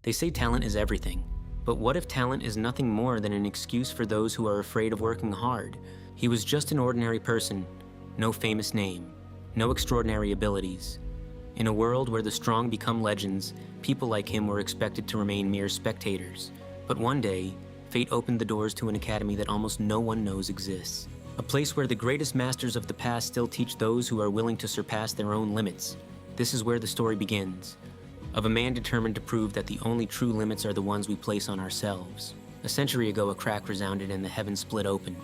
They say talent is everything. But what if talent is nothing more than an excuse for those who are afraid of working hard? He was just an ordinary person, no famous name, no extraordinary abilities. In a world where the strong become legends, people like him were expected to remain mere spectators. But one day, fate opened the doors to an academy that almost no one knows exists. A place where the greatest masters of the past still teach those who are willing to surpass their own limits. This is where the story begins, of a man determined to prove that the only true limits are the ones we place on ourselves. A century ago, a crack resounded and the heavens split open.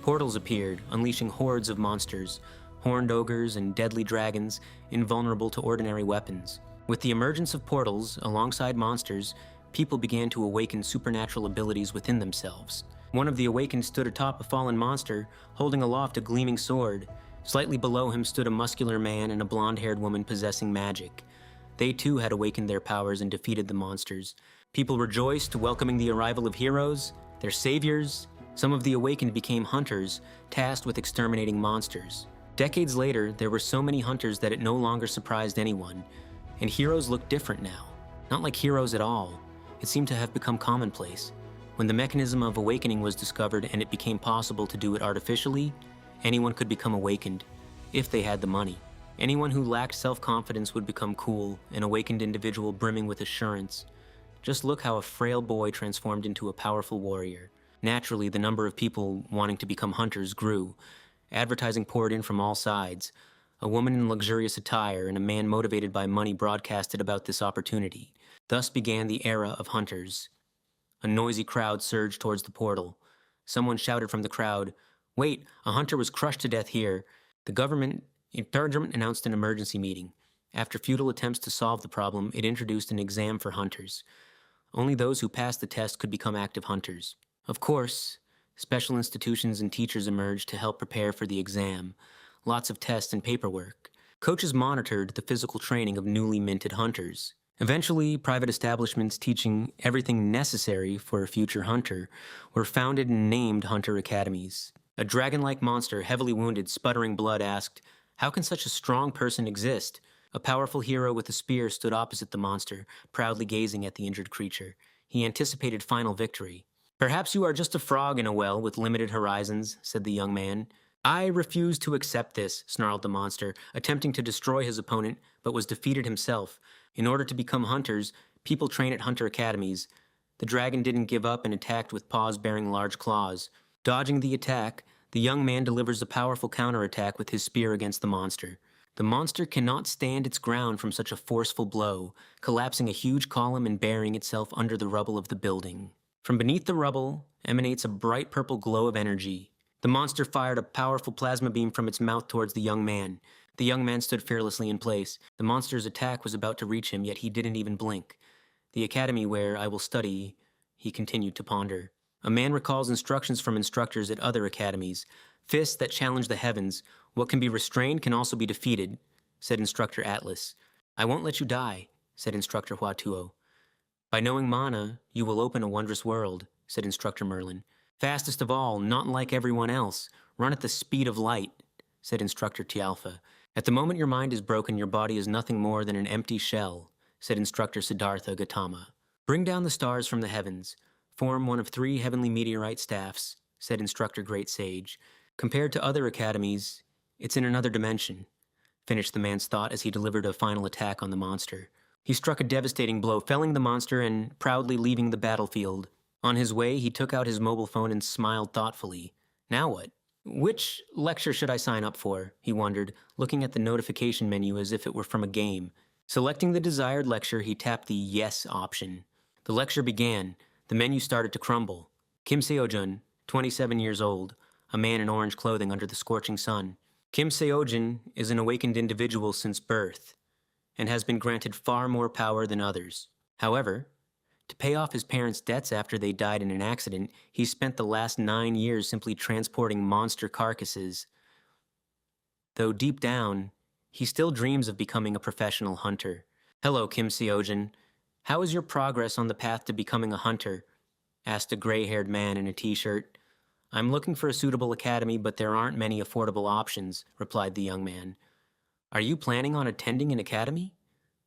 Portals appeared, unleashing hordes of monsters, horned ogres and deadly dragons, invulnerable to ordinary weapons. With the emergence of portals, alongside monsters, people began to awaken supernatural abilities within themselves. One of the awakened stood atop a fallen monster, holding aloft a gleaming sword. Slightly below him stood a muscular man and a blonde-haired woman possessing magic. They too had awakened their powers and defeated the monsters. People rejoiced, welcoming the arrival of heroes, their saviors. Some of the awakened became hunters, tasked with exterminating monsters. Decades later, there were so many hunters that it no longer surprised anyone. And heroes looked different now. Not like heroes at all. It seemed to have become commonplace. When the mechanism of awakening was discovered and it became possible to do it artificially, anyone could become awakened, if they had the money. Anyone who lacked self-confidence would become cool, an awakened individual brimming with assurance. Just look how a frail boy transformed into a powerful warrior. Naturally, the number of people wanting to become hunters grew. Advertising poured in from all sides. A woman in luxurious attire and a man motivated by money broadcasted about this opportunity. Thus began the era of hunters. A noisy crowd surged towards the portal. Someone shouted from the crowd, "Wait, a hunter was crushed to death here." The government announced an emergency meeting. After futile attempts to solve the problem, it introduced an exam for hunters. Only those who passed the test could become active hunters. Of course, special institutions and teachers emerged to help prepare for the exam. Lots of tests and paperwork. Coaches monitored the physical training of newly minted hunters. Eventually, private establishments teaching everything necessary for a future hunter were founded and named hunter academies. A dragon-like monster, heavily wounded, sputtering blood, asked, "How can such a strong person exist?" A powerful hero with a spear stood opposite the monster, proudly gazing at the injured creature. He anticipated final victory. "Perhaps you are just a frog in a well with limited horizons," said the young man. "I refuse to accept this," snarled the monster, attempting to destroy his opponent, but was defeated himself. In order to become hunters, people train at hunter academies. The dragon didn't give up and attacked with paws bearing large claws. Dodging the attack, the young man delivers a powerful counterattack with his spear against the monster. The monster cannot stand its ground from such a forceful blow, collapsing a huge column and burying itself under the rubble of the building. From beneath the rubble emanates a bright purple glow of energy. The monster fired a powerful plasma beam from its mouth towards the young man. The young man stood fearlessly in place. The monster's attack was about to reach him, yet he didn't even blink. "The academy where I will study," he continued to ponder. A man recalls instructions from instructors at other academies. "Fists that challenge the heavens. What can be restrained can also be defeated," said Instructor Atlas. "I won't let you die," said Instructor Huatuo. "By knowing mana, you will open a wondrous world," said Instructor Merlin. "Fastest of all, not like everyone else. Run at the speed of light," said Instructor Tialfa. "At the moment your mind is broken, your body is nothing more than an empty shell," said Instructor Siddhartha Gautama. "Bring down the stars from the heavens. Form one of 3 heavenly meteorite staffs," said Instructor Great Sage. "Compared to other academies, it's in another dimension," finished the man's thought as he delivered a final attack on the monster. He struck a devastating blow, felling the monster and proudly leaving the battlefield. On his way, he took out his mobile phone and smiled thoughtfully. Now what? "Which lecture should I sign up for?" he wondered, looking at the notification menu as if it were from a game. Selecting the desired lecture, he tapped the Yes option. The lecture began. The menu started to crumble. Kim Seojun, 27 years old, a man in orange clothing under the scorching sun. Kim Seojun is an awakened individual since birth, and has been granted far more power than others. However, to pay off his parents' debts after they died in an accident, he spent the last 9 years simply transporting monster carcasses. Though deep down, he still dreams of becoming a professional hunter. "Hello, Kim Seojun. How is your progress on the path to becoming a hunter?" asked a gray-haired man in a t-shirt. "I'm looking for a suitable academy, but there aren't many affordable options," replied the young man. "Are you planning on attending an academy?"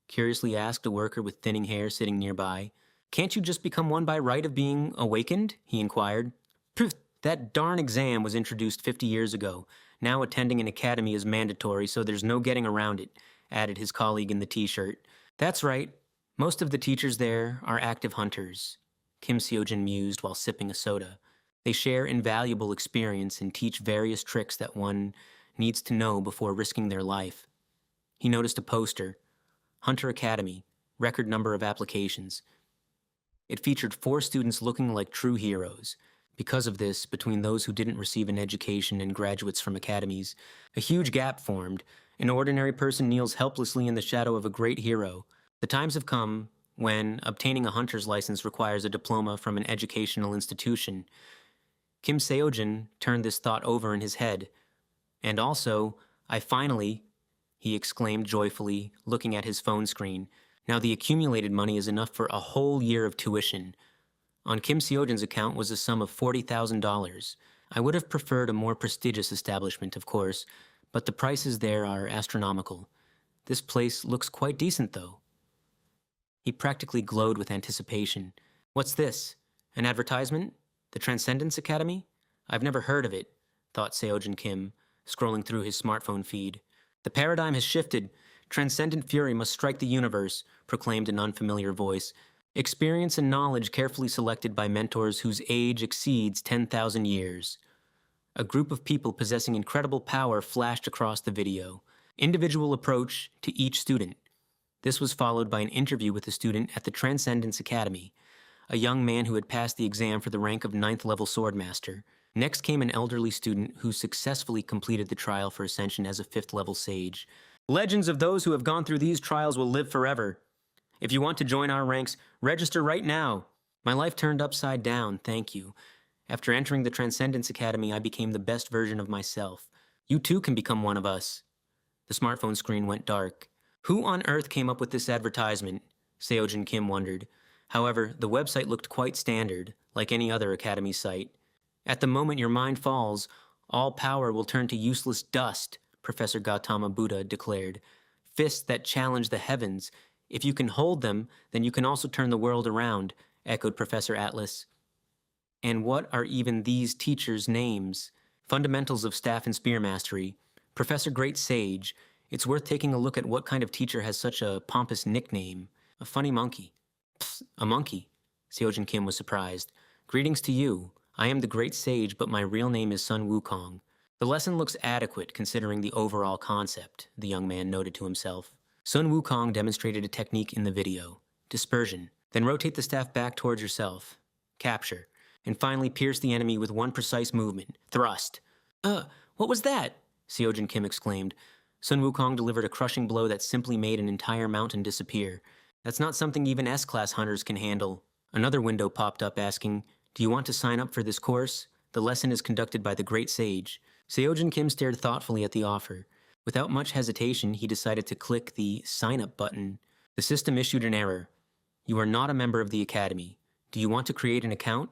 curiously asked a worker with thinning hair sitting nearby. Can't you just become one by right of being awakened? He inquired. Pff, that darn exam was introduced 50 years ago. Now attending an academy is mandatory, so there's no getting around it, added his colleague in the t-shirt. That's right. Most of the teachers there are active hunters, Kim Seojin mused while sipping a soda. They share invaluable experience and teach various tricks that one needs to know before risking their life. He noticed a poster, Hunter Academy, record number of applications. It featured 4 students looking like true heroes. Because of this, between those who didn't receive an education and graduates from academies, a huge gap formed. An ordinary person kneels helplessly in the shadow of a great hero. The times have come when obtaining a hunter's license requires a diploma from an educational institution. Kim Seojin turned this thought over in his head. And also, I finally, he exclaimed joyfully, looking at his phone screen. Now the accumulated money is enough for a whole year of tuition. On Kim Seojin's account was a sum of $40,000. I would have preferred a more prestigious establishment, of course, but the prices there are astronomical. This place looks quite decent, though. He practically glowed with anticipation. What's this? An advertisement? The Transcendence Academy? I've never heard of it, thought Seojin Kim, scrolling through his smartphone feed. The paradigm has shifted. Transcendent fury must strike the universe, proclaimed an unfamiliar voice. Experience and knowledge carefully selected by mentors whose age exceeds 10,000 years. A group of people possessing incredible power flashed across the video. Individual approach to each student. This was followed by an interview with a student at the Transcendence Academy, a young man who had passed the exam for the rank of 9th-level swordmaster. Next came an elderly student who successfully completed the trial for ascension as a 5th-level sage. Legends of those who have gone through these trials will live forever. If you want to join our ranks, register right now. My life turned upside down, thank you. After entering the Transcendence Academy, I became the best version of myself. You too can become one of us. The smartphone screen went dark. Who on earth came up with this advertisement? Seojin Kim wondered. However, the website looked quite standard, like any other academy site. At the moment your mind falls, all power will turn to useless dust, Professor Gautama Buddha declared. Fists that challenge the heavens. If you can hold them, then you can also turn the world around, echoed Professor Atlas. And what are even these teachers' names? Fundamentals of Staff and Spear Mastery. Professor Great Sage. It's worth taking a look at what kind of teacher has such a pompous nickname. A funny monkey. Psst, a monkey. Seojin Kim was surprised. Greetings to you. I am the Great Sage, but my real name is Sun Wukong. The lesson looks adequate considering the overall concept, the young man noted to himself. Sun Wukong demonstrated a technique in the video. Dispersion. Then rotate the staff back towards yourself. Capture. And finally pierce the enemy with one precise movement. Thrust. What was that? Seojin Kim exclaimed. Sun Wukong delivered a crushing blow that simply made an entire mountain disappear. That's not something even S-class hunters can handle. Another window popped up asking, do you want to sign up for this course? The lesson is conducted by the Great Sage. Seojin Kim stared thoughtfully at the offer. Without much hesitation, he decided to click the Sign Up button. The system issued an error. You are not a member of the Academy. Do you want to create an account?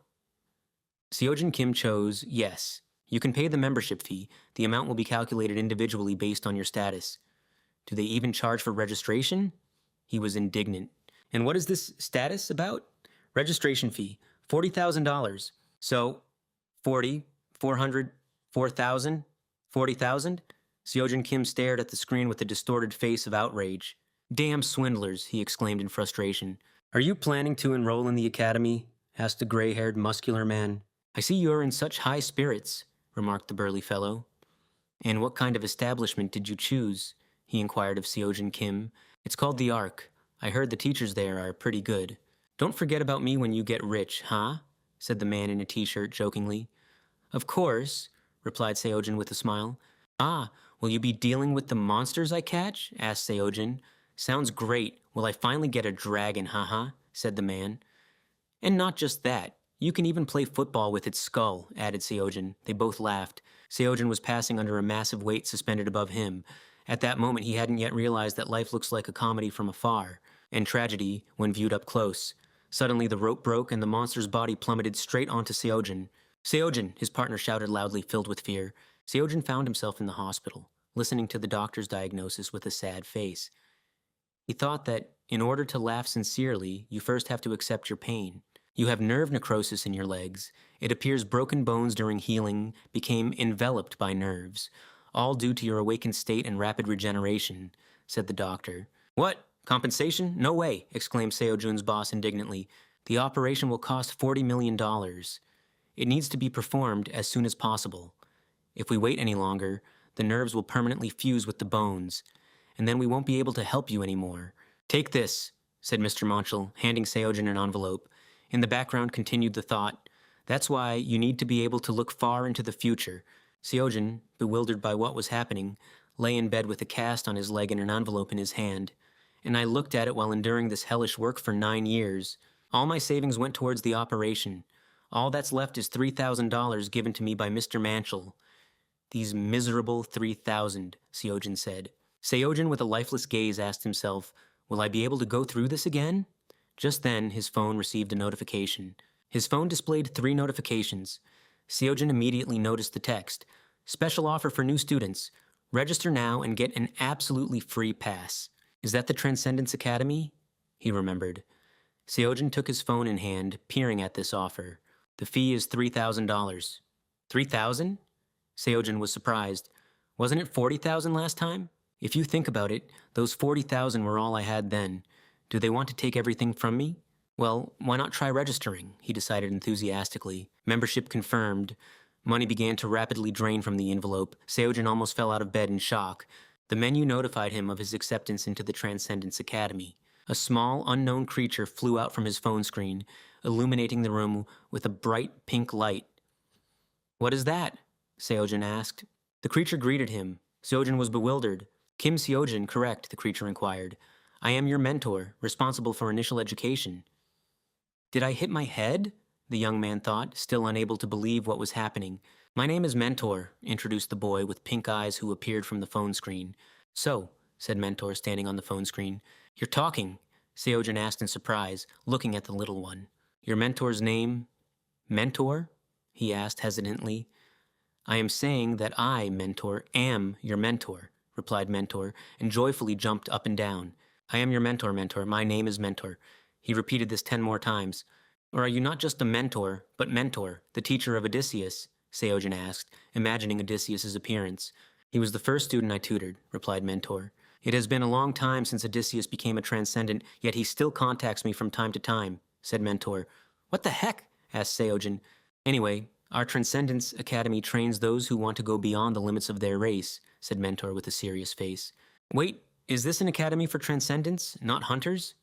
Seojin Kim chose yes. You can pay the membership fee. The amount will be calculated individually based on your status. Do they even charge for registration? He was indignant. And what is this status about? Registration fee, $40,000. So, 40, 400, 4,000, 40,000? Seojin Kim stared at the screen with a distorted face of outrage. Damn swindlers, he exclaimed in frustration. Are you planning to enroll in the academy? Asked the gray-haired, muscular man. I see you're in such high spirits, remarked the burly fellow. And what kind of establishment did you choose? He inquired of Seojin Kim. It's called the Ark. I heard the teachers there are pretty good. Don't forget about me when you get rich, huh? Said the man in a t-shirt jokingly. Of course, replied Seojin with a smile. Ah, will you be dealing with the monsters I catch? Asked Seojin. Sounds great. Will I finally get a dragon, haha? Said the man. And not just that. You can even play football with its skull, added Seojin. They both laughed. Seojin was passing under a massive weight suspended above him. At that moment, he hadn't yet realized that life looks like a comedy from afar, and tragedy when viewed up close. Suddenly, the rope broke and the monster's body plummeted straight onto Seojin. Seojin, his partner shouted loudly, filled with fear. Seojin found himself in the hospital, listening to the doctor's diagnosis with a sad face. He thought that in order to laugh sincerely, you first have to accept your pain. You have nerve necrosis in your legs. It appears broken bones during healing became enveloped by nerves, all due to your awakened state and rapid regeneration, said the doctor. What? Compensation? No way, exclaimed Seo-jun's boss indignantly. The operation will cost $40 million. It needs to be performed as soon as possible. If we wait any longer, the nerves will permanently fuse with the bones, and then we won't be able to help you anymore. Take this, said Mr. Monchel, handing Seo-jun an envelope. In the background continued the thought, that's why you need to be able to look far into the future. Seo-jun, bewildered by what was happening, lay in bed with a cast on his leg and an envelope in his hand. And I looked at it while enduring this hellish work for 9 years. All my savings went towards the operation. All that's left is $3,000 given to me by Mr. Manchel. These miserable 3,000, Seo-jun said. Seo-jun, with a lifeless gaze, asked himself, will I be able to go through this again? Just then, his phone received a notification. His phone displayed 3 notifications. Seo-jun immediately noticed the text. Special offer for new students. Register now and get an absolutely free pass. Is that the Transcendence Academy? He remembered. Seo-jun took his phone in hand, peering at this offer. The fee is $3,000. $3,000? Seo-jun was surprised. Wasn't it $40,000 last time? If you think about it, those $40,000 were all I had then. Do they want to take everything from me? Well, why not try registering? He decided enthusiastically. Membership confirmed. Money began to rapidly drain from the envelope. Seo-jun almost fell out of bed in shock. The menu notified him of his acceptance into the Transcendence Academy. A small, unknown creature flew out from his phone screen, illuminating the room with a bright pink light. What is that? Seo-jun asked. The creature greeted him. Seo-jun was bewildered. Kim Seo-jun, correct, the creature inquired. I am your mentor, responsible for initial education. Did I hit my head? The young man thought, still unable to believe what was happening. My name is Mentor, introduced the boy with pink eyes who appeared from the phone screen. So, said Mentor, standing on the phone screen. You're talking, Seo-jun asked in surprise, looking at the little one. Your mentor's name? Mentor? He asked hesitantly. I am saying that I, Mentor, am your mentor, replied Mentor, and joyfully jumped up and down. I am your mentor, Mentor. My name is Mentor. He repeated this 10 more times. Or are you not just a mentor, but Mentor, the teacher of Odysseus? Seo-jun asked, imagining Odysseus's appearance. He was the first student I tutored, replied Mentor. It has been a long time since Odysseus became a transcendent, yet he still contacts me from time to time, said Mentor. What the heck? Asked Seo-jun. Anyway, our Transcendence Academy trains those who want to go beyond the limits of their race, said Mentor with a serious face. Wait, is this an academy for transcendents, not hunters?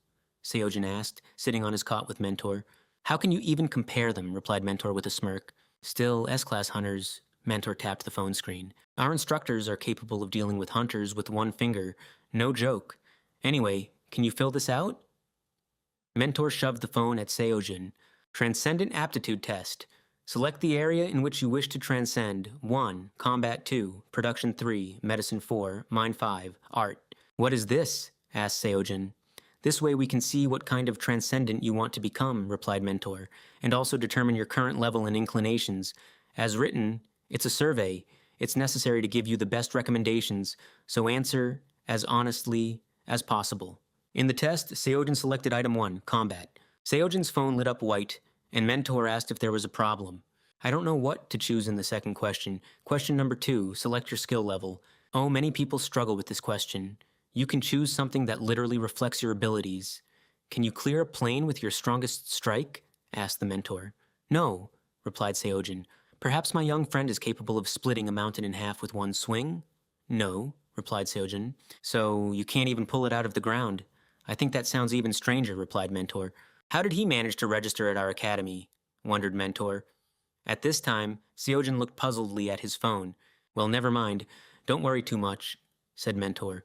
Seo-jun asked, sitting on his cot with Mentor. How can you even compare them? Replied Mentor with a smirk. Still, S-class hunters, Mentor tapped the phone screen. Our instructors are capable of dealing with hunters with one finger. No joke. Anyway, can you fill this out? Mentor shoved the phone at Seo-jun. Transcendent aptitude test. Select the area in which you wish to transcend. 1. Combat 2. Production 3. Medicine 4. Mind 5. Art. What is this? Asked Seo-jun. This way we can see what kind of transcendent you want to become, replied Mentor, and also determine your current level and inclinations. As written, it's a survey. It's necessary to give you the best recommendations, so answer as honestly as possible. In the test, Seo-jun selected item 1, combat. Seo-jun's phone lit up white, and Mentor asked if there was a problem. I don't know what to choose in the second question. Question number 2, select your skill level. Oh, many people struggle with this question. You can choose something that literally reflects your abilities. Can you clear a plane with your strongest strike? Asked the Mentor. No, replied Seo-jun. Perhaps my young friend is capable of splitting a mountain in half with one swing? No, replied Seo-jun. So you can't even pull it out of the ground. I think that sounds even stranger, replied Mentor. How did he manage to register at our academy? Wondered Mentor. At this time, Seo-jun looked puzzledly at his phone. Well, never mind. Don't worry too much, said Mentor.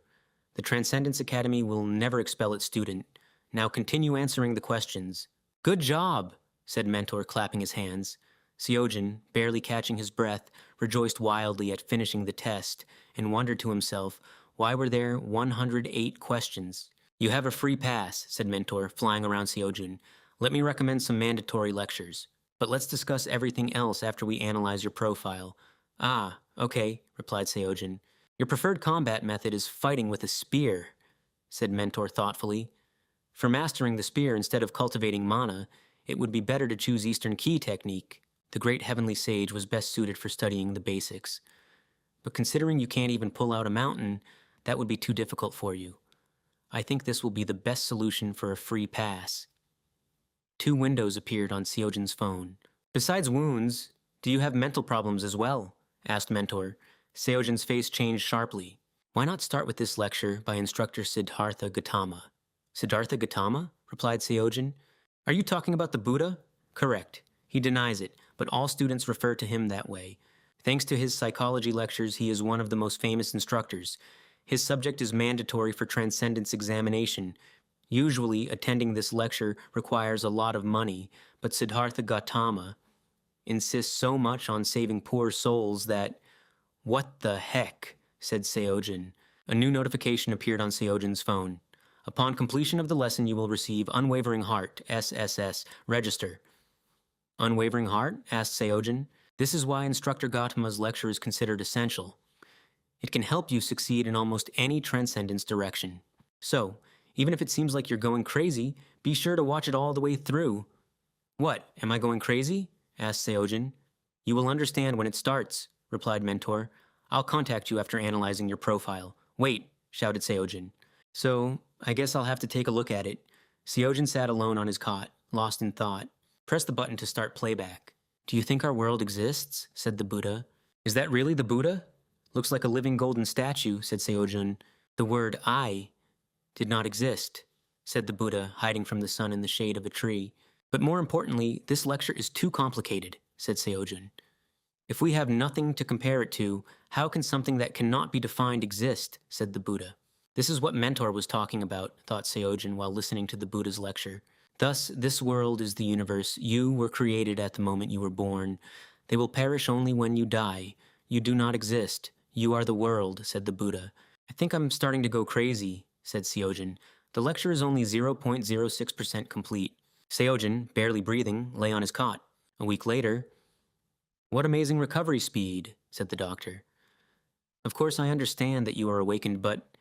The Transcendence Academy will never expel its student. Now continue answering the questions. Good job, said Mentor, clapping his hands. Seo-jun, barely catching his breath, rejoiced wildly at finishing the test and wondered to himself, why were there 108 questions? You have a free pass, said Mentor, flying around Seo-jun. Let me recommend some mandatory lectures. But let's discuss everything else after we analyze your profile. Ah, okay, replied Seo-jun. Your preferred combat method is fighting with a spear. said Mentor thoughtfully. For mastering the spear instead of cultivating mana, it would be better to choose Eastern Key technique. The great heavenly sage was best suited for studying the basics. But considering you can't even pull out a mountain, that would be too difficult for you. I think this will be the best solution for a free pass. 2 windows appeared on Seojin's phone. Besides wounds, do you have mental problems as well? Asked Mentor. Seojin's face changed sharply. Why not start with this lecture by instructor Siddhartha Gautama? Siddhartha Gautama? Replied Seojin. Are you talking about the Buddha? Correct. He denies it, but all students refer to him that way. Thanks to his psychology lectures, he is one of the most famous instructors. His subject is mandatory for transcendence examination. Usually, attending this lecture requires a lot of money, but Siddhartha Gautama insists so much on saving poor souls that... What the heck? Said Seojin. A new notification appeared on Seojin's phone. Upon completion of the lesson, you will receive Unwavering Heart, SSS, register. Unwavering Heart? Asked Seojin. This is why Instructor Gautama's lecture is considered essential. It can help you succeed in almost any transcendence direction. So, even if it seems like you're going crazy, be sure to watch it all the way through. What, am I going crazy? Asked Seojin. You will understand when it starts, replied Mentor. I'll contact you after analyzing your profile. Wait, shouted Seojin. So, I guess I'll have to take a look at it. Seojin sat alone on his cot, lost in thought. Press the button to start playback. Do you think our world exists? Said the Buddha. Is that really the Buddha? Looks like a living golden statue, said Seojin. The word I did not exist, said the Buddha, hiding from the sun in the shade of a tree. But more importantly, this lecture is too complicated, said Seojin. If we have nothing to compare it to, how can something that cannot be defined exist, said the Buddha. This is what Mentor was talking about, thought Seojin while listening to the Buddha's lecture. Thus, this world is the universe. You were created at the moment you were born. They will perish only when you die. You do not exist. You are the world, said the Buddha. I think I'm starting to go crazy, said Seojin. The lecture is only 0.06% complete. Seojin, barely breathing, lay on his cot. A week later, what amazing recovery speed, said the doctor. Of course, I understand that you are awakened, but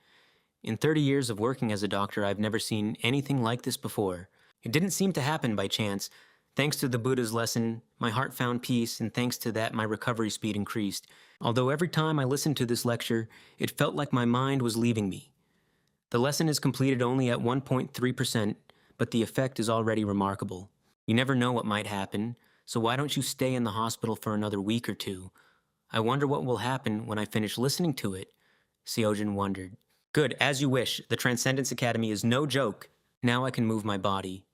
in 30 years of working as a doctor, I've never seen anything like this before. It didn't seem to happen by chance. Thanks to the Buddha's lesson, my heart found peace, and thanks to that, my recovery speed increased. Although every time I listened to this lecture, it felt like my mind was leaving me. The lesson is completed only at 1.3%, but the effect is already remarkable. You never know what might happen, so why don't you stay in the hospital for another week or 2? I wonder what will happen when I finish listening to it, Seojin wondered. Good, as you wish. The Transcendence Academy is no joke. Now I can move my body.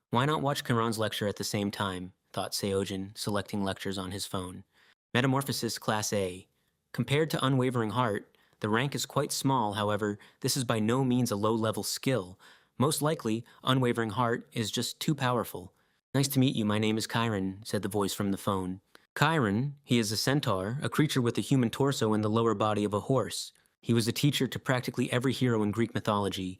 Why not watch Karan's lecture at the same time, thought Seojin, selecting lectures on his phone. Metamorphosis Class A. Compared to Unwavering Heart, the rank is quite small, however, this is by no means a low-level skill. Most likely, Unwavering Heart is just too powerful. Nice to meet you, my name is Chiron, said the voice from the phone. Chiron, he is a centaur, a creature with a human torso and the lower body of a horse. He was a teacher to practically every hero in Greek mythology.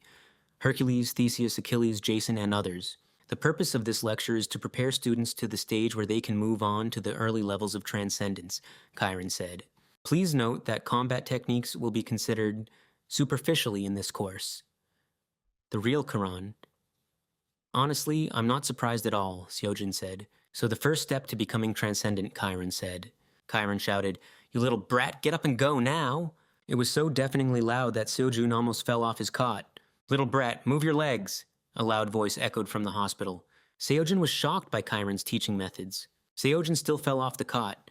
Hercules, Theseus, Achilles, Jason, and others. The purpose of this lecture is to prepare students to the stage where they can move on to the early levels of transcendence, Chiron said. Please note that combat techniques will be considered superficially in this course. The real Chiron. Honestly, I'm not surprised at all, Seojin said. So the first step to becoming transcendent, Chiron said. Chiron shouted, You little brat, get up and go now! It was so deafeningly loud that Seojin almost fell off his cot. Little brat, move your legs! A loud voice echoed from the hospital. Seojin was shocked by Chiron's teaching methods. Seojin still fell off the cot,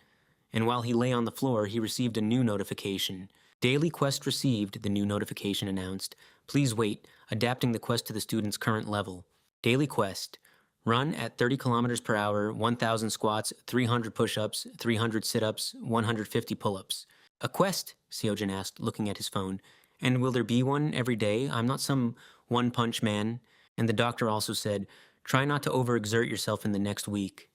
and while he lay on the floor, he received a new notification. Daily quest received, the new notification announced. Please wait, adapting the quest to the student's current level. Daily quest. Run at 30 kilometers per hour, 1,000 squats, 300 push-ups, 300 sit-ups, 150 pull-ups. A quest? Seojin asked, looking at his phone. And will there be one every day? I'm not some one-punch man. And the doctor also said, Try not to overexert yourself in the next week.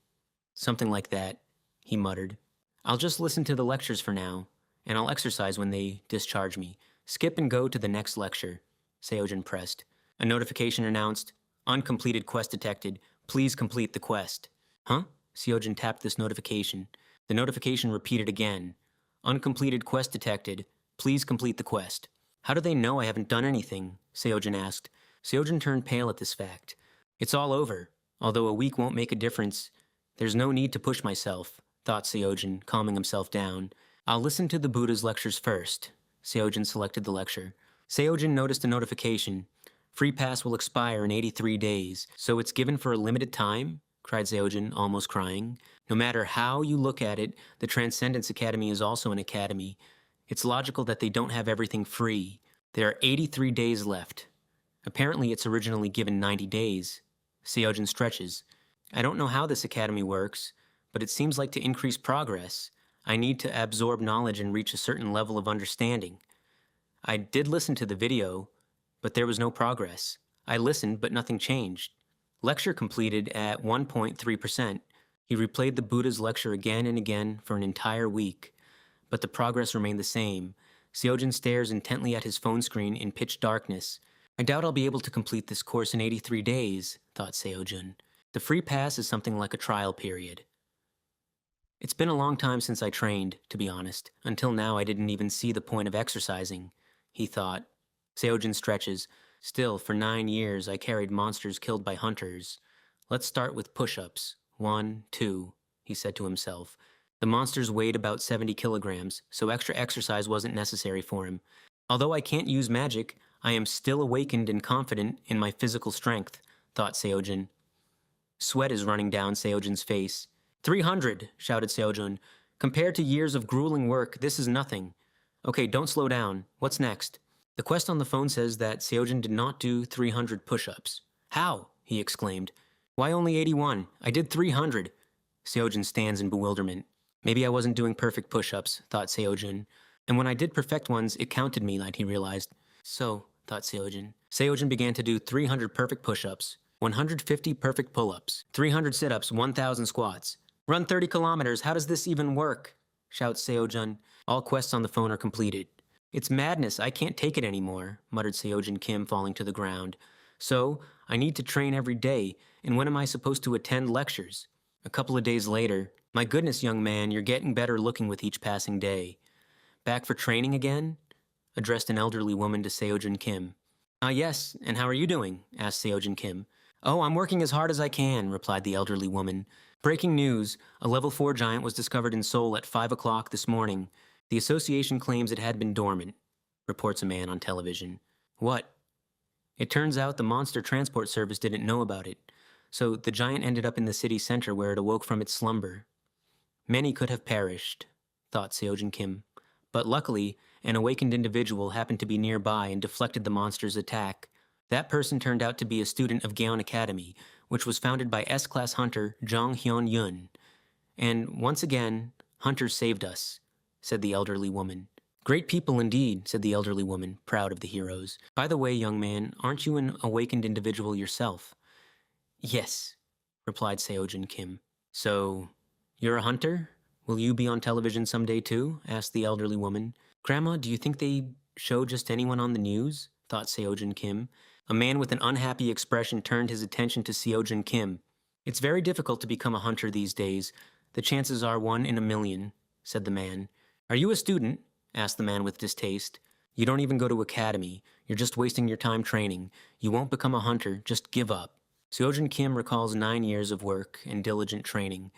Something like that, he muttered. I'll just listen to the lectures for now, and I'll exercise when they discharge me. Skip and go to the next lecture, Seojin pressed. A notification announced, Uncompleted quest detected. Please complete the quest. Huh? Seojin tapped this notification. The notification repeated again. Uncompleted quest detected. Please complete the quest. How do they know I haven't done anything? Seojin asked. Seojin turned pale at this fact. It's all over. Although a week won't make a difference, there's no need to push myself, thought Seojin, calming himself down. I'll listen to the Buddha's lectures first. Seojin selected the lecture. Seojin noticed a notification. Free pass will expire in 83 days, so it's given for a limited time? Cried Seojin, almost crying. No matter how you look at it, the Transcendence Academy is also an academy. It's logical that they don't have everything free. There are 83 days left. Apparently it's originally given 90 days. Seojin stretches. I don't know how this academy works, but it seems like to increase progress, I need to absorb knowledge and reach a certain level of understanding. I did listen to the video, but there was no progress. I listened, but nothing changed. Lecture completed at 1.3%. He replayed the Buddha's lecture again and again for an entire week, but the progress remained the same. Seojin stares intently at his phone screen in pitch darkness. I doubt I'll be able to complete this course in 83 days, thought Seojin. The free pass is something like a trial period. It's been a long time since I trained, to be honest. Until now I didn't even see the point of exercising, he thought. Seojin stretches. Still, for 9 years I carried monsters killed by hunters. Let's start with push-ups. 1, 2, he said to himself. The monsters weighed about 70 kilograms, so extra exercise wasn't necessary for him. Although I can't use magic, I am still awakened and confident in my physical strength, thought Seojin. Sweat is running down Seojin's face. 300, shouted Seojin. Compared to years of grueling work, this is nothing. Okay, don't slow down. What's next? The quest on the phone says that Seojin did not do 300 push-ups. How? He exclaimed. Why only 81? I did 300. Seojin stands in bewilderment. Maybe I wasn't doing perfect push-ups, thought Seojin. And when I did perfect ones, it counted me, like he realized. So, thought Seojin. Seojin began to do 300 perfect push-ups, 150 perfect pull-ups, 300 sit-ups, 1,000 squats. Run 30 kilometers, how does this even work? Shouts Seojin. All quests on the phone are completed. It's madness, I can't take it anymore, muttered Seojin Kim, falling to the ground. So, I need to train every day, and when am I supposed to attend lectures? A couple of days later, my goodness, young man, you're getting better looking with each passing day. Back for training again? Addressed an elderly woman to Seojin Kim. Yes, and how are you doing? Asked Seojin Kim. Oh, I'm working as hard as I can, replied the elderly woman. Breaking news, a level 4 giant was discovered in Seoul at 5 o'clock this morning. The association claims it had been dormant, reports a man on television. What? It turns out the monster transport service didn't know about it, so the giant ended up in the city center where it awoke from its slumber. Many could have perished, thought Seojin Kim. But luckily, an awakened individual happened to be nearby and deflected the monster's attack. That person turned out to be a student of Gaon Academy, which was founded by S-Class hunter Jong Hyun-yun. And once again, hunters saved us, said the elderly woman. Great people indeed, said the elderly woman, proud of the heroes. By the way, young man, aren't you an awakened individual yourself? Yes, replied Seojin Kim. So, you're a hunter? Will you be on television someday too? Asked the elderly woman. Grandma, do you think they show just anyone on the news? Thought Seojin Kim. A man with an unhappy expression turned his attention to Seojin Kim. It's very difficult to become a hunter these days. The chances are 1 in a million, said the man. Are you a student? Asked the man with distaste. You don't even go to academy. You're just wasting your time training. You won't become a hunter. Just give up. Seojin Kim recalls 9 years of work and diligent training.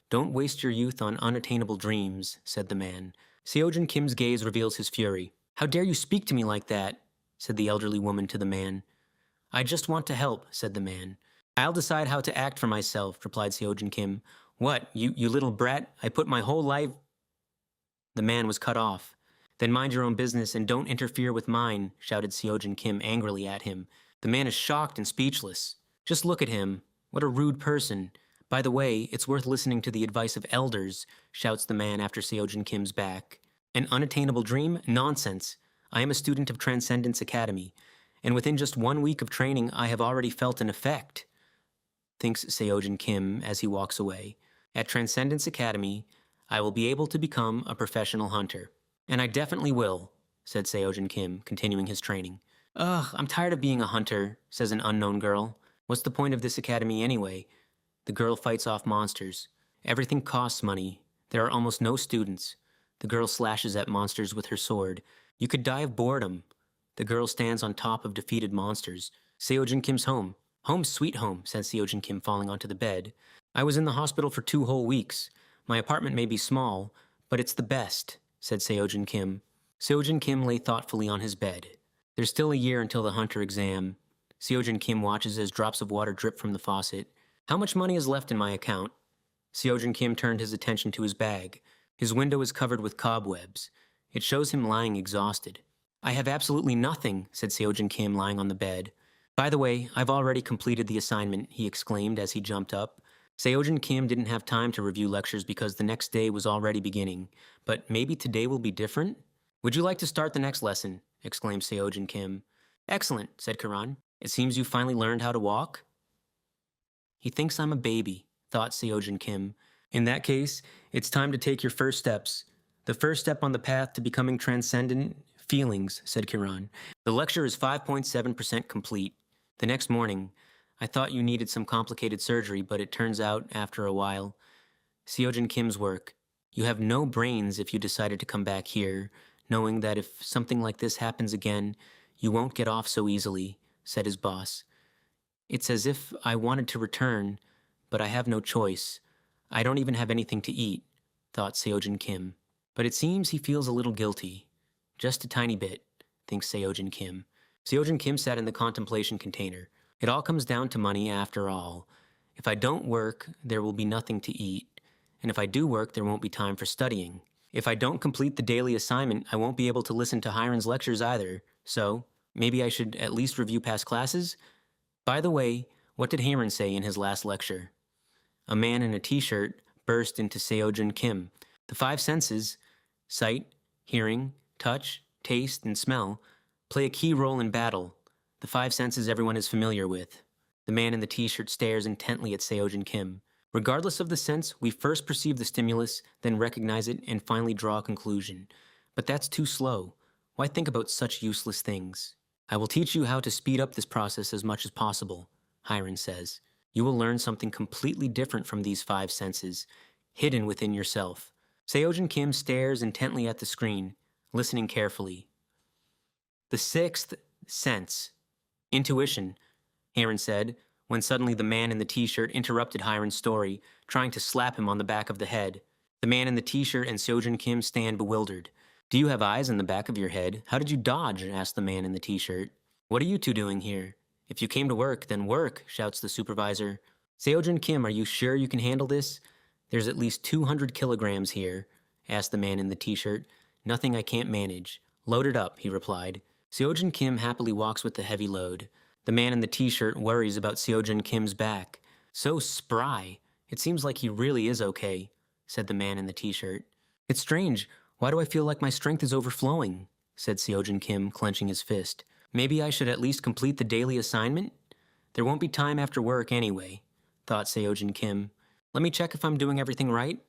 Don't waste your youth on unattainable dreams, said the man. Seojin Kim's gaze reveals his fury. How dare you speak to me like that? Said the elderly woman to the man. I just want to help, said the man. I'll decide how to act for myself, replied Seojin Kim. What, you little brat? I put my whole life... The man was cut off. Then mind your own business and don't interfere with mine, shouted Seojin Kim angrily at him. The man is shocked and speechless. Just look at him. What a rude person. By the way, it's worth listening to the advice of elders, shouts the man after Seojin Kim's back. An unattainable dream? Nonsense. I am a student of Transcendence Academy, and within just 1 week of training I have already felt an effect, thinks Seojin Kim as he walks away. At Transcendence Academy, I will be able to become a professional hunter. And I definitely will, said Seojin Kim, continuing his training. Ugh, I'm tired of being a hunter, says an unknown girl. What's the point of this academy anyway? The girl fights off monsters. Everything costs money. There are almost no students. The girl slashes at monsters with her sword. You could die of boredom. The girl stands on top of defeated monsters. Seojin Kim's home. Home sweet home, says Seojin Kim, falling onto the bed. I was in the hospital for 2 whole weeks. My apartment may be small, but it's the best, said Seojin Kim. Seojin Kim lay thoughtfully on his bed. There's still a year until the Hunter exam. Seojin Kim watches as drops of water drip from the faucet. How much money is left in my account? Seojin Kim turned his attention to his bag. His window is covered with cobwebs. It shows him lying exhausted. I have absolutely nothing, said Seojin Kim, lying on the bed. By the way, I've already completed the assignment, he exclaimed as he jumped up. Seojin Kim didn't have time to review lectures because the next day was already beginning. But maybe today will be different? Would you like to start the next lesson? Exclaimed Seojin Kim. Excellent, said Karan. It seems you finally learned how to walk? He thinks I'm a baby, thought Seojin Kim. In that case, it's time to take your first steps. The first step on the path to becoming transcendent feelings, said Kiran. The lecture is 5.7% complete. The next morning, I thought you needed some complicated surgery, but it turns out, after a while, Seojin Kim's work. You have no brains if you decided to come back here, knowing that if something like this happens again, you won't get off so easily, said his boss. It's as if I wanted to return, but I have no choice. I don't even have anything to eat, thought Seojin Kim. But it seems he feels a little guilty. Just a tiny bit, thinks Seojin Kim. Seojin Kim sat in the contemplation container. It all comes down to money after all. If I don't work, there will be nothing to eat. And if I do work, there won't be time for studying. If I don't complete the daily assignment, I won't be able to listen to Hiron's lectures either. So, maybe I should at least review past classes? By the way, what did Hiron say in his last lecture? A man in a t-shirt burst into Seojin Kim. The 5 senses, sight, hearing, touch, taste, and smell, play a key role in battle. The 5 senses everyone is familiar with. The man in the t-shirt stares intently at Seojin Kim. Regardless of the sense, we first perceive the stimulus, then recognize it, and finally draw a conclusion. But that's too slow. Why think about such useless things? I will teach you how to speed up this process as much as possible, Hiron says. You will learn something completely different from these 5 senses, hidden within yourself. Seojin Kim stares intently at the screen, listening carefully. The 6th sense. Intuition, Hiron said, when suddenly the man in the t-shirt interrupted Hiron's story, trying to slap him on the back of the head. The man in the t-shirt and Seojin Kim stand bewildered. Do you have eyes in the back of your head? How did you dodge? Asked the man in the t-shirt. What are you two doing here? If you came to work, then work, shouts the supervisor. Seojin Kim, are you sure you can handle this? There's at least 200 kilograms here, asked the man in the t-shirt. Nothing I can't manage. Load it up, he replied. Seojin Kim happily walks with the heavy load. The man in the t-shirt worries about Seojin Kim's back. So spry. It seems like he really is okay, said the man in the t-shirt. It's strange. Why do I feel like my strength is overflowing? Said Seojin Kim, clenching his fist. Maybe I should at least complete the daily assignment? There won't be time after work anyway, thought Seojin Kim. Let me check if I'm doing everything right.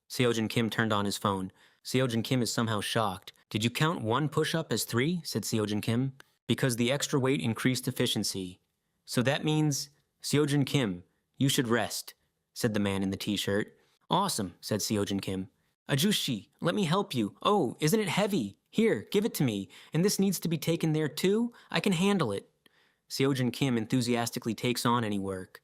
Seojin Kim turned on his phone. Seojin Kim is somehow shocked. Did you count 1 push-up as 3? Said Seojin Kim. Because the extra weight increased efficiency. So that means, Seojin Kim, you should rest, said the man in the t-shirt. Awesome, said Seojin Kim. Ajushi, let me help you. Oh, isn't it heavy? Here, give it to me. And this needs to be taken there too? I can handle it. Seojin Kim enthusiastically takes on any work.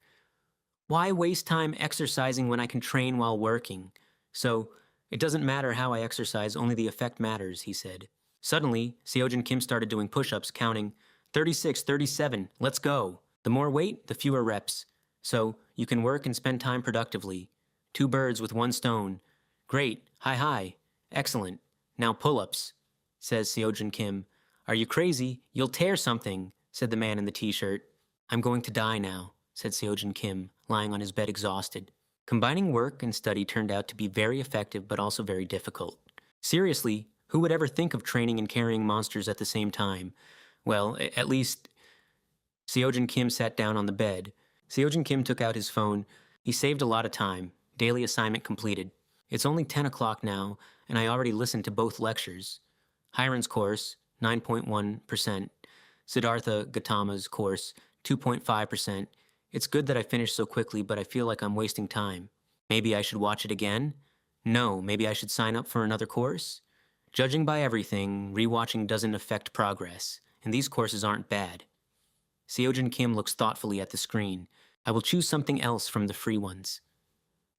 Why waste time exercising when I can train while working? So, it doesn't matter how I exercise, only the effect matters, he said. Suddenly, Seojin Kim started doing push-ups, counting, 36, 37, let's go. The more weight, the fewer reps. So, you can work and spend time productively. 2 birds with 1 stone. Great, hi. Excellent. Now pull-ups, says Seojin Kim. Are you crazy? You'll tear something, said the man in the t-shirt. I'm going to die now, said Seojin Kim, lying on his bed exhausted. Combining work and study turned out to be very effective but also very difficult. Seriously, who would ever think of training and carrying monsters at the same time? Well, at least... Seojin Kim sat down on the bed. Seojin Kim took out his phone. He saved a lot of time. Daily assignment completed. It's only 10 o'clock now, and I already listened to both lectures. Hiron's course, 9.1%. Siddhartha Gautama's course, 2.5%. It's good that I finished so quickly, but I feel like I'm wasting time. Maybe I should watch it again? No, maybe I should sign up for another course? Judging by everything, rewatching doesn't affect progress, and these courses aren't bad. Seojin Kim looks thoughtfully at the screen. I will choose something else from the free ones.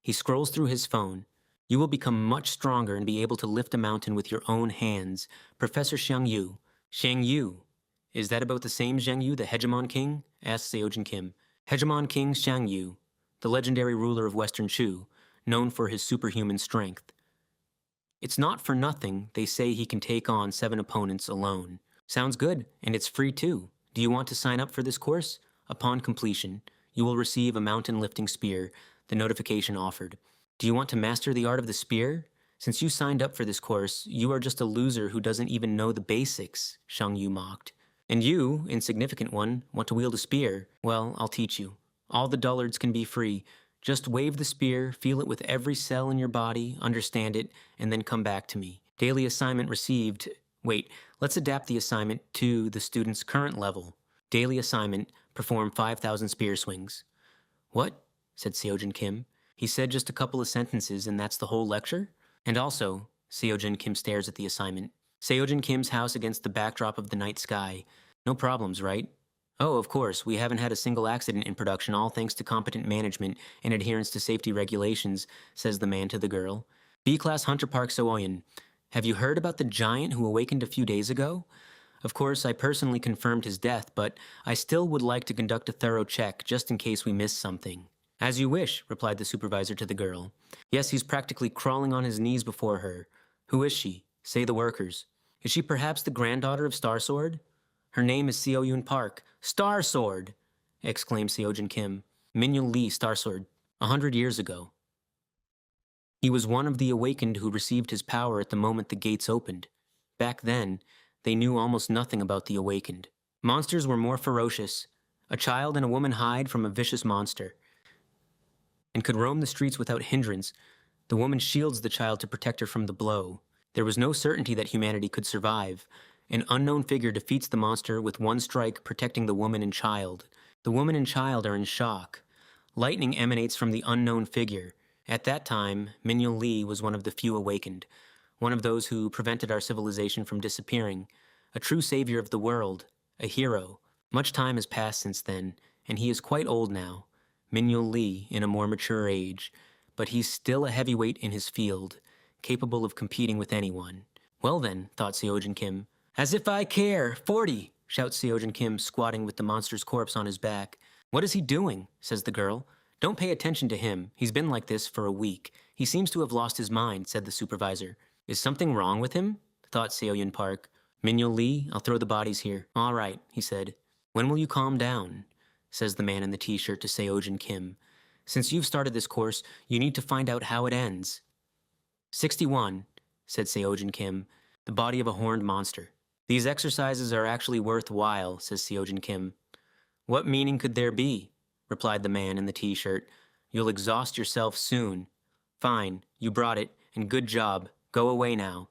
He scrolls through his phone. You will become much stronger and be able to lift a mountain with your own hands. Professor Xiang Yu. Xiang Yu. Is that about the same Xiang Yu, the Hegemon King? Asked Seojin Kim. Hegemon King Xiang Yu, the legendary ruler of Western Shu, known for his superhuman strength. It's not for nothing they say he can take on 7 opponents alone. Sounds good, and it's free too. Do you want to sign up for this course? Upon completion, you will receive a mountain lifting spear, the notification offered. Do you want to master the art of the spear? Since you signed up for this course, you are just a loser who doesn't even know the basics, Xiang Yu mocked. And you, insignificant one, want to wield a spear? Well, I'll teach you. All the dullards can be free. Just wave the spear, feel it with every cell in your body, understand it, and then come back to me. Daily assignment received. Wait, let's adapt the assignment to the student's current level. Daily assignment, perform 5,000 spear swings. What? Said Seojin Kim. He said just a couple of sentences and that's the whole lecture? And also, Seojin Kim stares at the assignment. Seojin Kim's house against the backdrop of the night sky. No problems, right? Oh, of course, we haven't had a single accident in production, all thanks to competent management and adherence to safety regulations, says the man to the girl. B-Class Hunter Park Soyoyan. Have you heard about the giant who awakened a few days ago? Of course, I personally confirmed his death, but I still would like to conduct a thorough check just in case we missed something. As you wish, replied the supervisor to the girl. Yes, he's practically crawling on his knees before her. Who is she? Say the workers. Is she perhaps the granddaughter of Star Sword? Her name is Seoyun Park. Star Sword! Exclaimed Seojin Kim. Minhyun Lee, Star Sword. 100 years ago. He was one of the awakened who received his power at the moment the gates opened. Back then, they knew almost nothing about the awakened. Monsters were more ferocious. A child and a woman hide from a vicious monster and could roam the streets without hindrance. The woman shields the child to protect her from the blow. There was no certainty that humanity could survive. An unknown figure defeats the monster with one strike, protecting the woman and child. The woman and child are in shock. Lightning emanates from the unknown figure. At that time, Minhyun Lee was one of the few awakened, one of those who prevented our civilization from disappearing, a true savior of the world, a hero. Much time has passed since then, and he is quite old now. Minhyun Lee in a more mature age, but he's still a heavyweight in his field, capable of competing with anyone. Well then, thought Seojin Kim. As if I care! 40! Shouts Seojin Kim, squatting with the monster's corpse on his back. What is he doing? Says the girl. Don't pay attention to him. He's been like this for a week. He seems to have lost his mind, said the supervisor. Is something wrong with him? Thought Seoyun Park. Minhyun Lee, I'll throw the bodies here. All right, he said. When will you calm down? Says the man in the t-shirt to Seojin Kim. Since you've started this course, you need to find out how it ends. 61, said Seojin Kim, the body of a horned monster. These exercises are actually worthwhile, says Seojin Kim. What meaning could there be? Replied the man in the t-shirt. You'll exhaust yourself soon. Fine, you brought it, and good job. Go away now.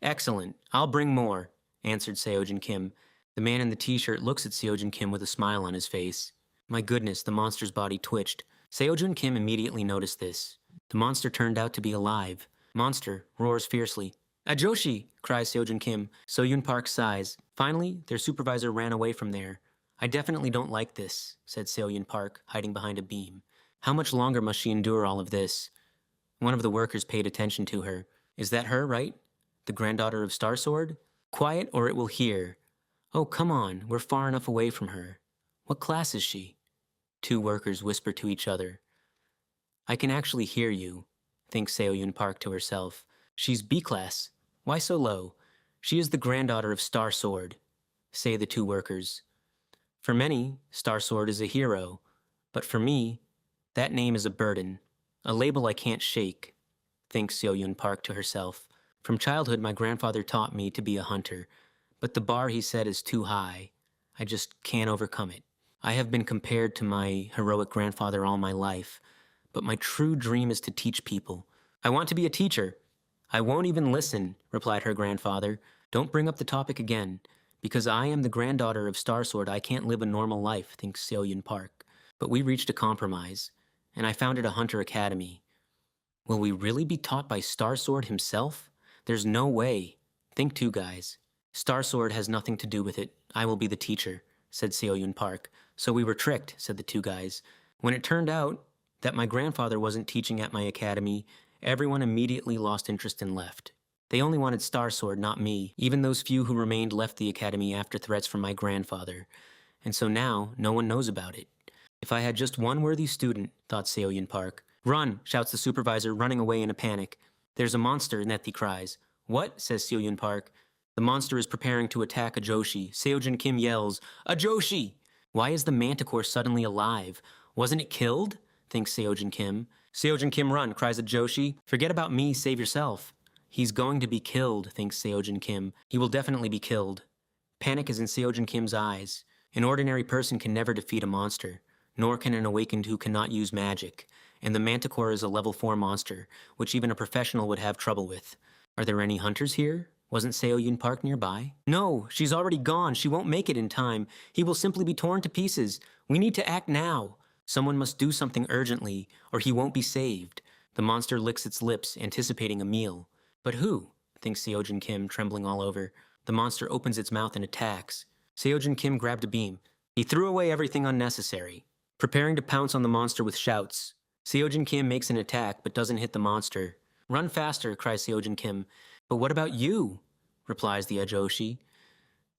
Excellent, I'll bring more, answered Seojin Kim. The man in the t-shirt looks at Seojin Kim with a smile on his face. My goodness, the monster's body twitched. Seojin Kim immediately noticed this. The monster turned out to be alive. Monster roars fiercely. Ajoshi! Cries Seojin Kim. Soyun Park sighs. Finally, their supervisor ran away from there. I definitely don't like this, said Seoyun Park, hiding behind a beam. How much longer must she endure all of this? One of the workers paid attention to her. Is that her, right? The granddaughter of Star Sword? Quiet or it will hear. Oh, come on, we're far enough away from her. What class is she? 2 workers whisper to each other. I can actually hear you, thinks Seoyun Park to herself. She's B-class. Why so low? She is the granddaughter of Star Sword, say the 2 workers. For many, Star Sword is a hero, but for me, that name is a burden, a label I can't shake, thinks Seoyun Park to herself. From childhood, my grandfather taught me to be a hunter, but the bar he set is too high. I just can't overcome it. I have been compared to my heroic grandfather all my life, but my true dream is to teach people. I want to be a teacher. I won't even listen, replied her grandfather. Don't bring up the topic again. Because I am the granddaughter of Star Sword, I can't live a normal life, thinks Seoyun Park. But we reached a compromise, and I founded a hunter academy. Will we really be taught by Star Sword himself? There's no way. Think too, guys. Star Sword has nothing to do with it. I will be the teacher, said Seo-Yun Park. So we were tricked, said the two guys. When it turned out that my grandfather wasn't teaching at my academy, everyone immediately lost interest and left. They only wanted Star Sword, not me. Even those few who remained left the academy after threats from my grandfather. And so now, no one knows about it. If I had just one worthy student, thought Seo-Yun Park. Run, shouts the supervisor, running away in a panic. There's a monster, Nethi cries. What? Says Seo-Yun Park. The monster is preparing to attack a Joshi. Seo-Jin Kim yells, a Joshi! Why is the manticore suddenly alive? Wasn't it killed? Thinks Seo-Jin Kim. Seo-Jin Kim, run, cries a Joshi. Forget about me, save yourself. He's going to be killed, thinks Seo-Jin Kim. He will definitely be killed. Panic is in Seo-Jin Kim's eyes. An ordinary person can never defeat a monster, nor can an awakened who cannot use magic. And the manticore is a level 4 monster, which even a professional would have trouble with. Are there any hunters here? Wasn't Seo-Yun Park nearby? No, she's already gone. She won't make it in time. He will simply be torn to pieces. We need to act now. Someone must do something urgently, or he won't be saved. The monster licks its lips, anticipating a meal. But who? Thinks Seo-Jin Kim, trembling all over. The monster opens its mouth and attacks. Seo-Jin Kim grabbed a beam. He threw away everything unnecessary, preparing to pounce on the monster with shouts. Seo-Jin Kim makes an attack, but doesn't hit the monster. Run faster, cries Seo-Jin Kim. But what about you? Replies the Ajoshi.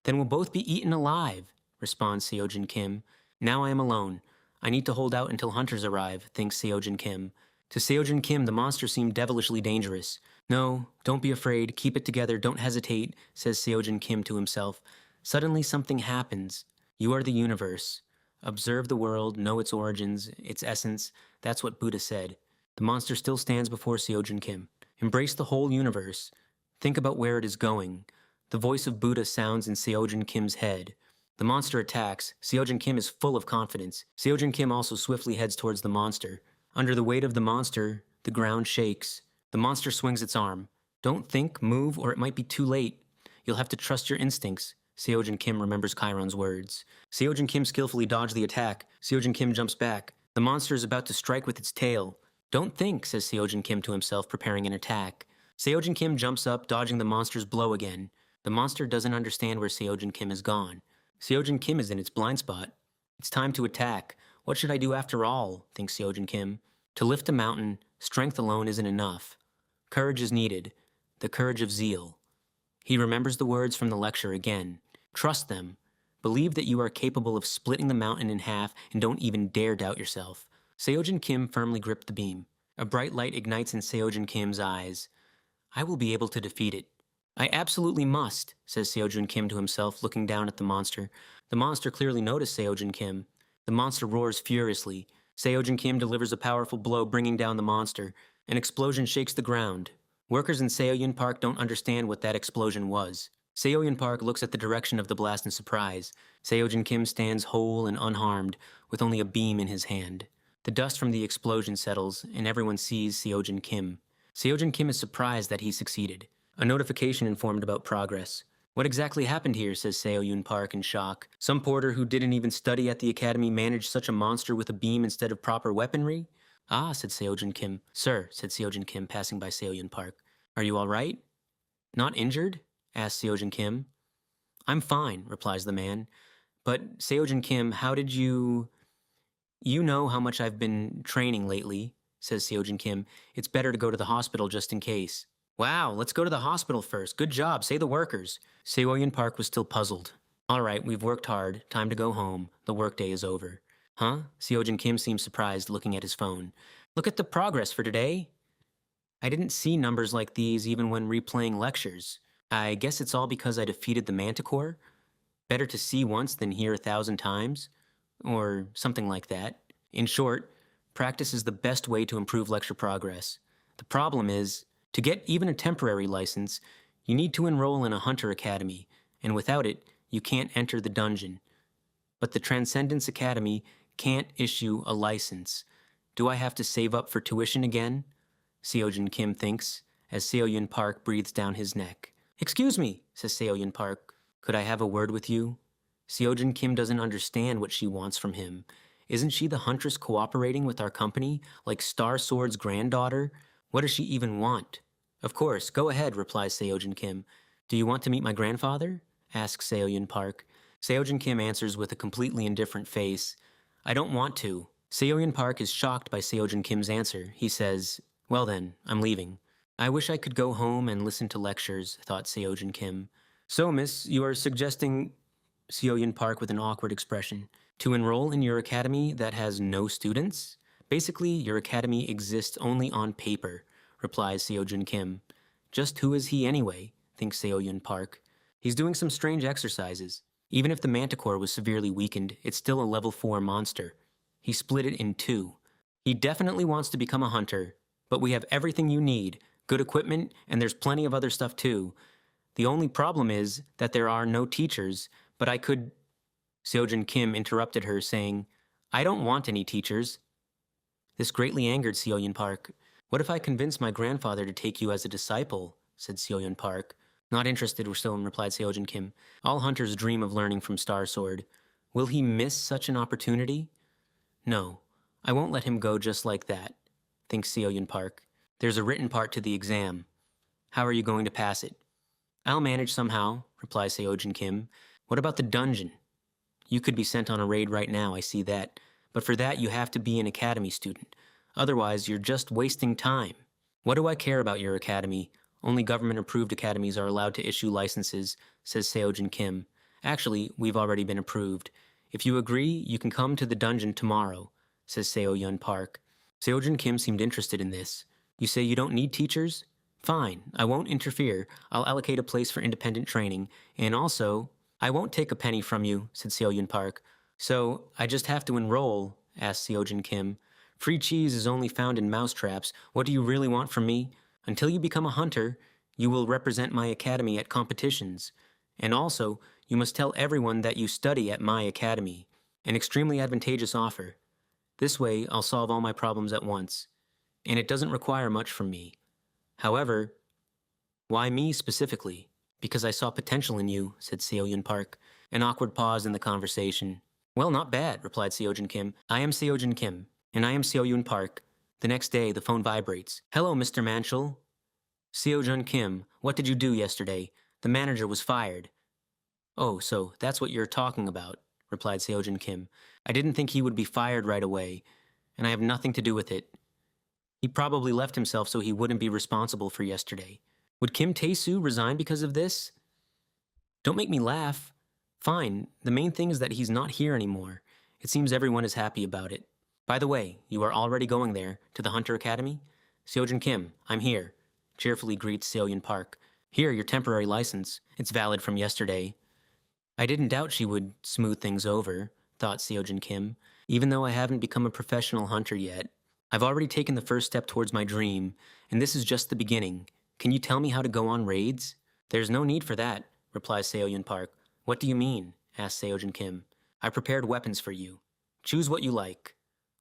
Then we'll both be eaten alive, responds Seo-Jin Kim. Now I am alone. I need to hold out until hunters arrive, thinks Seo-Jin Kim. To Seo-Jin Kim, the monster seemed devilishly dangerous. No, don't be afraid, keep it together, don't hesitate, says Seo-Jin Kim to himself. Suddenly something happens. You are the universe. Observe the world, know its origins, its essence. That's what Buddha said. The monster still stands before Seo-Jin Kim. Embrace the whole universe. Think about where it is going. The voice of Buddha sounds in Seo-Jin Kim's head. The monster attacks. Seo-Jin Kim is full of confidence. Seo-Jin Kim also swiftly heads towards the monster. Under the weight of the monster, the ground shakes. The monster swings its arm. Don't think, move, or it might be too late. You'll have to trust your instincts. Seo-Jin Kim remembers Chiron's words. Seo-Jin Kim skillfully dodged the attack. Seo-Jin Kim jumps back. The monster is about to strike with its tail. Don't think, says Seo-Jin Kim to himself, preparing an attack. Seo-Jin Kim jumps up, dodging the monster's blow again. The monster doesn't understand where Seo-Jin Kim has gone. Seo-Jin Kim is in its blind spot. It's time to attack. What should I do after all, thinks Seo-Jin Kim. To lift a mountain, strength alone isn't enough. Courage is needed, the courage of zeal. He remembers the words from the lecture again. Trust them. Believe that you are capable of splitting the mountain in half and don't even dare doubt yourself. Seo-Jin Kim firmly gripped the beam. A bright light ignites in Seo-Jin Kim's eyes. I will be able to defeat it. I absolutely must, says Seo-Jin Kim to himself, looking down at the monster. The monster clearly noticed Seo-Jin Kim. The monster roars furiously. Seo-Jin Kim delivers a powerful blow, bringing down the monster. An explosion shakes the ground. Workers in Seo-Yun Park don't understand what that explosion was. Seo-Yun Park looks at the direction of the blast in surprise. Seo-Jin Kim stands whole and unharmed, with only a beam in his hand. The dust from the explosion settles, and everyone sees Seo-Jin Kim. Seo-Jin Kim is surprised that he succeeded. A notification informed about progress. What exactly happened here, says Seo-Yun Park in shock. Some porter who didn't even study at the academy managed such a monster with a beam instead of proper weaponry? Ah, said Seo-Jin Kim. Sir, said Seo-Jin Kim, passing by Seo-Yun Park. Are you all right? Not injured? Asked Seo-Jin Kim. I'm fine, replies the man. But Seo-Jin Kim, how did you... You know how much I've been training lately, says Seo-Jin Kim. It's better to go to the hospital just in case. Wow, let's go to the hospital first. Good job, say the workers. Seo-Yun Park was still puzzled. All right, we've worked hard. Time to go home. The workday is over. Huh? Seo-Jin Kim seems surprised, looking at his phone. Look at the progress for today. I didn't see numbers like these even when replaying lectures. I guess it's all because I defeated the manticore. Better to see once than hear 1,000 times. Or something like that. In short, practice is the best way to improve lecture progress. The problem is, to get even a temporary license, you need to enroll in a hunter academy, and without it, you can't enter the dungeon. But the Transcendence Academy can't issue a license. Do I have to save up for tuition again? Seo-Jin Kim thinks, as Seo-Yun Park breathes down his neck. Excuse me, says Seo-Yun Park. Could I have a word with you? Seo-Jin Kim doesn't understand what she wants from him. Isn't she the huntress cooperating with our company, like Star Sword's granddaughter? What does she even want? Of course, go ahead, replies Seo-Jin Kim. Do you want to meet my grandfather? Asks Seoyun Park. Seojin Kim answers with a completely indifferent face. I don't want to. Seoyun Park is shocked by Seojin Kim's answer. He says, well then, I'm leaving. I wish I could go home and listen to lectures, thought Seojin Kim. So, miss, you are suggesting, Seoyun Park with an awkward expression, to enroll in your academy that has no students? Basically, your academy exists only on paper, replies Seojin Kim. Just who is he anyway, thinks Seoyun Park. He's doing some strange exercises. Even if the manticore was severely weakened, it's still a level 4 monster. He split it in two. He definitely wants to become a hunter, but we have everything you need, good equipment, and there's plenty of other stuff too. The only problem is that there are no teachers, but I could... Seojin Kim interrupted her, saying, I don't want any teachers. This greatly angered Seoyun Park. What if I convince my grandfather to take you as a disciple? Said Seoyun Park. Not interested, replied Seojin Kim. All hunters dream of learning from Star Sword. Will he miss such an opportunity? No, I won't let him go just like that, thinks Seoyun Park. There's a written part to the exam. How are you going to pass it? I'll manage somehow, replies Seojin Kim. What about the dungeon? You could be sent on a raid right now, I see that. But for that, you have to be an academy student. Otherwise, you're just wasting time. What do I care about your academy? Only government-approved academies are allowed to issue licenses, says Seojin Kim. Actually, we've already been approved. If you agree, you can come to the dungeon tomorrow, says Seoyun Park. Seojin Kim seemed interested in this. You say you don't need teachers? Fine, I won't interfere. I'll allocate a place for independent training. And also, I won't take a penny from you, said Seoyun Park. So, I just have to enroll, asked Seojin Kim. Free cheese is only found in mousetraps. What do you really want from me? Until you become a hunter, you will represent my academy at competitions. And also, you must tell everyone that you study at my academy. An extremely advantageous offer. This way, I'll solve all my problems at once. And it doesn't require much from me. However, why me specifically? Because I saw potential in you, said Seoyun Park. An awkward pause in the conversation. Well, not bad, replied Seojin Kim. I am Seojin Kim, and I am Seoyun Park. The next day, the phone vibrates. Hello, Mr. Manchel. Seojin Kim, what did you do yesterday? The manager was fired. Oh, so that's what you're talking about, replied Seojin Kim. I didn't think he would be fired right away, and I have nothing to do with it. He probably left himself so he wouldn't be responsible for yesterday. Would Kim Tae-soo resign because of this? Don't make me laugh. Fine, the main thing is that he's not here anymore. It seems everyone is happy about it. By the way, you are already going there, to the Hunter Academy? Seojin Kim, I'm here, cheerfully greets Seoyun Park. Here, your temporary license. It's valid from yesterday. I didn't doubt she would smooth things over, thought Seojin Kim, even though I haven't become a professional hunter yet. I've already taken the first step towards my dream, and this is just the beginning. Can you tell me how to go on raids? There's no need for that, replies Seoyun Park. What do you mean? Asks Seojin Kim. I prepared weapons for you. Choose what you like.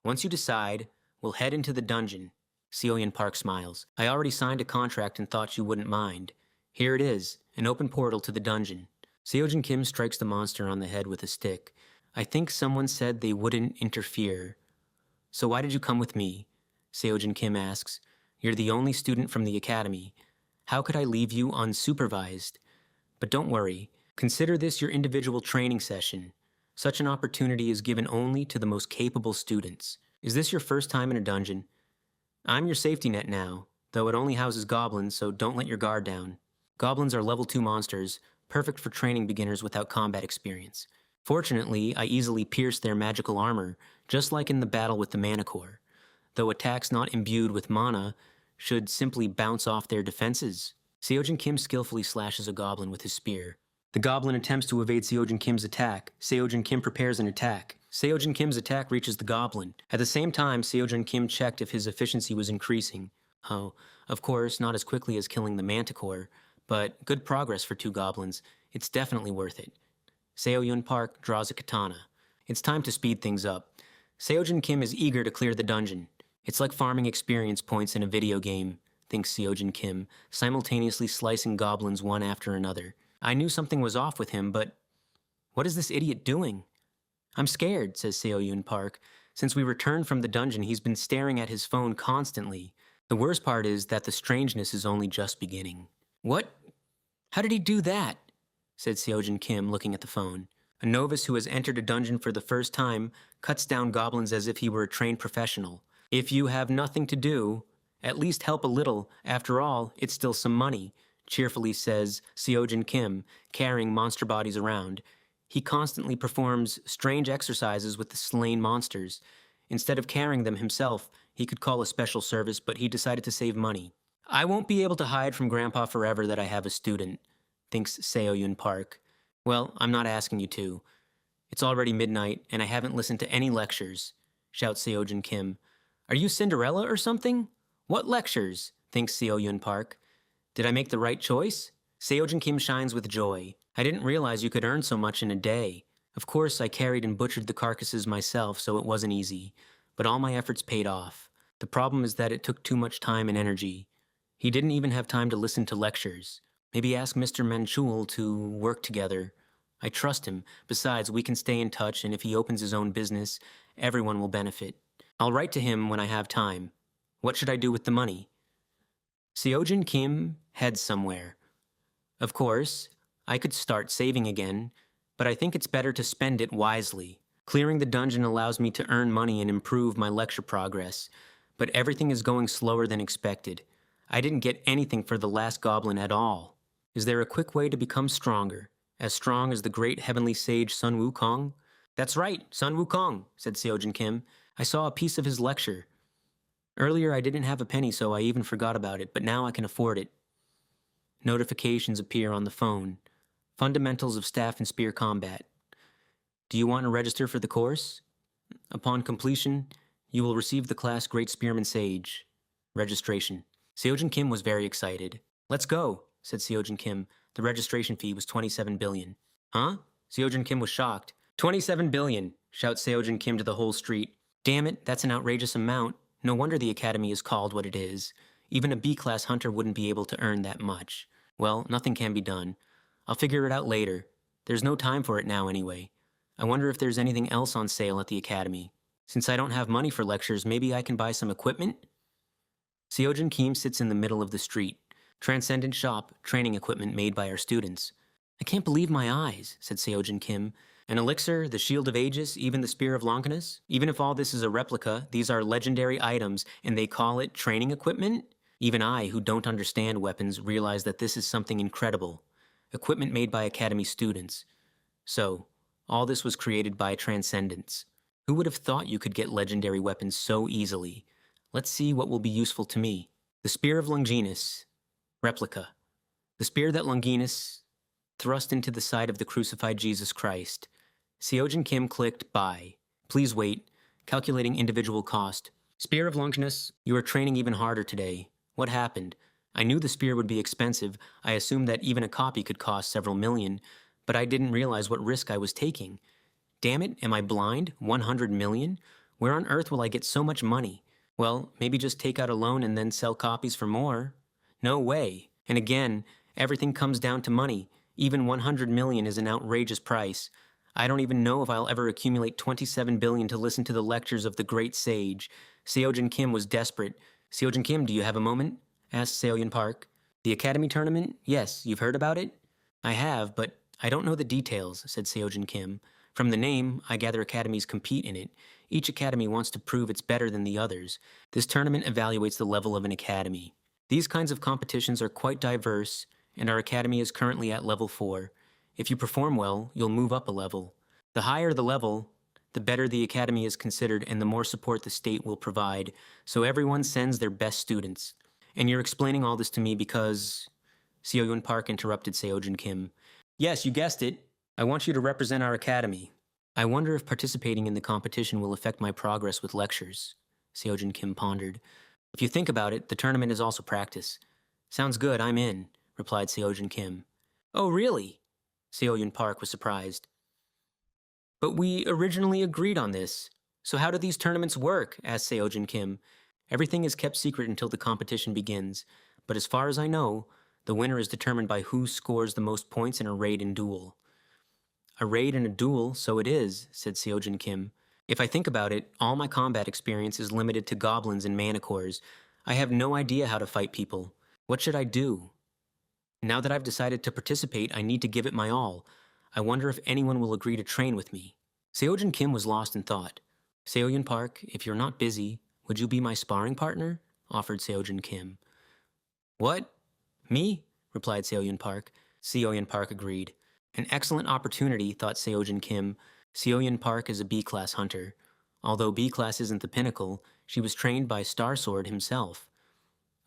Once you decide, we'll head into the dungeon. Seoyun Park smiles. I already signed a contract and thought you wouldn't mind. Here it is, an open portal to the dungeon. Seojin Kim strikes the monster on the head with a stick. I think someone said they wouldn't interfere. So why did you come with me? Seojin Kim asks. You're the only student from the academy. How could I leave you unsupervised? But don't worry. Consider this your individual training session. Such an opportunity is given only to the most capable students. Is this your first time in a dungeon? I'm your safety net now, though it only houses goblins, so don't let your guard down. Goblins are level 2 monsters, perfect for training beginners without combat experience. Fortunately, I easily pierced their magical armor, just like in the battle with the Manticore, though attacks not imbued with mana should simply bounce off their defenses. Seojin Kim skillfully slashes a goblin with his spear. The goblin attempts to evade Seojin Kim's attack. Seojin Kim prepares an attack. Seojin Kim's attack reaches the goblin. At the same time, Seojin Kim checked if his efficiency was increasing. Oh, of course, not as quickly as killing the Manticore, but good progress for 2 goblins. It's definitely worth it. Seoyun Park draws a katana. It's time to speed things up. Seojin Kim is eager to clear the dungeon. It's like farming experience points in a video game, thinks Seojin Kim, simultaneously slicing goblins one after another. I knew something was off with him, but what is this idiot doing? I'm scared, says Seoyun Park. Since we returned from the dungeon, he's been staring at his phone constantly. The worst part is that the strangeness is only just beginning. What? How did he do that? Said Seojin Kim, looking at the phone. A novice who has entered a dungeon for the first time cuts down goblins as if he were a trained professional. If you have nothing to do, at least help a little. After all, it's still some money, cheerfully says Seojin Kim, carrying monster bodies around. He constantly performs strange exercises with the slain monsters. Instead of carrying them himself, he could call a special service, but he decided to save money. I won't be able to hide from Grandpa forever that I have a student, thinks Seo-Yun Park. Well, I'm not asking you to. It's already midnight, and I haven't listened to any lectures, shouts Seojin Kim. Are you Cinderella or something? What lectures? Thinks Seo-Yun Park. Did I make the right choice? Seojin Kim shines with joy. I didn't realize you could earn so much in a day. Of course, I carried and butchered the carcasses myself, so it wasn't easy. But all my efforts paid off. The problem is that it took too much time and energy. He didn't even have time to listen to lectures. Maybe ask Mr. Manchul to work together. I trust him. Besides, we can stay in touch, and if he opens his own business, everyone will benefit. I'll write to him when I have time. What should I do with the money? Seojin Kim heads somewhere. Of course, I could start saving again, but I think it's better to spend it wisely. Clearing the dungeon allows me to earn money and improve my lecture progress, but everything is going slower than expected. I didn't get anything for the last goblin at all. Is there a quick way to become stronger? As strong as the great heavenly sage Sun Wukong? That's right, Sun Wukong, said Seojin Kim. I saw a piece of his lecture. Earlier I didn't have a penny, so I even forgot about it, but now I can afford it. Notifications appear on the phone. Fundamentals of Staff and Spear Combat. Do you want to register for the course? Upon completion, you will receive the class Great Spearman Sage. Registration. Seojin Kim was very excited. Let's go, said Seojin Kim. The registration fee was 27 billion. Huh? Seojin Kim was shocked. 27 billion, shouts Seojin Kim to the whole street. Damn it, that's an outrageous amount. No wonder the academy is called what it is. Even a B-class hunter wouldn't be able to earn that much. Well, nothing can be done. I'll figure it out later. There's no time for it now anyway. I wonder if there's anything else on sale at the academy. Since I don't have money for lectures, maybe I can buy some equipment? Seojin Kim sits in the middle of the street. Transcendent shop, training equipment made by our students. I can't believe my eyes, said Seojin Kim. An elixir, the shield of Aegis, even the spear of Longinus? Even if all this is a replica, these are legendary items, and they call it training equipment? Even I, who don't understand weapons, realize that this is something incredible. Equipment made by Academy students. So, all this was created by Transcendence. Who would have thought you could get legendary weapons so easily? Let's see what will be useful to me. The Spear of Longinus. Replica. The spear that Longinus thrust into the side of the crucified Jesus Christ. Seojin Kim clicked Buy. Please wait. Calculating individual cost. Spear of Longinus, you are training even harder today. What happened? I knew the spear would be expensive. I assumed that even a copy could cost several million, but I didn't realize what risk I was taking. Damn it, am I blind? 100 million? Where on earth will I get so much money? Well, maybe just take out a loan and then sell copies for more. No way. And again, everything comes down to money. Even 100 million is an outrageous price. I don't even know if I'll ever accumulate 27 billion to listen to the lectures of the great sage. Seojin Kim was desperate. Seojin Kim, do you have a moment? Asked Seoyun Park. The Academy tournament? Yes, you've heard about it? I have, but I don't know the details, said Seojin Kim. From the name, I gather academies compete in it. Each academy wants to prove it's better than the others. This tournament evaluates the level of an academy. These kinds of competitions are quite diverse, and our academy is currently at level 4. If you perform well, you'll move up a level. The higher the level, the better the academy is considered and the more support the state will provide, so everyone sends their best students. And you're explaining all this to me because... Seoyun Park interrupted Seojin Kim. Yes, you guessed it. I want you to represent our academy. I wonder if participating in the competition will affect my progress with lectures, Seojin Kim pondered. If you think about it, the tournament is also practice. Sounds good, I'm in, replied Seojin Kim. Oh, really? Seoyun Park was surprised. But we originally agreed on this. So how do these tournaments work? Asked Seojin Kim. Everything is kept secret until the competition begins, but as far as I know, the winner is determined by who scores the most points in a raid and duel. A raid and a duel, so it is, said Seojin Kim. If I think about it, all my combat experience is limited to goblins and manticores. I have no idea how to fight people. What should I do? Now that I've decided to participate, I need to give it my all. I wonder if anyone will agree to train with me. Seojin Kim was lost in thought. Seoyun Park, if you're not busy, would you be my sparring partner? Offered Seojin Kim. What? Me? Replied Seoyun Park. Seoyun Park agreed. An excellent opportunity, thought Seojin Kim. Seoyun Park is a B-class hunter. Although B-class isn't the pinnacle, she was trained by Star Sword himself.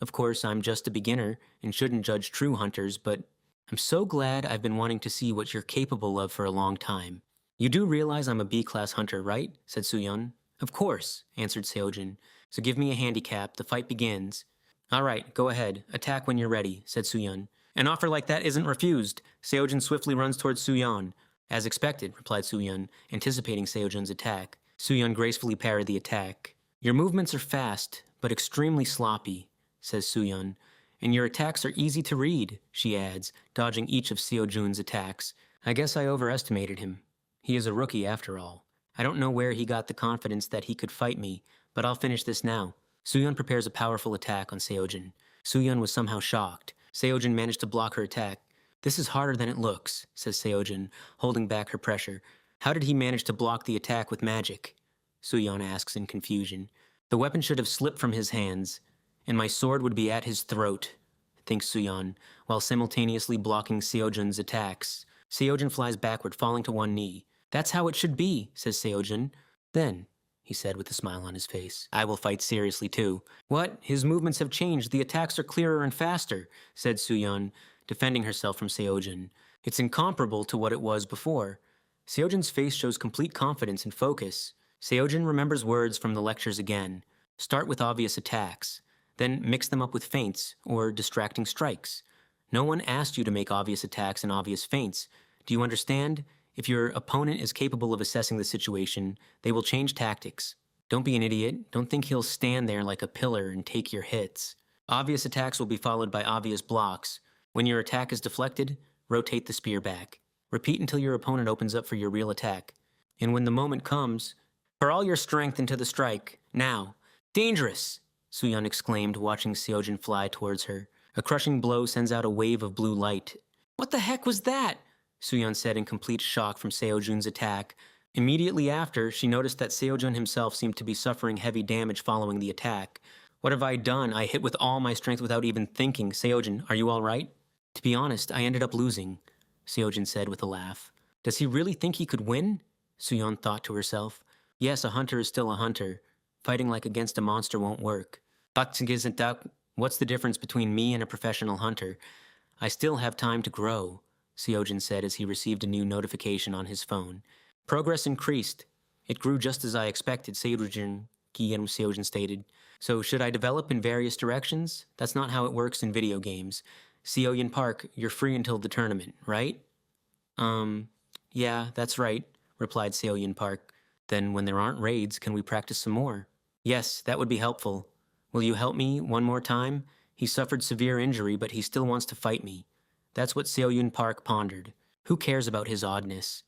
Of course, I'm just a beginner and shouldn't judge true hunters, but I'm so glad I've been wanting to see what you're capable of for a long time. You do realize I'm a B-class hunter, right? Said Sooyeon. Of course, answered Seojin. So give me a handicap. The fight begins. All right, go ahead. Attack when you're ready, said Sooyeon. An offer like that isn't refused. Seojin swiftly runs towards Sooyeon. As expected, replied Sooyeon, anticipating Seojin's attack. Sooyeon gracefully parried the attack. Your movements are fast, but extremely sloppy, says Sooyeon. And your attacks are easy to read, she adds, dodging each of Seojun's attacks. I guess I overestimated him. He is a rookie after all. I don't know where he got the confidence that he could fight me, but I'll finish this now. Sooyeon prepares a powerful attack on Seojin. Sooyeon was somehow shocked. Seojin managed to block her attack. This is harder than it looks, says Seojin, holding back her pressure. How did he manage to block the attack with magic? Sooyeon asks in confusion. The weapon should have slipped from his hands, and my sword would be at his throat, thinks Sooyeon, while simultaneously blocking Seojin's attacks. Seojin flies backward, falling to one knee. That's how it should be, says Seojin. Then, he said with a smile on his face, I will fight seriously too. What? His movements have changed. The attacks are clearer and faster, said Sooyeon, defending herself from Seojin. It's incomparable to what it was before. Seojin's face shows complete confidence and focus. Seojin remembers words from the lectures again. Start with obvious attacks, then mix them up with feints or distracting strikes. No one asked you to make obvious attacks and obvious feints. Do you understand? If your opponent is capable of assessing the situation, they will change tactics. Don't be an idiot. Don't think he'll stand there like a pillar and take your hits. Obvious attacks will be followed by obvious blocks. When your attack is deflected, rotate the spear back. Repeat until your opponent opens up for your real attack. And when the moment comes, pour all your strength into the strike. Now. Dangerous! Sooyeon exclaimed, watching Seojin fly towards her. A crushing blow sends out a wave of blue light. What the heck was that? Sooyeon said in complete shock from Seojun's attack. Immediately after, she noticed that Seojun himself seemed to be suffering heavy damage following the attack. What have I done? I hit with all my strength without even thinking. Seojun, are you all right? To be honest, I ended up losing, Seojun said with a laugh. Does he really think he could win? Sooyeon thought to herself. Yes, a hunter is still a hunter. Fighting like against a monster won't work. What's the difference between me and a professional hunter? I still have time to grow, Seojin said as he received a new notification on his phone. Progress increased. It grew just as I expected, Seojin stated. So should I develop in various directions? That's not how it works in video games. Seoyun Park, you're free until the tournament, right? Yeah, that's right, replied Seoyun Park. Then when there aren't raids, can we practice some more? Yes, that would be helpful. Will you help me one more time? He suffered severe injury, but he still wants to fight me. That's what Seoyun Park pondered. Who cares about his oddness?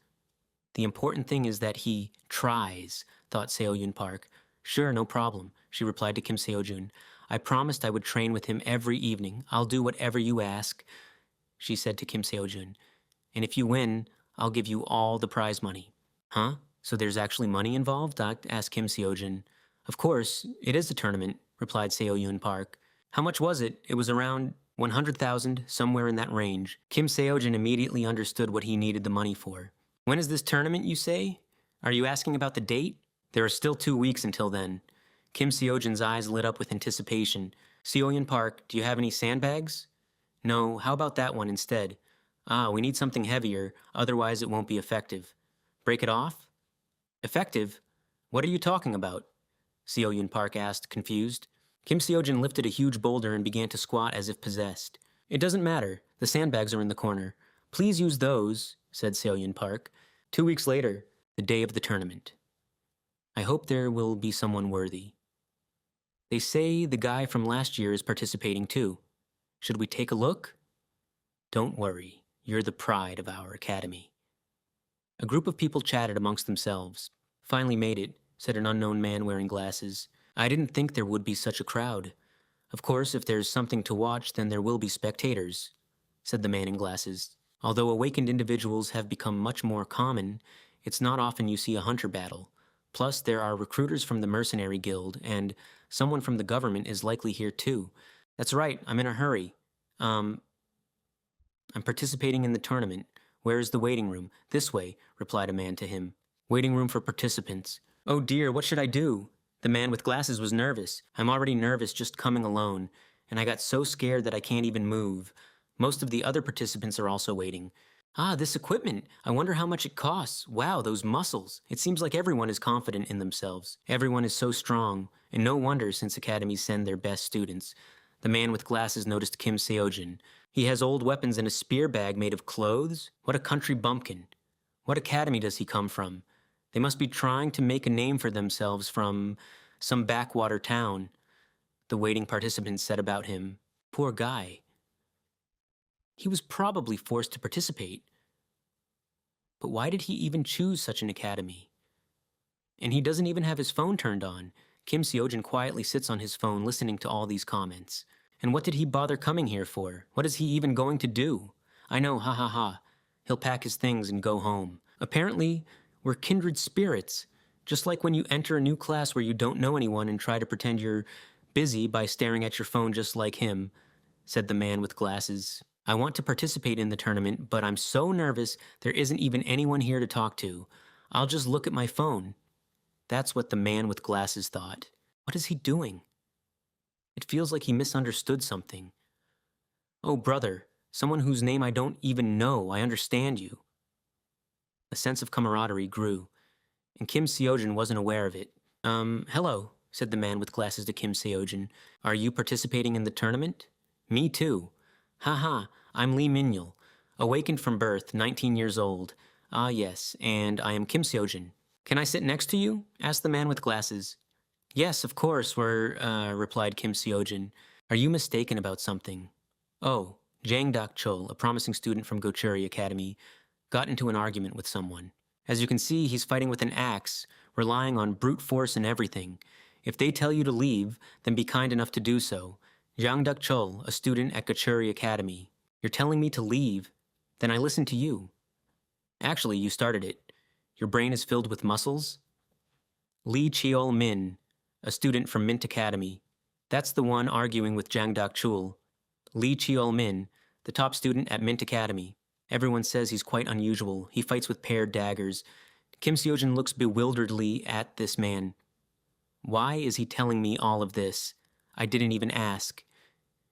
The important thing is that he tries, thought Seoyun Park. Sure, no problem, she replied to Kim Seojun. I promised I would train with him every evening. I'll do whatever you ask, she said to Kim Seojun. And if you win, I'll give you all the prize money. Huh? So there's actually money involved? Asked Kim Seojun. Of course, it is a tournament, replied Seoyun Park. How much was it? It was around 100,000, somewhere in that range. Kim Seojun immediately understood what he needed the money for. When is this tournament, you say? Are you asking about the date? There are still 2 weeks until then. Kim Seojun's eyes lit up with anticipation. Seoyun Park, do you have any sandbags? No, how about that one instead? We need something heavier, otherwise it won't be effective. Break it off? Effective? What are you talking about? Seoyun Park asked, confused. Kim Seojun lifted a huge boulder and began to squat as if possessed. It doesn't matter. The sandbags are in the corner. Please use those, said Seoyun Park. 2 weeks later, the day of the tournament. I hope there will be someone worthy. They say the guy from last year is participating too. Should we take a look? Don't worry. You're the pride of our academy. A group of people chatted amongst themselves. Finally made it, said an unknown man wearing glasses. I didn't think there would be such a crowd. Of course, if there's something to watch, then there will be spectators. said the man in glasses. Although awakened individuals have become much more common, it's not often you see a hunter battle. Plus, there are recruiters from the mercenary guild, and someone from the government is likely here too. That's right, I'm in a hurry. I'm participating in the tournament. Where is the waiting room? This way, replied a man to him. Waiting room for participants. Oh dear, what should I do? The man with glasses was nervous. I'm already nervous just coming alone, and I got so scared that I can't even move. Most of the other participants are also waiting. Ah, this equipment. I wonder how much it costs. Wow, those muscles. It seems like everyone is confident in themselves. Everyone is so strong, and no wonder since academies send their best students. The man with glasses noticed Kim Seojin. He has old weapons and a spear bag made of clothes? What a country bumpkin. What academy does he come from? They must be trying to make a name for themselves from some backwater town. The waiting participants said about him. Poor guy. He was probably forced to participate. But why did he even choose such an academy? And he doesn't even have his phone turned on. Kim Seojin quietly sits on his phone listening to all these comments. And what did he bother coming here for? What is he even going to do? I know, ha ha ha. He'll pack his things and go home. Apparently, we're kindred spirits. Just like when you enter a new class where you don't know anyone and try to pretend you're busy by staring at your phone just like him, said the man with glasses. I want to participate in the tournament, but I'm so nervous there isn't even anyone here to talk to. I'll just look at my phone. That's what the man with glasses thought. What is he doing? It feels like he misunderstood something. Oh, brother, someone whose name I don't even know, I understand you. A sense of camaraderie grew, and Kim Seojin wasn't aware of it. Hello, said the man with glasses to Kim Seojin. Are you participating in the tournament? Me too. Haha, I'm Lee Minyul, awakened from birth, 19 years old. Ah yes, and I am Kim Seojin. Can I sit next to you? Asked the man with glasses. Yes, of course, replied Kim Seojin. Are you mistaken about something? Oh, Jang Dak-chul, a promising student from Gochuri Academy, got into an argument with someone. As you can see, he's fighting with an axe, relying on brute force and everything. If they tell you to leave, then be kind enough to do so. Jang Dak-chul, a student at Gochuri Academy. You're telling me to leave? Then I listen to you. Actually, you started it. Your brain is filled with muscles? Lee Cheol Min, a student from Mint Academy. That's the one arguing with Jang Dak-chul. Lee Cheol Min, the top student at Mint Academy. Everyone says he's quite unusual. He fights with paired daggers. Kim Seojin looks bewilderedly at this man. Why is he telling me all of this? I didn't even ask.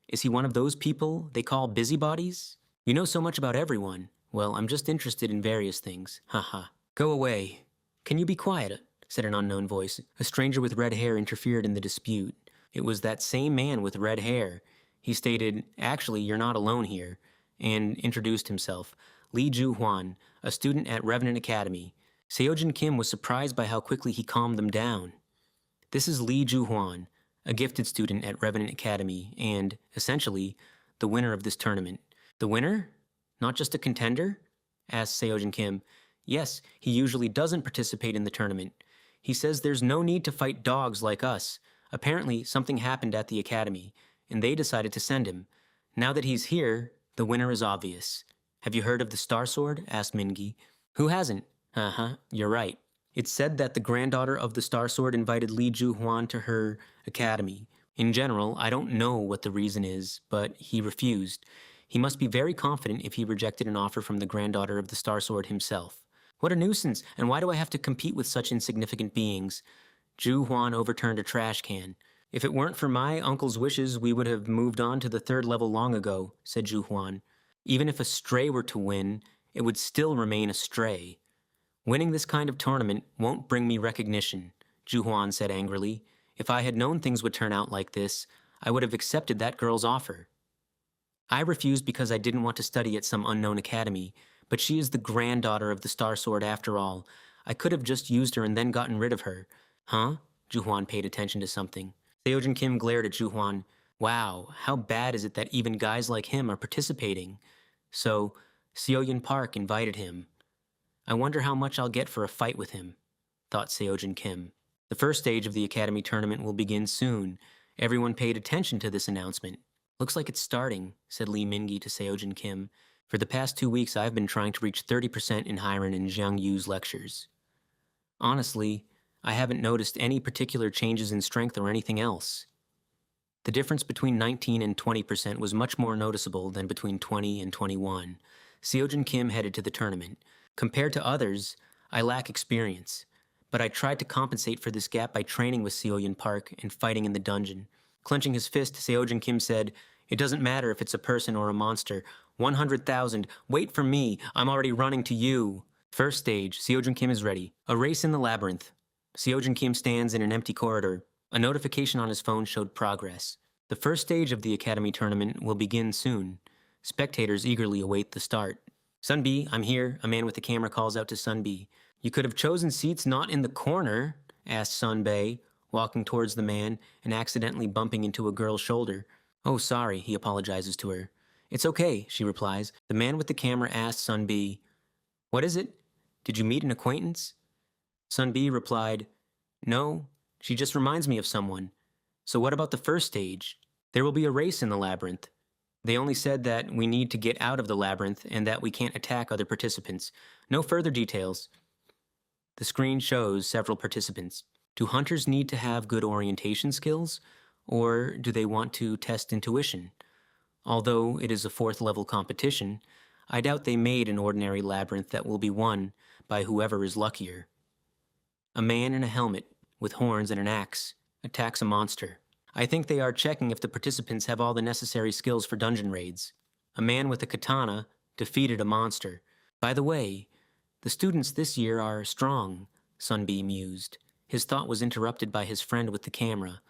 Is he one of those people they call busybodies? You know so much about everyone. Well, I'm just interested in various things. Haha. Go away. Can you be quiet? Said an unknown voice. A stranger with red hair interfered in the dispute. It was that same man with red hair. He stated, actually, you're not alone here, and introduced himself. Lee Ju-hwan, a student at Revenant Academy. Seojin Kim was surprised by how quickly he calmed them down. This is Lee Ju-hwan, a gifted student at Revenant Academy, and, essentially, the winner of this tournament. The winner? Not just a contender? Asked Seojin Kim. Yes, he usually doesn't participate in the tournament. He says there's no need to fight dogs like us. Apparently, something happened at the academy, and they decided to send him. Now that he's here, the winner is obvious. Have you heard of the Star Sword? Asked Mingi. Who hasn't? You're right. It's said that the granddaughter of the Star Sword invited Lee Ju-hwan to her academy. In general, I don't know what the reason is, but he refused. He must be very confident if he rejected an offer from the granddaughter of the Star Sword himself. What a nuisance, and why do I have to compete with such insignificant beings? Ju-hwan overturned a trash can. If it weren't for my uncle's wishes, we would have moved on to the 3rd level long ago, said Ju-hwan. Even if a stray were to win, it would still remain a stray. Winning this kind of tournament won't bring me recognition, Ju-hwan said angrily. If I had known things would turn out like this, I would have accepted that girl's offer. I refused because I didn't want to study at some unknown academy, but she is the granddaughter of the Star Sword after all. I could have just used her and then gotten rid of her. Huh? Ju-hwan paid attention to something. Seojin Kim glared at Ju-hwan. Wow, how bad is it that even guys like him are participating? So, Seoyun Park invited him. I wonder how much I'll get for a fight with him, thought Seojin Kim. The first stage of the academy tournament will begin soon. Everyone paid attention to this announcement. Looks like it's starting, said Lee Mingi to Seojin Kim. For the past 2 weeks, I've been trying to reach 30% in Hiren and Jiang Yu's lectures. Honestly, I haven't noticed any particular changes in strength or anything else. The difference between 19 and 20% was much more noticeable than between 20 and 21. Seojin Kim headed to the tournament. Compared to others, I lack experience, but I tried to compensate for this gap by training with Seoyun Park and fighting in the dungeon. Clenching his fist, Seojin Kim said, "It doesn't matter if it's a person or a monster. 100,000. Wait for me. I'm already running to you." First stage, Seojin Kim is ready. A race in the labyrinth. Seojin Kim stands in an empty corridor. A notification on his phone showed progress. The first stage of the Academy tournament will begin soon. Spectators eagerly await the start. "Sunbi, I'm here," a man with the camera calls out to Sunbi. "You could have chosen seats not in the corner," asked Sunbae, walking towards the man and accidentally bumping into a girl's shoulder. "Oh, sorry," he apologizes to her. "It's okay," she replies. The man with the camera asks Sunbi, "What is it? Did you meet an acquaintance?" Sunbi replied, "No, she just reminds me of someone." "So what about the first stage?" "There will be a race in the labyrinth. They only said that we need to get out of the labyrinth and that we can't attack other participants. No further details." The screen shows several participants. Do hunters need to have good orientation skills, or do they want to test intuition? Although it is a 4th level competition, I doubt they made an ordinary labyrinth that will be won by whoever is luckier. A man in a helmet, with horns and an axe, attacks a monster. I think they are checking if the participants have all the necessary skills for dungeon raids. A man with a katana defeated a monster. By the way, the students this year are strong, Sunbi mused. His thought was interrupted by his friend with the camera.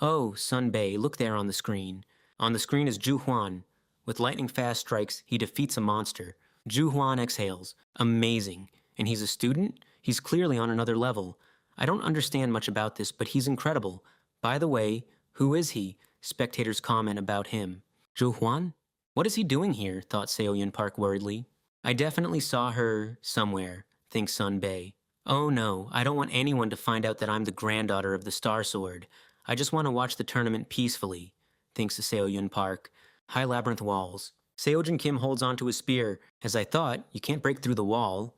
"Oh, Sunbae, look there on the screen." On the screen is Ju Huan. With lightning-fast strikes, he defeats a monster. Ju Huan exhales. "Amazing. And he's a student? He's clearly on another level. I don't understand much about this, but he's incredible. By the way, who is he?" Spectators comment about him. "Ju Huan? What is he doing here?" thought Seoyun Park worriedly. "I definitely saw her somewhere," thinks Sunbae. "Oh no, I don't want anyone to find out that I'm the granddaughter of the Star Sword. I just want to watch the tournament peacefully," thinks Seoyun Park. High labyrinth walls. Seojin Kim holds onto his spear. "As I thought, you can't break through the wall."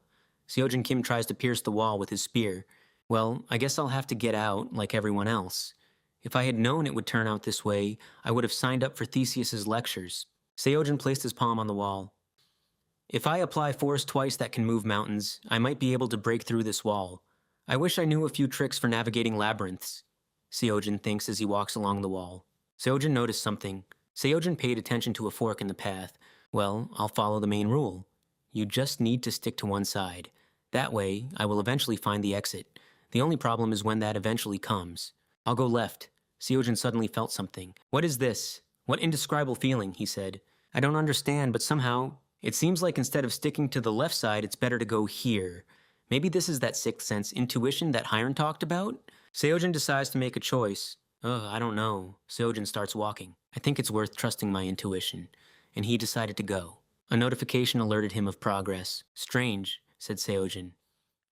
Seojin Kim tries to pierce the wall with his spear. "Well, I guess I'll have to get out like everyone else. If I had known it would turn out this way, I would have signed up for Theseus's lectures." Seojin placed his palm on the wall. "If I apply force twice that can move mountains, I might be able to break through this wall. I wish I knew a few tricks for navigating labyrinths," Seojin thinks as he walks along the wall. Seojin noticed something. Seojin paid attention to a fork in the path. "Well, I'll follow the main rule. You just need to stick to one side. That way, I will eventually find the exit. The only problem is when that eventually comes. I'll go left." Seojin suddenly felt something. "What is this? What indescribable feeling?" he said. "I don't understand, but somehow, it seems like instead of sticking to the left side, it's better to go here. Maybe this is that sixth sense intuition that Hiren talked about?" Seojin decides to make a choice. I don't know." Seojin starts walking. "I think it's worth trusting my intuition." And he decided to go. A notification alerted him of progress. "Strange," said Seojin.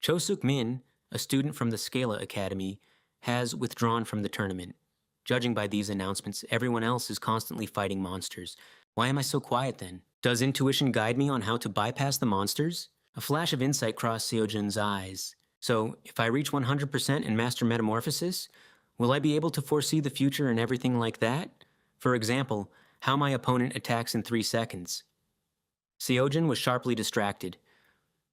Cho Suk-min, a student from the Scala Academy, has withdrawn from the tournament. Judging by these announcements, everyone else is constantly fighting monsters. Why am I so quiet then? Does intuition guide me on how to bypass the monsters? A flash of insight crossed Seojin's eyes. So, if I reach 100% and master metamorphosis, will I be able to foresee the future and everything like that? For example, how my opponent attacks in 3 seconds. Seojin was sharply distracted.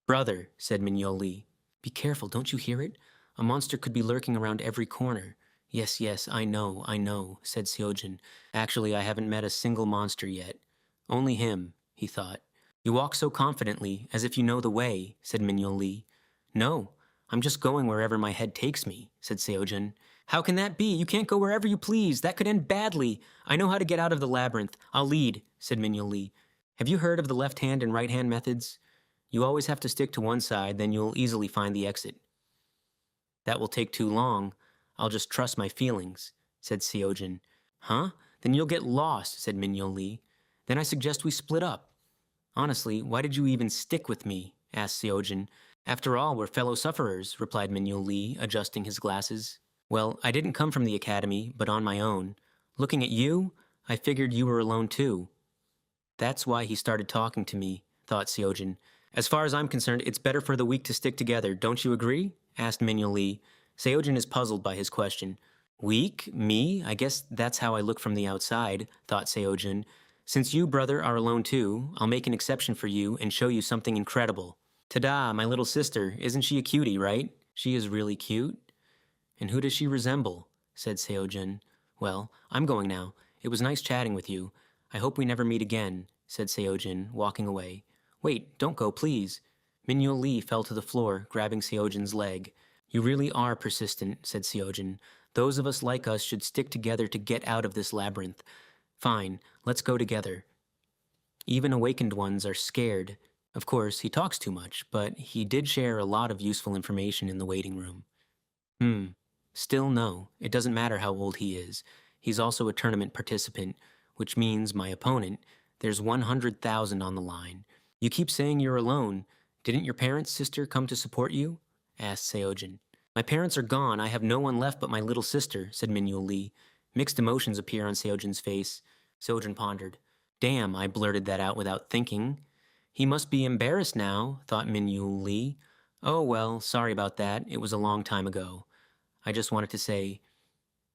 "Brother," said Minyo Lee. "Be careful, don't you hear it? A monster could be lurking around every corner." Yes, I know, said Seojin. "Actually, I haven't met a single monster yet. Only him," he thought. "You walk so confidently, as if you know the way," said Minyo Lee. "No, I'm just going wherever my head takes me," said Seojin. "How can that be? You can't go wherever you please. That could end badly. I know how to get out of the labyrinth. I'll lead," said Minyo Lee. "Have you heard of the left hand and right hand methods? You always have to stick to one side, then you'll easily find the exit." "That will take too long. I'll just trust my feelings," said Seojin. "Huh? Then you'll get lost," said Minyo Lee. "Then I suggest we split up." "Honestly, why did you even stick with me?" asked Seojin. "After all, we're fellow sufferers," replied Minyo Lee, adjusting his glasses. "Well, I didn't come from the academy, but on my own. Looking at you, I figured you were alone too. That's why he started talking to me, thought Seojin. As far as I'm concerned, it's better for the weak to stick together, don't you agree? Asked Minyo Lee. Seojin is puzzled by his question. Weak? Me? I guess that's how I look from the outside, thought Seojin. Since you, brother, are alone too, I'll make an exception for you and show you something incredible. Ta-da, my little sister. Isn't she a cutie, right? She is really cute. And who does she resemble? Said Seojin. Well, I'm going now. It was nice chatting with you. I hope we never meet again, said Seojin, walking away. Wait, don't go, please. Minyo Lee fell to the floor, grabbing Seojin's leg. You really are persistent, said Seojin. Those of us like us should stick together to get out of this labyrinth. Fine, let's go together. Even awakened ones are scared. Of course, he talks too much, but he did share a lot of useful information in the waiting room. Still no, it doesn't matter how old he is. He's also a tournament participant, which means my opponent. There's 100,000 on the line. You keep saying you're alone. Didn't your parents' sister come to support you? Asked Seojin. My parents are gone. I have no one left but my little sister, said Minyo Lee. Mixed emotions appear on Seojin's face. Seojin pondered. Damn, I blurted that out without thinking. He must be embarrassed now, thought Minyo Lee. Oh well, sorry about that. It was a long time ago. I just wanted to say,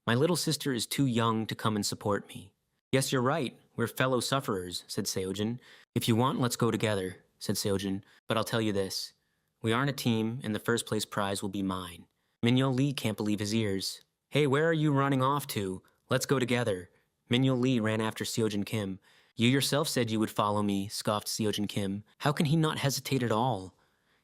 my little sister is too young to come and support me. Yes, you're right. We're fellow sufferers, said Seojin. If you want, let's go together, said Seojin. But I'll tell you this. We aren't a team, and the first place prize will be mine. Minyo Lee can't believe his ears. Hey, where are you running off to? Let's go together. Minyo Lee ran after Seojin Kim. You yourself said you would follow me, scoffed Seojin Kim. How can he not hesitate at all?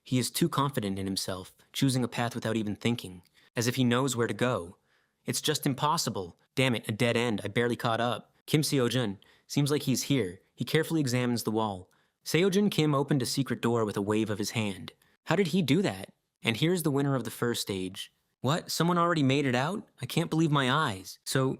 He is too confident in himself, choosing a path without even thinking, as if he knows where to go. It's just impossible. Damn it, a dead end. I barely caught up. Kim Seojin. Seems like he's here. He carefully examines the wall. Seojin Kim opened a secret door with a wave of his hand. How did he do that? And here's the winner of the first stage. What? Someone already made it out? I can't believe my eyes. So,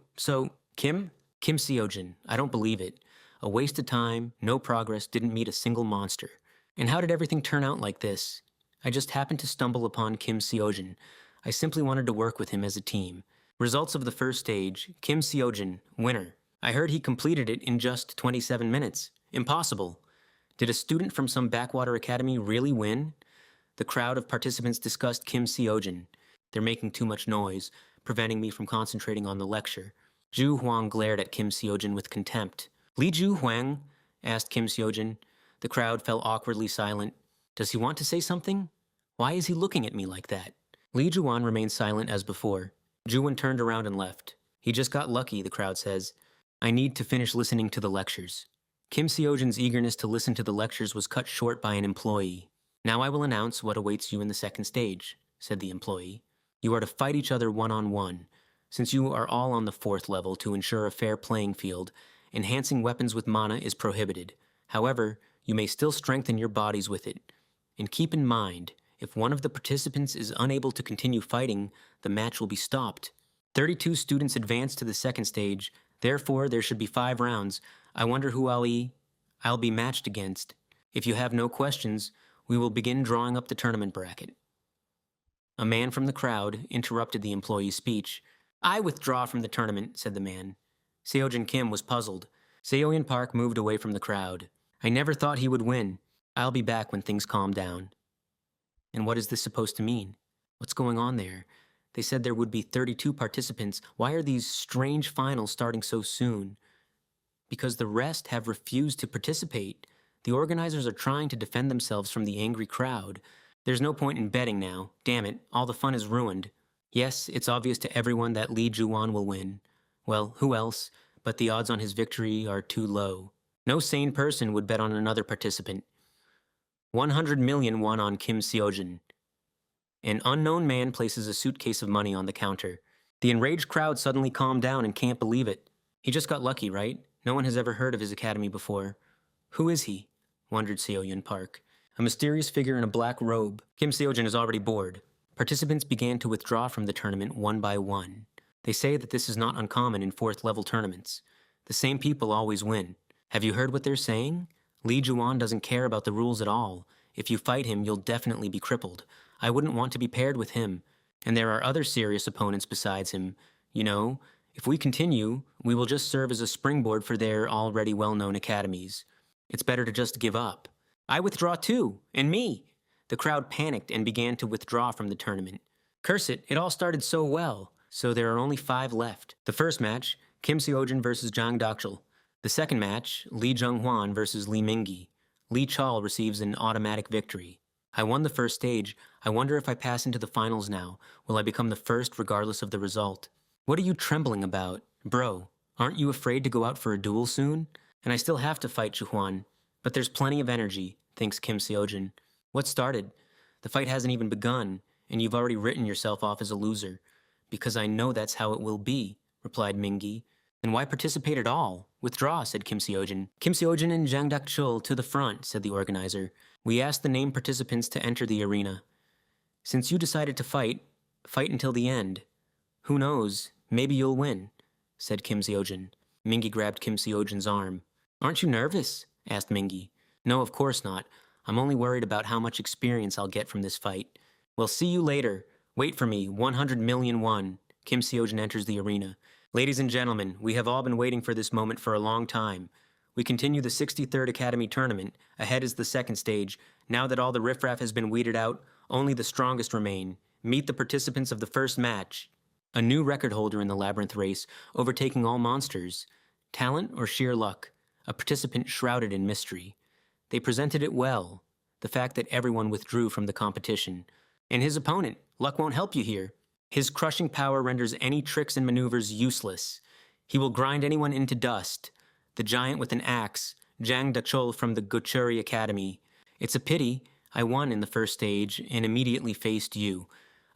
Kim? Kim Seojin. I don't believe it. A waste of time, no progress, didn't meet a single monster. And how did everything turn out like this? I just happened to stumble upon Kim Seojin. I simply wanted to work with him as a team. Results of the first stage, Kim Seojin, winner. I heard he completed it in just 27 minutes. Impossible. Did a student from some backwater academy really win? The crowd of participants discussed Kim Seojin. They're making too much noise, preventing me from concentrating on the lecture. Ju Huang glared at Kim Seojin with contempt. Li Ju Huang? Asked Kim Seojin. The crowd fell awkwardly silent. Does he want to say something? Why is he looking at me like that? Li Juan remained silent as before. Juwon turned around and left. He just got lucky, the crowd says. I need to finish listening to the lectures. Kim Seojin's eagerness to listen to the lectures was cut short by an employee. Now I will announce what awaits you in the second stage, said the employee. You are to fight each other one-on-one. Since you are all on the 4th level to ensure a fair playing field, enhancing weapons with mana is prohibited. However, you may still strengthen your bodies with it. And keep in mind, if one of the participants is unable to continue fighting, the match will be stopped. 32 students advance to the second stage. Therefore, there should be 5 rounds. I wonder who I'll be matched against. If you have no questions, we will begin drawing up the tournament bracket. A man from the crowd interrupted the employee's speech. I withdraw from the tournament, said the man. Seojin Kim was puzzled. Seoyeon Park moved away from the crowd. I never thought he would win. I'll be back when things calm down. And what is this supposed to mean? What's going on there? They said there would be 32 participants. Why are these strange finals starting so soon? Because the rest have refused to participate. The organizers are trying to defend themselves from the angry crowd. There's no point in betting now. Damn it, all the fun is ruined. Yes, it's obvious to everyone that Lee Ju-won will win. Well, who else? But the odds on his victory are too low. No sane person would bet on another participant. 100 million won on Kim Seojin. An unknown man places a suitcase of money on the counter. The enraged crowd suddenly calmed down and can't believe it. He just got lucky, right? No one has ever heard of his academy before. Who is he? Wondered Seoyeon Park. A mysterious figure in a black robe. Kim Seojin is already bored. Participants began to withdraw from the tournament one by one. They say that this is not uncommon in 4th level tournaments. The same people always win. Have you heard what they're saying? Lee Ju-won doesn't care about the rules at all. If you fight him, you'll definitely be crippled. I wouldn't want to be paired with him. And there are other serious opponents besides him. You know, If we continue, we will just serve as a springboard for their already well-known academies. It's better to just give up. I withdraw too, and me. The crowd panicked and began to withdraw from the tournament. Curse it all started so well. So there are only 5 left. The first match, Kim Seojin versus Jang Dakchul. The second match, Lee Jung-hwan versus Lee Mingi. Lee Chol receives an automatic victory. I won the first stage. I wonder if I pass into the finals now. Will I become the first regardless of the result? What are you trembling about? Bro, aren't you afraid to go out for a duel soon? And I still have to fight Juhwan. But there's plenty of energy, thinks Kim Seojin. What started? The fight hasn't even begun, and you've already written yourself off as a loser. Because I know that's how it will be, replied Mingi. Then why participate at all? Withdraw, said Kim Seojin. Kim Seojin and Jang Dakchul to the front, said the organizer. We asked the named participants to enter the arena. Since you decided to fight until the end. Who knows, maybe you'll win, said Kim Seojin. Mingi grabbed Kim Seojin's arm. Aren't you nervous? Asked Mingi. No, of course not. I'm only worried about how much experience I'll get from this fight. Well, see you later. Wait for me, 100 million won. Kim Seojin enters the arena. Ladies and gentlemen, we have all been waiting for this moment for a long time. We continue the 63rd Academy Tournament. Ahead is the second stage. Now that all the riffraff has been weeded out, only the strongest remain. Meet the participants of the first match. A new record holder in the labyrinth race, overtaking all monsters. Talent or sheer luck? A participant shrouded in mystery. They presented it well. The fact that everyone withdrew from the competition. And his opponent, luck won't help you here. His crushing power renders any tricks and maneuvers useless. He will grind anyone into dust. The giant with an axe, Jang Dakchul from the Gochuri Academy. It's a pity. I won in the first stage and immediately faced you.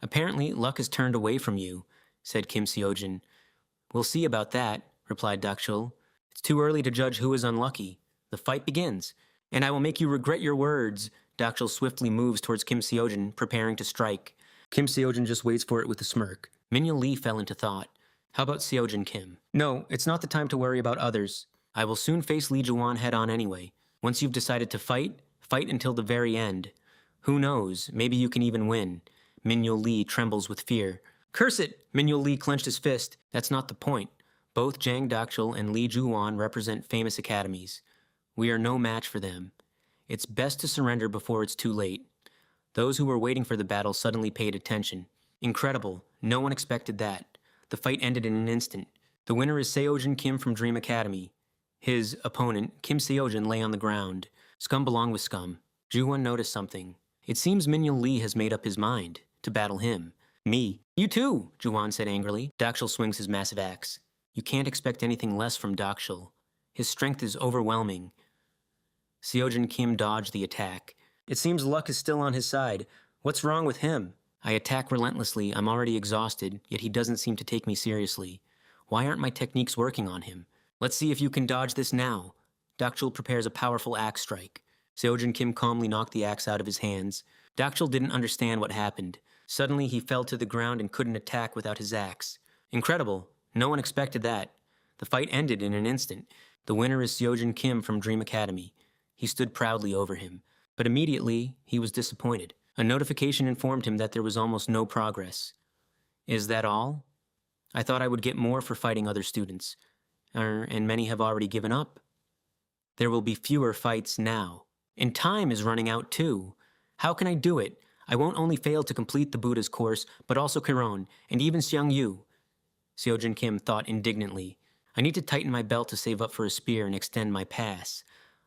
Apparently, luck has turned away from you, said Kim Seojin. We'll see about that, replied Dakchul. It's too early to judge who is unlucky. The fight begins, and I will make you regret your words. Dakchul swiftly moves towards Kim Seojin, preparing to strike. Kim Seojin just waits for it with a smirk. Minyo Lee fell into thought. How about Seojin Kim? No, it's not the time to worry about others. I will soon face Lee Jawan head-on anyway. Once you've decided to fight until the very end. Who knows, maybe you can even win. Minyo Lee trembles with fear. Curse it! Minyo Lee clenched his fist. That's not the point. Both Jang Dakchul and Lee Juwan represent famous academies. We are no match for them. It's best to surrender before it's too late. Those who were waiting for the battle suddenly paid attention. Incredible. No one expected that. The fight ended in an instant. The winner is Seojin Kim from Dream Academy. His opponent, Kim Seojin, lay on the ground. Scum belong with scum. Juwon noticed something. It seems Minyo Lee has made up his mind to battle him. Me. You too, Juwon said angrily. Dakshul swings his massive axe. You can't expect anything less from Dakshul. His strength is overwhelming. Seojin Kim dodged the attack. It seems luck is still on his side. What's wrong with him? I attack relentlessly. I'm already exhausted, yet he doesn't seem to take me seriously. Why aren't my techniques working on him? Let's see if you can dodge this now. Dakchul prepares a powerful axe strike. Seojin Kim calmly knocked the axe out of his hands. Dakchul didn't understand what happened. Suddenly he fell to the ground and couldn't attack without his axe. Incredible. No one expected that. The fight ended in an instant. The winner is Seojin Kim from Dream Academy. He stood proudly over him. But immediately, he was disappointed. A notification informed him that there was almost no progress. Is that all? I thought I would get more for fighting other students. And many have already given up. There will be fewer fights now. And time is running out too. How can I do it? I won't only fail to complete the Buddha's course, but also Kiron, and even Xiang Yu. Seojin Kim thought indignantly. I need to tighten my belt to save up for a spear and extend my pass.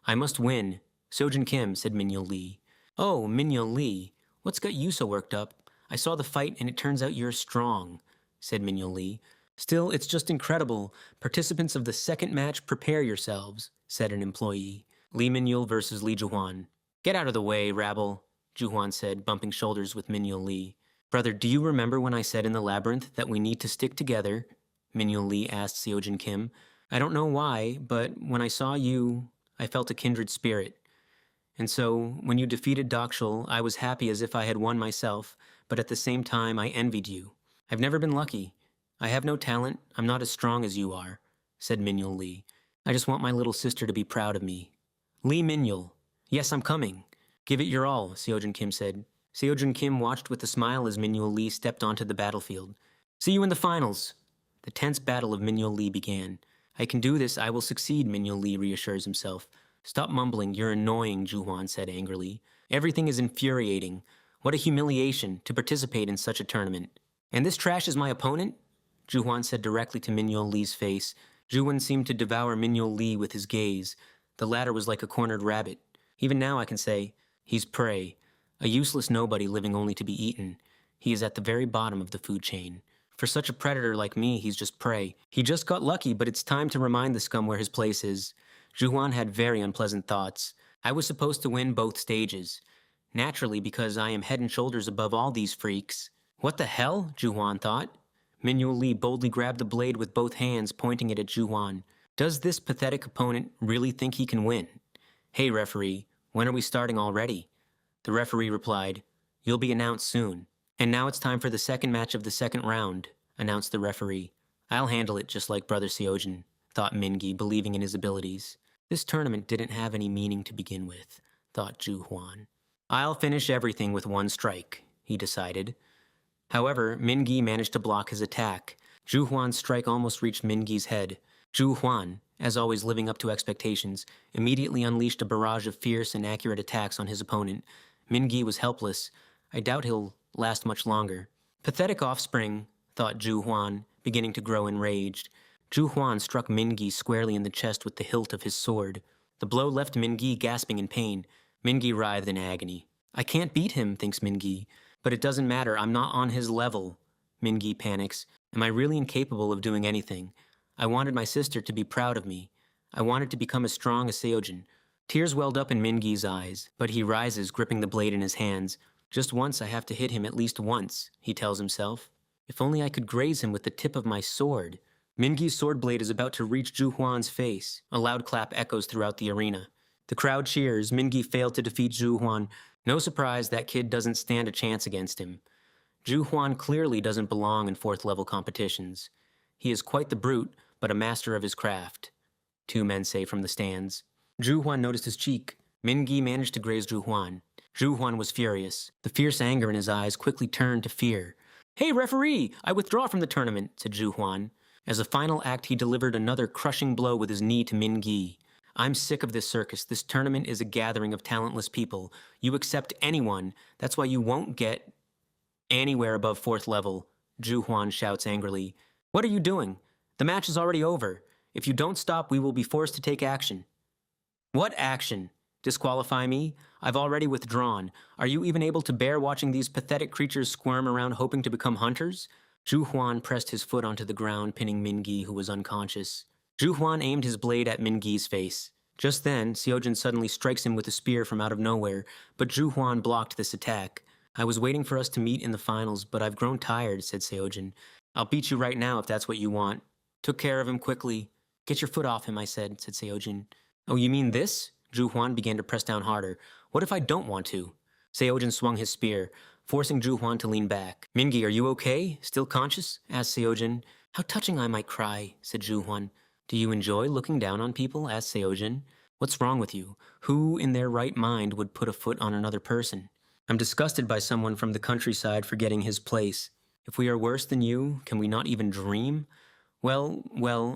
I must win. Seojin Kim, said Minyo Lee. Oh, Minyo Lee, what's got you so worked up? I saw the fight and it turns out you're strong, said Minyo Lee. Still, it's just incredible. Participants of the second match, prepare yourselves, said an employee. Lee Minyul versus Lee Juhwan. Get out of the way, rabble, Juhwan said, bumping shoulders with Minyo Lee. Brother, do you remember when I said in the labyrinth that we need to stick together? Minyo Lee asked Seojin Kim. I don't know why, but when I saw you, I felt a kindred spirit. And so, when you defeated Dakshul, I was happy as if I had won myself, but at the same time I envied you. I've never been lucky. I have no talent. I'm not as strong as you are, said Minyul Lee. I just want my little sister to be proud of me. Lee Minyul. Yes, I'm coming. Give it your all, Seojin Kim said. Seojin Kim watched with a smile as Minyul Lee stepped onto the battlefield. See you in the finals. The tense battle of Minyo Lee began. I can do this, I will succeed, Minyo Lee reassures himself. Stop mumbling, you're annoying, Ju-hwan said angrily. Everything is infuriating. What a humiliation to participate in such a tournament. And this trash is my opponent? Ju-hwan said directly to Minyo Lee's face. Ju-hwan seemed to devour Minyo Lee with his gaze. The latter was like a cornered rabbit. Even now I can say, he's prey. A useless nobody living only to be eaten. He is at the very bottom of the food chain. For such a predator like me, he's just prey. He just got lucky, but it's time to remind the scum where his place is. Ju-hwan had very unpleasant thoughts. I was supposed to win both stages. Naturally, because I am head and shoulders above all these freaks. What the hell? Ju-hwan thought. Minyo Lee boldly grabbed the blade with both hands, pointing it at Ju-hwan. Does this pathetic opponent really think he can win? Hey, referee, when are we starting already? The referee replied, You'll be announced soon. And now it's time for the second match of the second round, announced the referee. I'll handle it just like Brother Seojin, thought Min-gi, believing in his abilities. This tournament didn't have any meaning to begin with, thought Ju-hwan. I'll finish everything with one strike, he decided. However, Min-gi managed to block his attack. Ju-hwan's strike almost reached Min-gi's head. Ju-hwan, as always living up to expectations, immediately unleashed a barrage of fierce and accurate attacks on his opponent. Min-gi was helpless. I doubt he'll last much longer. Pathetic offspring, thought Ju-hwan, beginning to grow enraged. Ju-hwan struck Min-gi squarely in the chest with the hilt of his sword. The blow left Min-gi gasping in pain. Min-gi writhed in agony. I can't beat him, thinks Min-gi. But it doesn't matter, I'm not on his level. Min-gi panics. Am I really incapable of doing anything? I wanted my sister to be proud of me. I wanted to become as strong as Seojin. Tears welled up in Min-gi's eyes, but he rises, gripping the blade in his hands. Just once I have to hit him at least once, he tells himself. If only I could graze him with the tip of my sword. Min-gi's sword blade is about to reach Ju-hwan's face. A loud clap echoes throughout the arena. The crowd cheers. Min-gi failed to defeat Ju-hwan. No surprise that kid doesn't stand a chance against him. Ju-hwan clearly doesn't belong in fourth-level competitions. He is quite the brute, but a master of his craft, two men say from the stands. Ju-hwan noticed his cheek. Min-gi managed to graze Ju-hwan. Ju-hwan was furious. The fierce anger in his eyes quickly turned to fear. Hey, referee! I withdraw from the tournament, said Ju-hwan. As a final act, he delivered another crushing blow with his knee to Min-gi. I'm sick of this circus. This tournament is a gathering of talentless people. You accept anyone. That's why you won't get anywhere above fourth level, Ju-hwan shouts angrily. What are you doing? The match is already over. If you don't stop, we will be forced to take action. What action? Disqualify me? I've already withdrawn. Are you even able to bear watching these pathetic creatures squirm around hoping to become hunters? Ju-hwan pressed his foot onto the ground, pinning Min-gi, who was unconscious. Ju-hwan aimed his blade at Min-gi's face. Just then, Seojin suddenly strikes him with a spear from out of nowhere, but Ju-hwan blocked this attack. I was waiting for us to meet in the finals, but I've grown tired, said Seojin. I'll beat you right now if that's what you want. Took care of him quickly. Get your foot off him, I said Seojin. Oh, you mean this? Ju-hwan began to press down harder. What if I don't want to? Seojin swung his spear, forcing Ju-hwan to lean back. Min-gi, are you okay? Still conscious? Asked Seojin. How touching I might cry, said Ju-hwan. Do you enjoy looking down on people? Asked Seojin. What's wrong with you? Who in their right mind would put a foot on another person? I'm disgusted by someone from the countryside forgetting his place. If we are worse than you, can we not even dream? Well,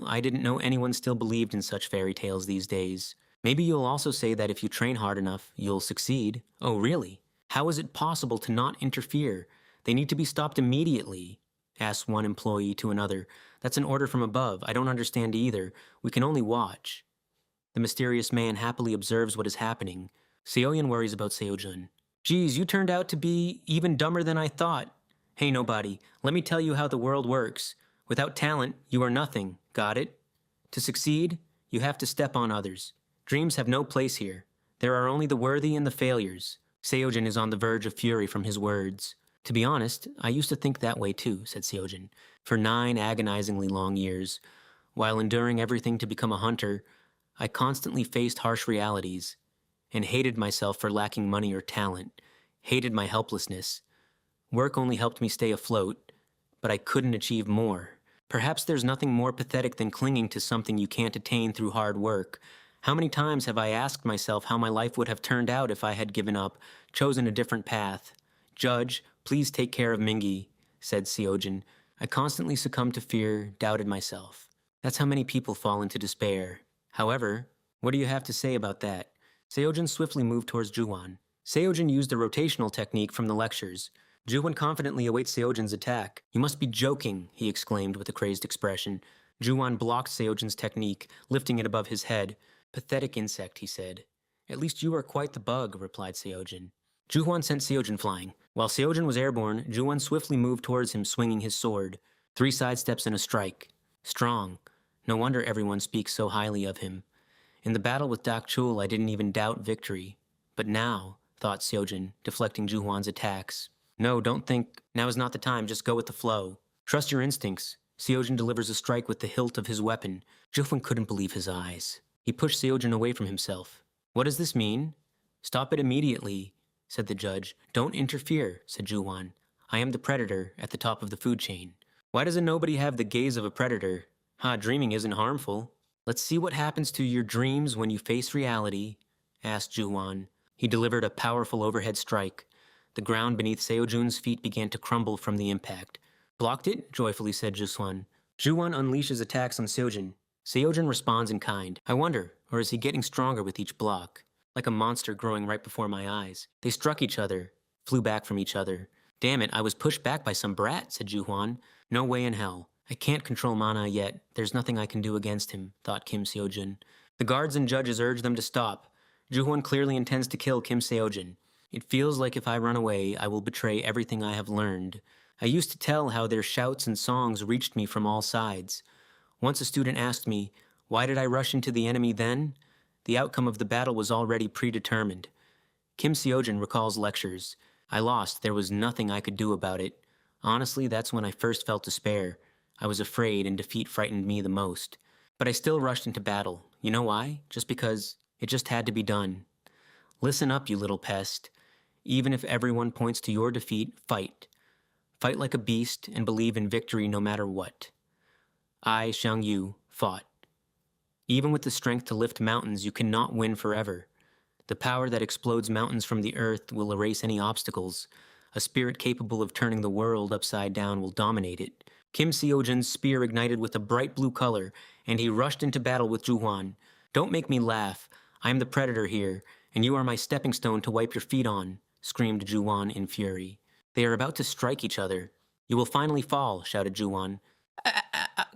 I didn't know anyone still believed in such fairy tales these days. Maybe you'll also say that if you train hard enough, you'll succeed. Oh, really? How is it possible to not interfere? They need to be stopped immediately, asked one employee to another. That's an order from above. I don't understand either. We can only watch. The mysterious man happily observes what is happening. Seoyeon worries about Seojun. Geez, you turned out to be even dumber than I thought. Hey, nobody, let me tell you how the world works. Without talent, you are nothing. Got it? To succeed, you have to step on others. Dreams have no place here. There are only the worthy and the failures. Seojin is on the verge of fury from his words. To be honest, I used to think that way too, said Seojin, for 9 agonizingly long years. While enduring everything to become a hunter, I constantly faced harsh realities and hated myself for lacking money or talent, hated my helplessness. Work only helped me stay afloat, but I couldn't achieve more. Perhaps there's nothing more pathetic than clinging to something you can't attain through hard work. How many times have I asked myself how my life would have turned out if I had given up, chosen a different path? Judge, please take care of Mingi, said Seojin. I constantly succumbed to fear, doubted myself. That's how many people fall into despair. However, what do you have to say about that? Seojin swiftly moved towards Juwon. Seojin used a rotational technique from the lectures. Juwon confidently awaits Seojin's attack. You must be joking, he exclaimed with a crazed expression. Juwon blocked Seojin's technique, lifting it above his head. Pathetic insect, he said. At least you are quite the bug, replied Seojin. Juwon sent Seojin flying. While Seojin was airborne, Juwon swiftly moved towards him, swinging his sword. 3 sidesteps and a strike. Strong. No wonder everyone speaks so highly of him. In the battle with Dakchul, I didn't even doubt victory. But now, thought Seojin, deflecting Juwon's attacks. No, don't think. Now is not the time, just go with the flow. Trust your instincts. Seojin delivers a strike with the hilt of his weapon. Juwon couldn't believe his eyes. He pushed Seojin away from himself. What does this mean? Stop it immediately, said the judge. Don't interfere, said Juwon. I am the predator at the top of the food chain. Why doesn't nobody have the gaze of a predator? Dreaming isn't harmful. Let's see what happens to your dreams when you face reality, asked Juwon. He delivered a powerful overhead strike. The ground beneath Seojin's feet began to crumble from the impact. Blocked it? Joyfully said Juwon. Juwon unleashes attacks on Seojin. Seojin responds in kind. I wonder, or is he getting stronger with each block? Like a monster growing right before my eyes. They struck each other, flew back from each other. Damn it, I was pushed back by some brat, said Juwon. No way in hell. I can't control Mana yet. There's nothing I can do against him, thought Kim Seojin. The guards and judges urge them to stop. Juwon clearly intends to kill Kim Seojin. It feels like if I run away, I will betray everything I have learned. I used to tell how their shouts and songs reached me from all sides. Once a student asked me, why did I rush into the enemy then? The outcome of the battle was already predetermined. Kim Seojin recalls lectures. I lost. There was nothing I could do about it. Honestly, that's when I first felt despair. I was afraid, and defeat frightened me the most. But I still rushed into battle. You know why? Just because it just had to be done. Listen up, you little pest. Even if everyone points to your defeat, fight. Fight like a beast and believe in victory no matter what. I, Xiang Yu, fought. Even with the strength to lift mountains, you cannot win forever. The power that explodes mountains from the earth will erase any obstacles. A spirit capable of turning the world upside down will dominate it. Kim Seojin's spear ignited with a bright blue color, and he rushed into battle with Juwon. Don't make me laugh. I am the predator here, and you are my stepping stone to wipe your feet on, screamed Juwon in fury. They are about to strike each other. You will finally fall, shouted Juwon.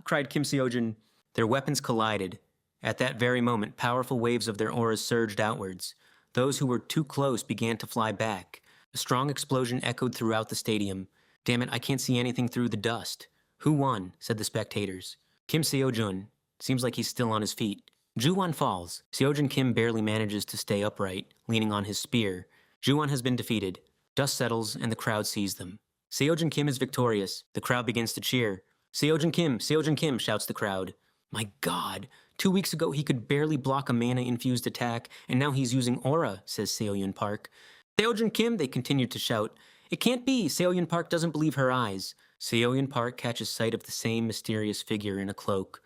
Cried Kim Seojin. Their weapons collided. At that very moment, powerful waves of their auras surged outwards. Those who were too close began to fly back. A strong explosion echoed throughout the stadium. Damn it, I can't see anything through the dust. Who won? Said the spectators. Kim Seojin. Seems like he's still on his feet. Juwon falls. Seojin Kim barely manages to stay upright, leaning on his spear. Juwon has been defeated. Dust settles, and the crowd sees them. Seojin Kim is victorious. The crowd begins to cheer. Seojin Kim, shouts the crowd. My God! 2 weeks ago he could barely block a mana-infused attack, and now he's using aura, says Seoyun Park. Seojin Kim, they continue to shout. It can't be! Seoyun Park doesn't believe her eyes. Seoyun Park catches sight of the same mysterious figure in a cloak,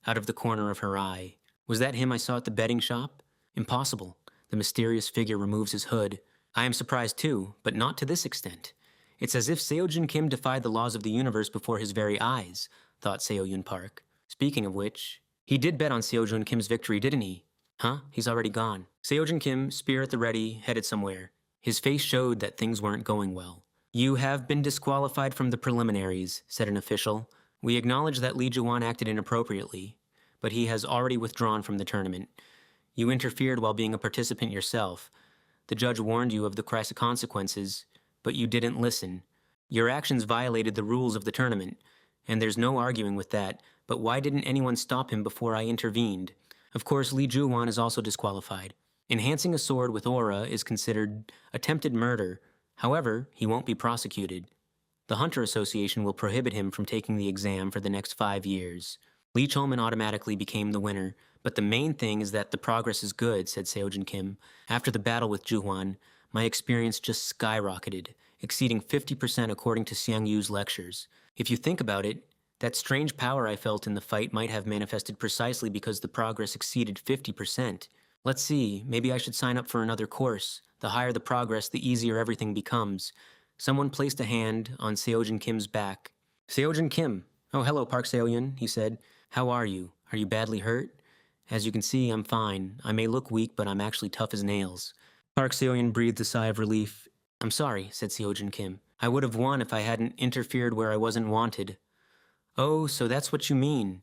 out of the corner of her eye. Was that him I saw at the betting shop? Impossible. The mysterious figure removes his hood. I am surprised too, but not to this extent. It's as if Seojin Kim defied the laws of the universe before his very eyes, thought Seoyun Park. Speaking of which, he did bet on Seojin Kim's victory, didn't he? Huh? He's already gone. Seojin Kim, spear at the ready, headed somewhere. His face showed that things weren't going well. You have been disqualified from the preliminaries, said an official. We acknowledge that Lee Juwon acted inappropriately, but he has already withdrawn from the tournament. You interfered while being a participant yourself. The judge warned you of the consequences, but you didn't listen. Your actions violated the rules of the tournament, and there's no arguing with that, but why didn't anyone stop him before I intervened? Of course, Lee Juwon is also disqualified. Enhancing a sword with aura is considered attempted murder. However, he won't be prosecuted. The Hunter Association will prohibit him from taking the exam for the next 5 years. Lee Cholman automatically became the winner, but the main thing is that the progress is good, said Seojin Kim. After the battle with Juwon, my experience just skyrocketed, exceeding 50% according to Xiang Yu's lectures. If you think about it, that strange power I felt in the fight might have manifested precisely because the progress exceeded 50%. Let's see, maybe I should sign up for another course. The higher the progress, the easier everything becomes. Someone placed a hand on Seojin Kim's back. Seojin Kim. Oh, hello, Park Seo-yun, he said. How are you? Are you badly hurt? As you can see, I'm fine. I may look weak, but I'm actually tough as nails. Park Seo-yun breathed a sigh of relief. I'm sorry, said Seojin Kim. I would have won if I hadn't interfered where I wasn't wanted. Oh, so that's what you mean.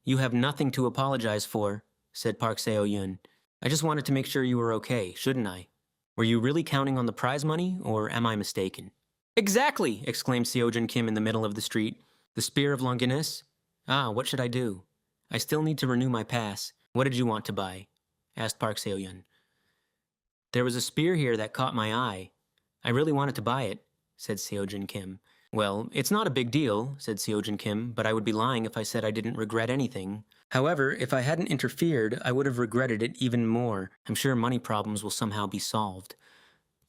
You have nothing to apologize for, said Park Seo-yun. I just wanted to make sure you were okay, shouldn't I? Were you really counting on the prize money, or am I mistaken? Exactly, exclaimed Seojin Kim in the middle of the street. The Spear of Longinus? Ah, what should I do? I still need to renew my pass. What did you want to buy? Asked Park Seo-yun. There was a spear here that caught my eye. I really wanted to buy it, said Seojin Kim. Well, it's not a big deal, said Seojin Kim, but I would be lying if I said I didn't regret anything. However, if I hadn't interfered, I would have regretted it even more. I'm sure money problems will somehow be solved.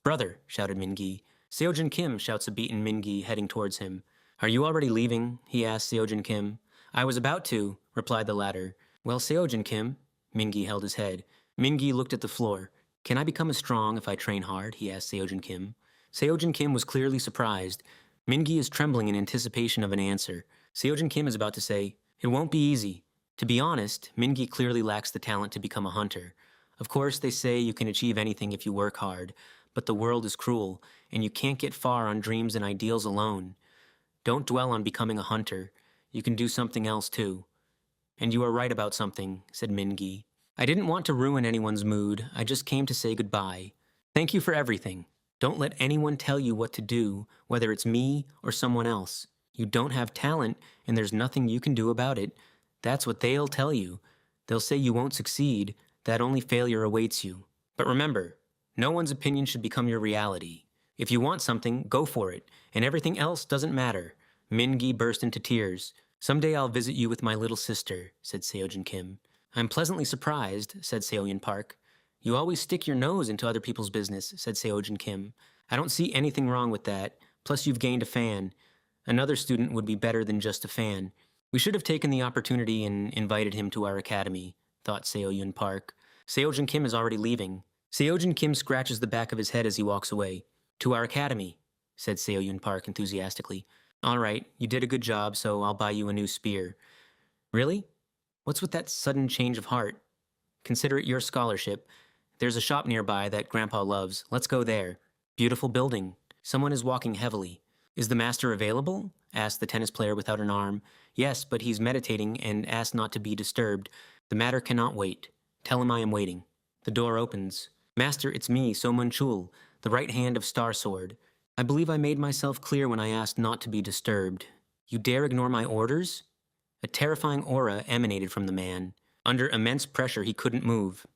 Brother, shouted Min-gi. Seojin Kim, shouts a beaten Min-gi, heading towards him. Are you already leaving? He asked Seojin Kim. I was about to, replied the latter. Well, Seojin Kim, Min-gi held his head. Min-gi looked at the floor. Can I become as strong if I train hard? He asked Seojin Kim. Seojin Kim was clearly surprised. Min-gi is trembling in anticipation of an answer. Seojin Kim is about to say, It won't be easy. To be honest, Min-gi clearly lacks the talent to become a hunter. Of course, they say you can achieve anything if you work hard, but the world is cruel, and you can't get far on dreams and ideals alone. Don't dwell on becoming a hunter. You can do something else too. And you are right about something, said Min-gi. I didn't want to ruin anyone's mood. I just came to say goodbye. Thank you for everything. Don't let anyone tell you what to do, whether it's me or someone else. You don't have talent, and there's nothing you can do about it. That's what they'll tell you. They'll say you won't succeed, that only failure awaits you. But remember, no one's opinion should become your reality. If you want something, go for it, and everything else doesn't matter. Min-gi burst into tears. Someday I'll visit you with my little sister, said Seojin Kim. I'm pleasantly surprised, said Seo-yun Park. You always stick your nose into other people's business, said Seojin Kim. I don't see anything wrong with that. Plus you've gained a fan. Another student would be better than just a fan. We should have taken the opportunity and invited him to our academy, thought Seo-yun Park. Seojin Kim is already leaving. Seojin Kim scratches the back of his head as he walks away. To our academy, said Seo-yun Park enthusiastically. All right, you did a good job, so I'll buy you a new spear. Really? What's with that sudden change of heart? Consider it your scholarship. There's a shop nearby that Grandpa loves. Let's go there. Beautiful building. Someone is walking heavily. Is the master available? Asked the tennis player without an arm. Yes, but he's meditating and asked not to be disturbed. The matter cannot wait. Tell him I am waiting. The door opens. Master, it's me, So-mun Chul, the right hand of Star Sword. I believe I made myself clear when I asked not to be disturbed. You dare ignore my orders? A terrifying aura emanated from the man. Under immense pressure, he couldn't move.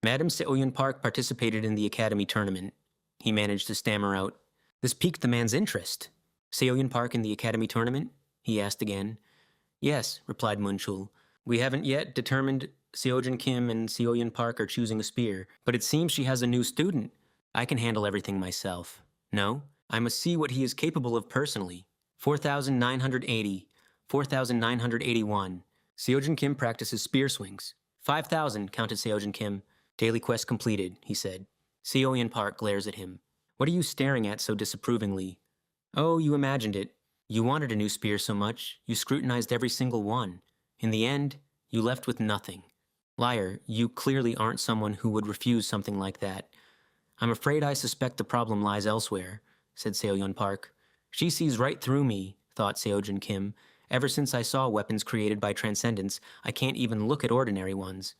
Madam Seo-yun Park participated in the academy tournament. He managed to stammer out. This piqued the man's interest. Seo-yun Park in the academy tournament? He asked again. Yes, replied Munchul. We haven't yet determined Seojin Kim and Seo-yun Park are choosing a spear, but it seems she has a new student. I can handle everything myself. No, I must see what he is capable of personally. 4,980. 4,981. Seojin Kim practices spear swings. 5,000, counted Seojin Kim. Daily quest completed, he said. Seo-yun Park glares at him. What are you staring at so disapprovingly? Oh, you imagined it. You wanted a new spear so much, you scrutinized every single one. In the end, you left with nothing. Liar, you clearly aren't someone who would refuse something like that. I'm afraid I suspect the problem lies elsewhere, said Seo-yun Park. She sees right through me, thought Seojin Kim. Ever since I saw weapons created by transcendence, I can't even look at ordinary ones.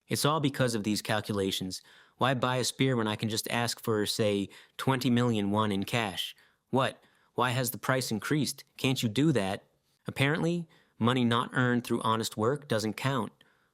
It's all because of these calculations. Why buy a spear when I can just ask for, say, 20 million won in cash? What? Why has the price increased? Can't you do that? Apparently, money not earned through honest work doesn't count.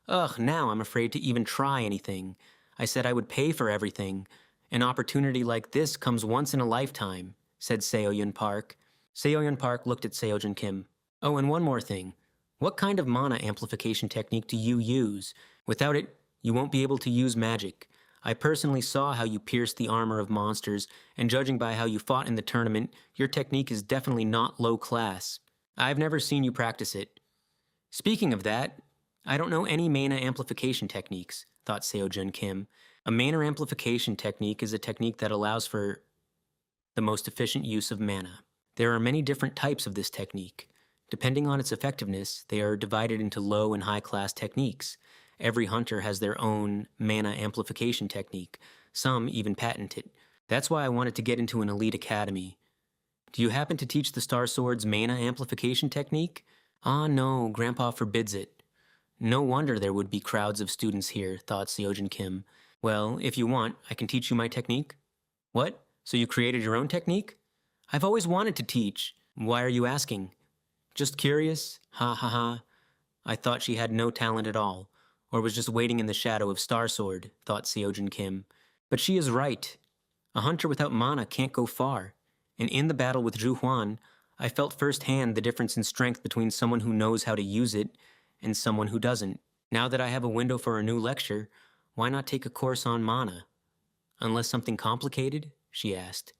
Ugh, now I'm afraid to even try anything. I said I would pay for everything. An opportunity like this comes once in a lifetime, said Seo-yun Park. Seo-yun Park looked at Seojin Kim. Oh, and one more thing. What kind of mana amplification technique do you use? Without it, you won't be able to use magic. I personally saw how you pierced the armor of monsters, and judging by how you fought in the tournament, your technique is definitely not low class. I've never seen you practice it. Speaking of that, I don't know any mana amplification techniques, thought Seojin Kim. A mana amplification technique is a technique that allows for the most efficient use of mana. There are many different types of this technique. Depending on its effectiveness, they are divided into low and high-class techniques. Every hunter has their own mana amplification technique. Some even patent it. That's why I wanted to get into an elite academy. Do you happen to teach the Star Sword's mana amplification technique? Ah, no, Grandpa forbids it. No wonder there would be crowds of students here, thought Seojin Kim. Well, if you want, I can teach you my technique. What? So you created your own technique? I've always wanted to teach. Why are you asking? Just curious? Ha ha ha. I thought she had no talent at all, or was just waiting in the shadow of Star Sword, thought Seojin Kim. But she is right. A hunter without mana can't go far. And in the battle with Zhu Huan, I felt firsthand the difference in strength between someone who knows how to use it and someone who doesn't. Now that I have a window for a new lecture, why not take a course on mana? Unless something complicated? She asked.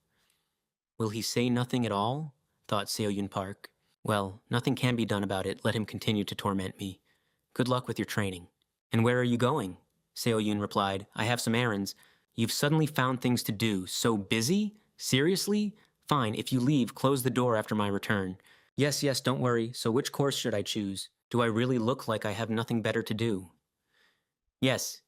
Will he say nothing at all? Thought Seo-Yun Park. Well, nothing can be done about it. Let him continue to torment me. Good luck with your training. And where are you going? Seo-Yun replied. I have some errands. You've suddenly found things to do. So busy? Seriously? Fine, if you leave, close the door after my return. Yes, don't worry. So which course should I choose? Do I really look like I have nothing better to do? Yes,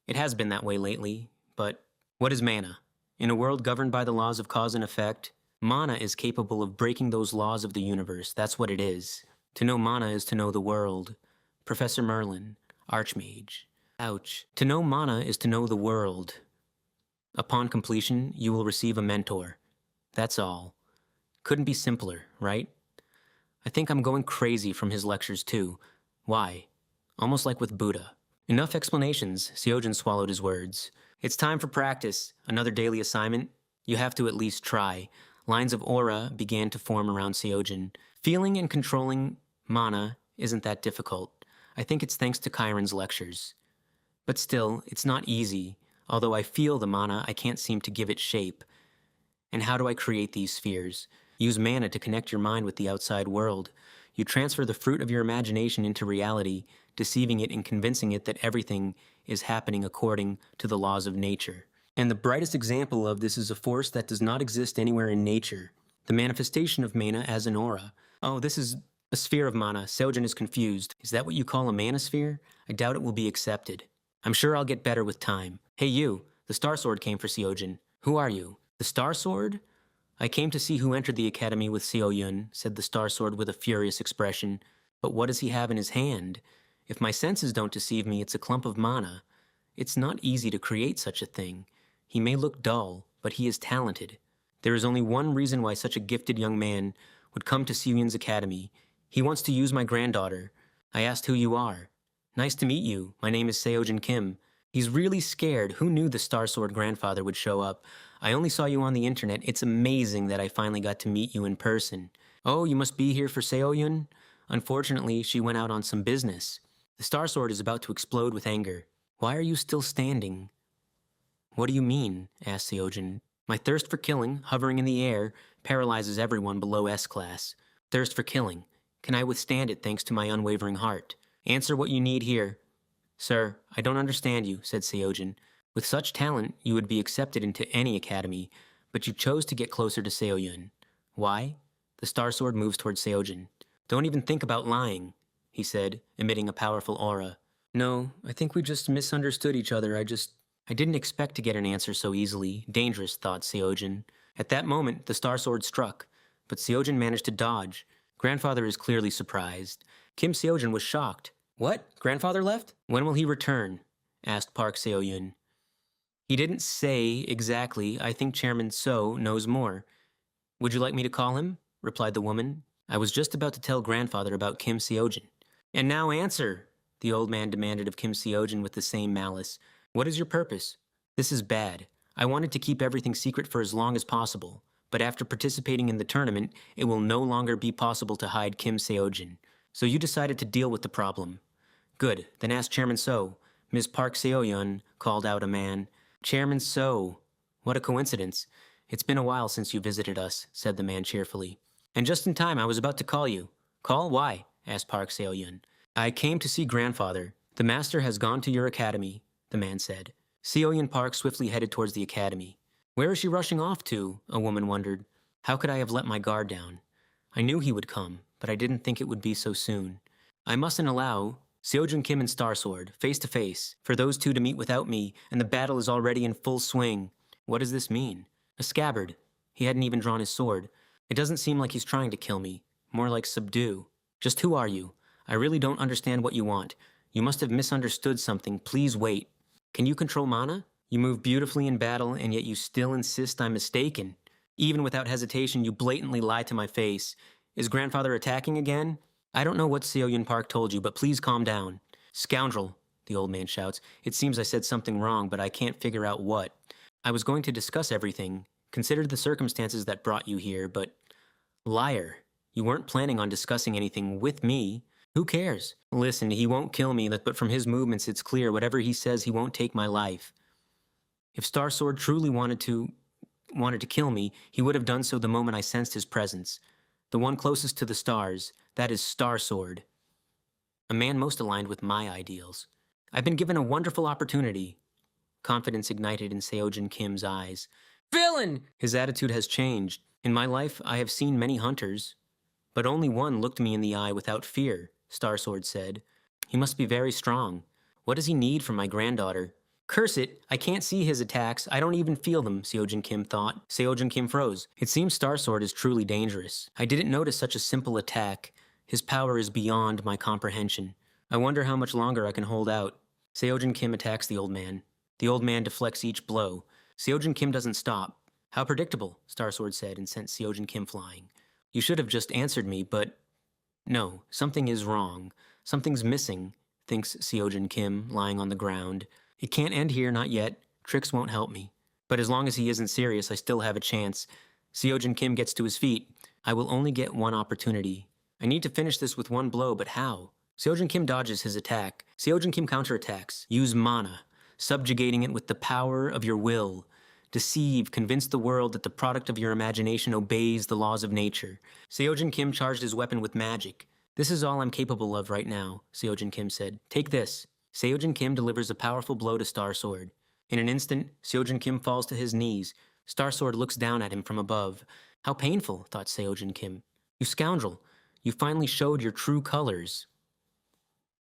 it has been that way lately, but what is mana? In a world governed by the laws of cause and effect, mana is capable of breaking those laws of the universe. That's what it is. To know mana is to know the world. Professor Merlin, Archmage. Ouch. To know mana is to know the world. Upon completion, you will receive a mentor. That's all. Couldn't be simpler, right? I think I'm going crazy from his lectures too. Why? Almost like with Buddha. Enough explanations, Seojin swallowed his words. It's time for practice. Another daily assignment. You have to at least try. Lines of aura began to form around Seojin. Feeling and controlling mana isn't that difficult. I think it's thanks to Chiron's lectures. But still, it's not easy. Although I feel the mana, I can't seem to give it shape. And how do I create these spheres? Use mana to connect your mind with the outside world. You transfer the fruit of your imagination into reality, deceiving it and convincing it that everything is happening according to the laws of nature. And the brightest example of this is a force that does not exist anywhere in nature. The manifestation of mana as an aura. Oh, this is a sphere of mana. Seojin is confused. Is that what you call a manosphere? I doubt it will be accepted. I'm sure I'll get better with time. Hey you, the Star Sword came for Seojin. Who are you? The Star Sword? I came to see who entered the academy with Seo-Yun, said the Star Sword with a furious expression. But what does he have in his hand? If my senses don't deceive me, it's a clump of mana. It's not easy to create such a thing. He may look dull, but he is talented. There is only one reason why such a gifted young man would come to Seo-Yun's academy. He wants to use my granddaughter. I asked who you are. Nice to meet you. My name is Seojin Kim. He's really scared. Who knew the Star Sword grandfather would show up? I only saw you on the internet. It's amazing that I finally got to meet you in person. Oh, you must be here for Seo-Yun? Unfortunately, she went out on some business. The Star Sword is about to explode with anger. Why are you still standing? What do you mean? Asked Seojin. My thirst for killing, hovering in the air, paralyzes everyone below S-class. Thirst for killing. Can I withstand it thanks to my unwavering heart? Answer what you need here. Sir, I don't understand you, said Seojin. With such talent, you would be accepted into any academy, but you chose to get closer to Seo-Yun. Why? The Star Sword moves towards Seojin. Don't even think about lying, he said, emitting a powerful aura. No, I think we just misunderstood each other. I didn't expect to get an answer so easily. Dangerous, thought Seojin. At that moment, the Star Sword struck, but Seojin managed to dodge. Grandfather is clearly surprised. Kim Seojin was shocked. What? Grandfather left? When will he return? Asked Park Seo-Yun. He didn't say exactly. I think Chairman So knows more. Would you like me to call him? Replied the woman. I was just about to tell Grandfather about Kim Seojin. And now answer, the old man demanded of Kim Seojin with the same malice. What is your purpose? This is bad. I wanted to keep everything secret for as long as possible, but after participating in the tournament, it will no longer be possible to hide Kim Seojin. So you decided to deal with the problem. Good, then ask Chairman So. Ms. Park Seo-Yun called out a man. Chairman So. What a coincidence. It's been a while since you visited us, said the man cheerfully. And just in time, I was about to call you. Call? Why? Asked Park Seo-Yun. I came to see Grandfather. The master has gone to your academy, the man said. Seo-Yun Park swiftly headed towards the academy. Where is she rushing off to? A woman wondered. How could I have let my guard down? I knew he would come, but I didn't think it would be so soon. I mustn't allow Seojun Kim and Starsword, face to face, for those two to meet without me, and the battle is already in full swing. What does this mean? A scabbard. He hadn't even drawn his sword. It doesn't seem like he's trying to kill me. More like subdue. Just who are you? I really don't understand what you want. You must have misunderstood something. Please wait. Can you control mana? You move beautifully in battle, and yet you still insist I'm mistaken. Even without hesitation, you blatantly lie to my face. Is grandfather attacking again? I don't know what Seoyun Park told you, but please calm down. Scoundrel, the old man shouts. It seems I said something wrong, but I can't figure out what. I was going to discuss everything, consider the circumstances that brought you here, but... Liar. You weren't planning on discussing anything with me. Who cares? Listen, he won't kill me, but from his movements it's clear whatever he says, he won't take my life. If Starsword truly wanted to kill me, he would have done so the moment I sensed his presence. The one closest to the stars, that is Starsword. A man most aligned with my ideals. I've been given a wonderful opportunity. Confidence ignited in Seojun Kim's eyes. Villain! His attitude has changed. In my life, I have seen many hunters, but only one looked me in the eye without fear, Starsword said. He must be very strong. What does he need from my granddaughter? Curse it, I can't see his attacks. I don't even feel them, Seojun Kim thought. Seojun Kim froze. It seems Starsword is truly dangerous. I didn't notice such a simple attack. His power is beyond my comprehension. I wonder how much longer I can hold out. Seojun Kim attacks the old man. The old man deflects each blow. Seojun Kim doesn't stop. How predictable, Starsword said and sent Seojun Kim flying. You should have just answered me, but... No, something is wrong. Something's missing, thinks Seojun Kim, lying on the ground. It can't end here, not yet. Tricks won't help me. But as long as he isn't serious, I still have a chance. Seojun Kim gets to his feet. I will only get one opportunity. I need to finish this with one blow, but how? Seojun Kim dodges his attack. Seojun Kim counterattacks. Use mana, subjugating it with the power of your will. Deceive, convince the world that the product of your imagination obeys the laws of nature. Seojun Kim charged his weapon with magic. This is all I'm capable of right now, Seojun Kim said. Take this. Seojun Kim delivers a powerful blow to Starsword. In an instant, Seojun Kim falls to his knees. Starsword looks down at him from above. How painful, thought Seojun Kim. You scoundrel, you finally showed your true colors.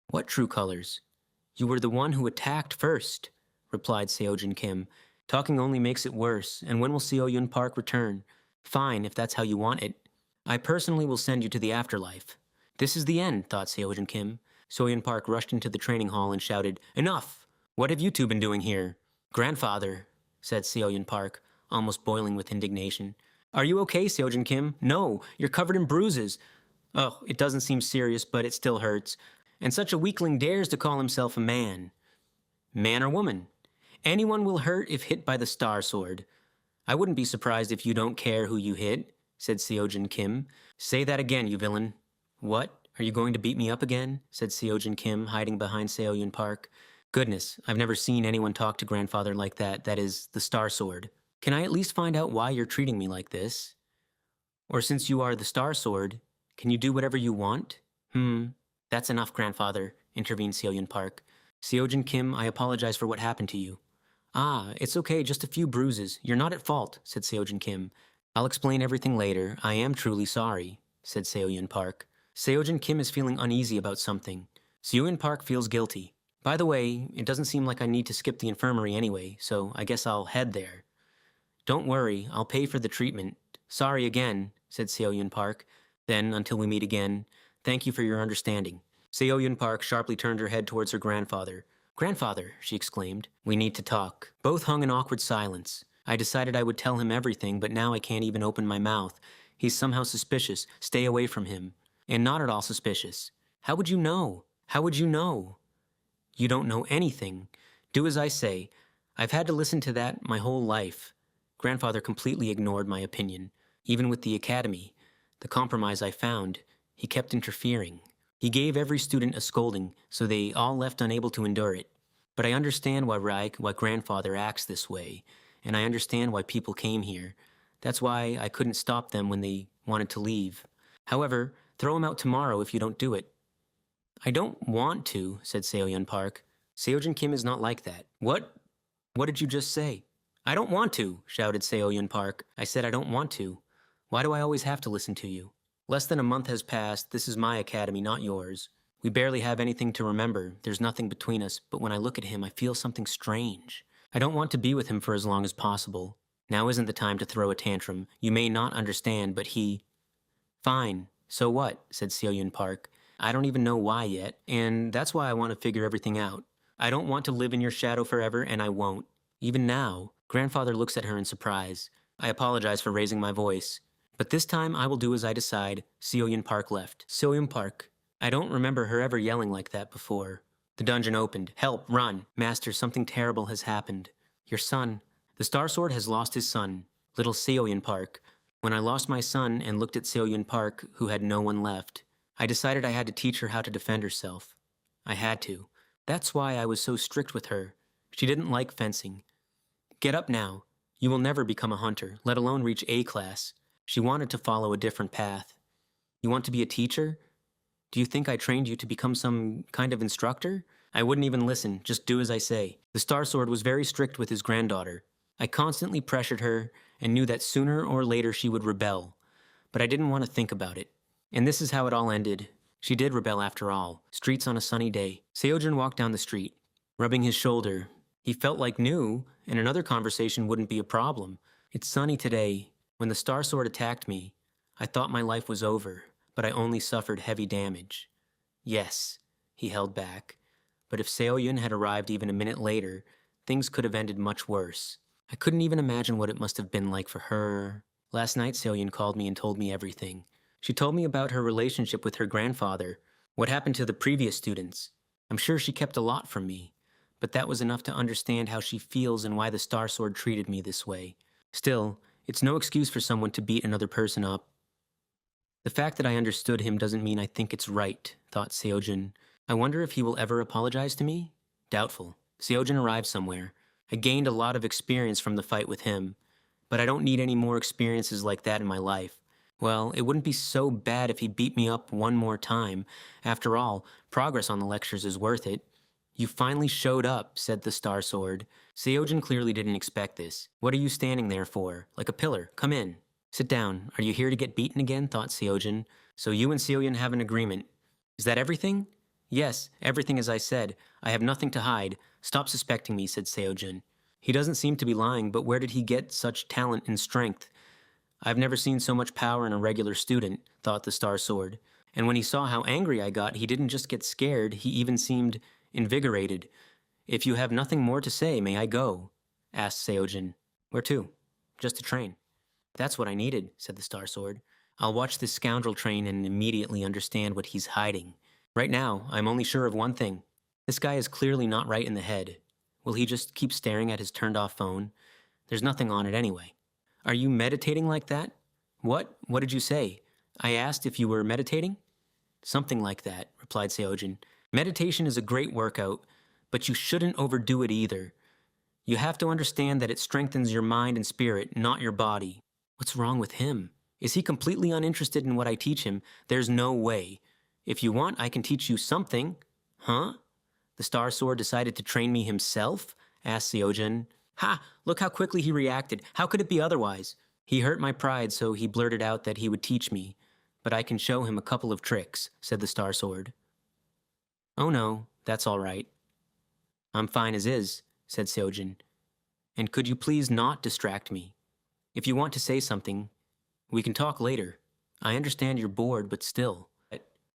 What true colors? You were the one who attacked first, replied Seojun Kim. Talking only makes it worse, and when will Seoyun Park return? Fine, if that's how you want it. I personally will send you to the afterlife. This is the end, thought Seojun Kim. Seoyun Park rushed into the training hall and shouted, Enough! What have you two been doing here? Grandfather, said Seoyun Park, almost boiling with indignation. Are you okay, Seojun Kim? No, you're covered in bruises. Oh, it doesn't seem serious, but it still hurts. And such a weakling dares to call himself a man. Man or woman? Anyone will hurt if hit by the Star Sword. I wouldn't be surprised if you don't care who you hit, said Seojun Kim. Say that again, you villain. What? Are you going to beat me up again? Said Seojun Kim, hiding behind Seoyun Park. Goodness, I've never seen anyone talk to grandfather like that is, the Star Sword. Can I at least find out why you're treating me like this? Or since you are the Star Sword, can you do whatever you want? That's enough, grandfather, intervened Seoyun Park. Seojun Kim, I apologize for what happened to you. Ah, it's okay, just a few bruises. You're not at fault, said Seojun Kim. I'll explain everything later. I am truly sorry, said Seoyun Park. Seojun Kim is feeling uneasy about something. Seoyun Park feels guilty. By the way, it doesn't seem like I need to skip the infirmary anyway, so I guess I'll head there. Don't worry, I'll pay for the treatment. Sorry again, said Seoyun Park. Then, until we meet again, thank you for your understanding. Seoyun Park sharply turned her head towards her grandfather. Grandfather, she exclaimed, we need to talk. Both hung in awkward silence. I decided I would tell him everything, but now I can't even open my mouth. He's somehow suspicious. Stay away from him. And not at all suspicious. How would you know? How would you know? You don't know anything. Do as I say. I've had to listen to that my whole life. Grandfather completely ignored my opinion. Even with the academy, the compromise I found, he kept interfering. He gave every student a scolding, so they all left unable to endure it. But I understand why grandfather acts this way, and I understand why people came here. That's why I couldn't stop them when they wanted to leave. However, throw him out tomorrow if you don't do it. I don't want to, said Seoyun Park. Seojun Kim is not like that. What? What did you just say? I don't want to, shouted Seoyun Park. I said I don't want to. Why do I always have to listen to you? Less than a month has passed. This is my academy, not yours. We barely have anything to remember. There's nothing between us, but when I look at him, I feel something strange. I don't want to be with him for as long as possible. Now isn't the time to throw a tantrum. You may not understand, but he... Fine. So what? Said Seo-yun Park. I don't even know why yet, and that's why I want to figure everything out. I don't want to live in your shadow forever, and I won't. Even now, Grandfather looks at her in surprise. I apologize for raising my voice. But this time I will do as I decide. Seo-yun Park left. Seo-yun Park. I don't remember her ever yelling like that before. The dungeon opened. Help, run. Master, something terrible has happened. Your son. The Star Sword has lost his son. Little Seo-yun Park. When I lost my son and looked at Seo-yun Park, who had no one left, I decided I had to teach her how to defend herself. I had to. That's why I was so strict with her. She didn't like fencing. Get up now. You will never become a hunter, let alone reach A class. She wanted to follow a different path. You want to be a teacher? Do you think I trained you to become some kind of instructor? I wouldn't even listen, just do as I say. The Star Sword was very strict with his granddaughter. I constantly pressured her and knew that sooner or later she would rebel. But I didn't want to think about it. And this is how it all ended. She did rebel after all. Streets on a sunny day. Seo-jin walked down the street, rubbing his shoulder. He felt like new, and another conversation wouldn't be a problem. It's sunny today. When the Star Sword attacked me, I thought my life was over, but I only suffered heavy damage. Yes, he held back. But if Seo-yun had arrived even a minute later, things could have ended much worse. I couldn't even imagine what it must have been like for her. Last night, Seo-yun called me and told me everything. She told me about her relationship with her grandfather, what happened to the previous students. I'm sure she kept a lot from me, but that was enough to understand how she feels and why the Star Sword treated me this way. Still, it's no excuse for someone to beat another person up. The fact that I understood him doesn't mean I think it's right, thought Seo-jin. I wonder if he will ever apologize to me? Doubtful. Seo-jin arrived somewhere. I gained a lot of experience from the fight with him, but I don't need any more experiences like that in my life. Well, it wouldn't be so bad if he beat me up one more time. After all, progress on the lectures is worth it. You finally showed up, said the Star Sword. Seo-jin clearly didn't expect this. What are you standing there for? Like a pillar. Come in. Sit down. Are you here to get beaten again? Thought Seo-jin. So you and Seo-yun have an agreement. Is that everything? Yes, everything as I said. I have nothing to hide. Stop suspecting me, said Seo-jin. He doesn't seem to be lying, but where did he get such talent and strength? I've never seen so much power in a regular student, thought the Star Sword. And when he saw how angry I got, he didn't just get scared, he even seemed invigorated. If you have nothing more to say, may I go? Asked Seo-jin. Where to? Just to train. That's what I needed, said the Star Sword. I'll watch this scoundrel train and immediately understand what he's hiding. Right now, I'm only sure of one thing. This guy is clearly not right in the head. Will he just keep staring at his turned-off phone? There's nothing on it anyway. Are you meditating like that? What? What did you say? I asked if you were meditating? Something like that, replied Seo-jin. Meditation is a great workout, but you shouldn't overdo it either. You have to understand that it strengthens your mind and spirit, not your body. What's wrong with him? Is he completely uninterested in what I teach him? There's no way. If you want, I can teach you something. Huh? The Star Sword decided to train me himself? Asked Seo-jin. Ha! Look how quickly he reacted. How could it be otherwise? He hurt my pride, so he blurted out that he would teach me. But I can show him a couple of tricks, said the Star Sword. Oh no, that's all right. I'm fine as is, said Seo-jin. And could you please not distract me? If you want to say something, we can talk later. I understand you're bored, but still.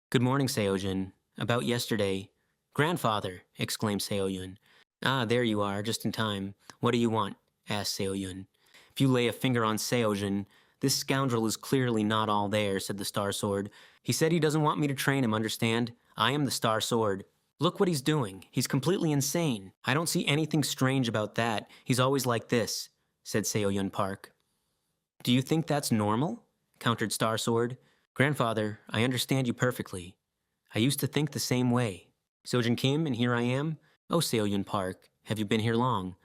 Good morning, Seo-jin. About yesterday. Grandfather, exclaimed Seo-yun. Ah, there you are, just in time. What do you want? Asked Seo-yun. If you lay a finger on Seo-jin, this scoundrel is clearly not all there, said the Star Sword. He said he doesn't want me to train him, understand? I am the Star Sword. Look what he's doing. He's completely insane. I don't see anything strange about that. He's always like this, said Seo-yun Park. Do you think that's normal? Countered Star Sword. Grandfather, I understand you perfectly. I used to think the same way. Seo-jin Kim, and here I am. Oh, Seo-yun Park, have you been here long?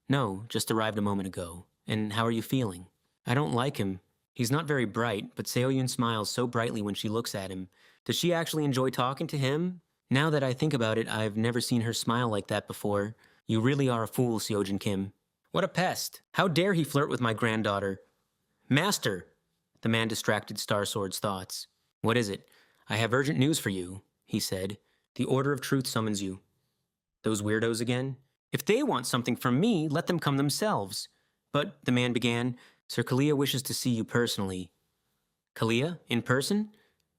No, just arrived a moment ago. And how are you feeling? I don't like him. He's not very bright, but Seo-yun smiles so brightly when she looks at him. Does she actually enjoy talking to him? Now that I think about it, I've never seen her smile like that before. You really are a fool, Seo-jin Kim. What a pest! How dare he flirt with my granddaughter? Master! The man distracted Starsword's thoughts. What is it? I have urgent news for you, he said. The Order of Truth summons you. Those weirdos again? If they want something from me, let them come themselves. But, the man began, Sir Kalia wishes to see you personally. Kalia? In person?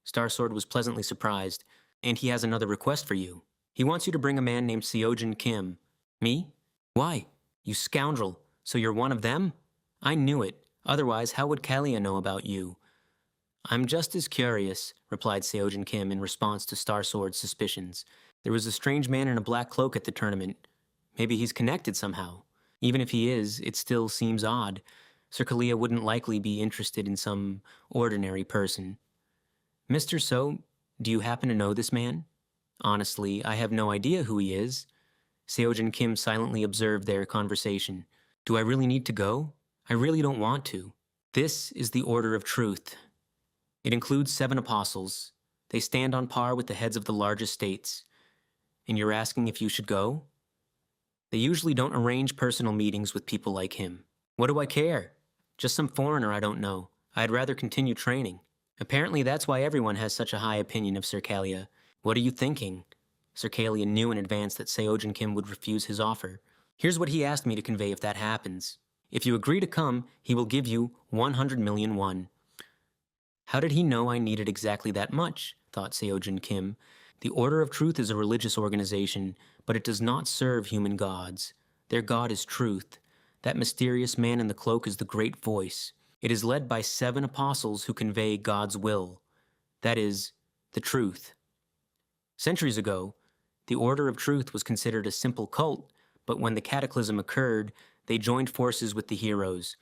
Starsword was pleasantly surprised. And he has another request for you. He wants you to bring a man named Seojin Kim. Me? Why? You scoundrel. So you're one of them? I knew it. Otherwise, how would Kalia know about you? I'm just as curious, replied Seojin Kim in response to Starsword's suspicions. There was a strange man in a black cloak at the tournament. Maybe he's connected somehow. Even if he is, it still seems odd. Sir Kalia wouldn't likely be interested in some ordinary person. Mr. So, do you happen to know this man? Honestly, I have no idea who he is. Seojin Kim silently observed their conversation. Do I really need to go? I really don't want to. This is the Order of Truth. It includes 7 apostles. They stand on par with the heads of the largest states. And you're asking if you should go? They usually don't arrange personal meetings with people like him. What do I care? Just some foreigner I don't know. I'd rather continue training. Apparently that's why everyone has such a high opinion of Sir Kalia. What are you thinking? Sir Kalia knew in advance that Seojin Kim would refuse his offer. Here's what he asked me to convey if that happens. If you agree to come, he will give you 100 million won. How did he know I needed exactly that much? Thought Seojin Kim. The Order of Truth is a religious organization, but it does not serve human gods. Their god is truth. That mysterious man in the cloak is the Great Voice. It is led by 7 apostles who convey God's will. That is, the truth. Centuries ago, the Order of Truth was considered a simple cult, but when the cataclysm occurred, they joined forces with the heroes.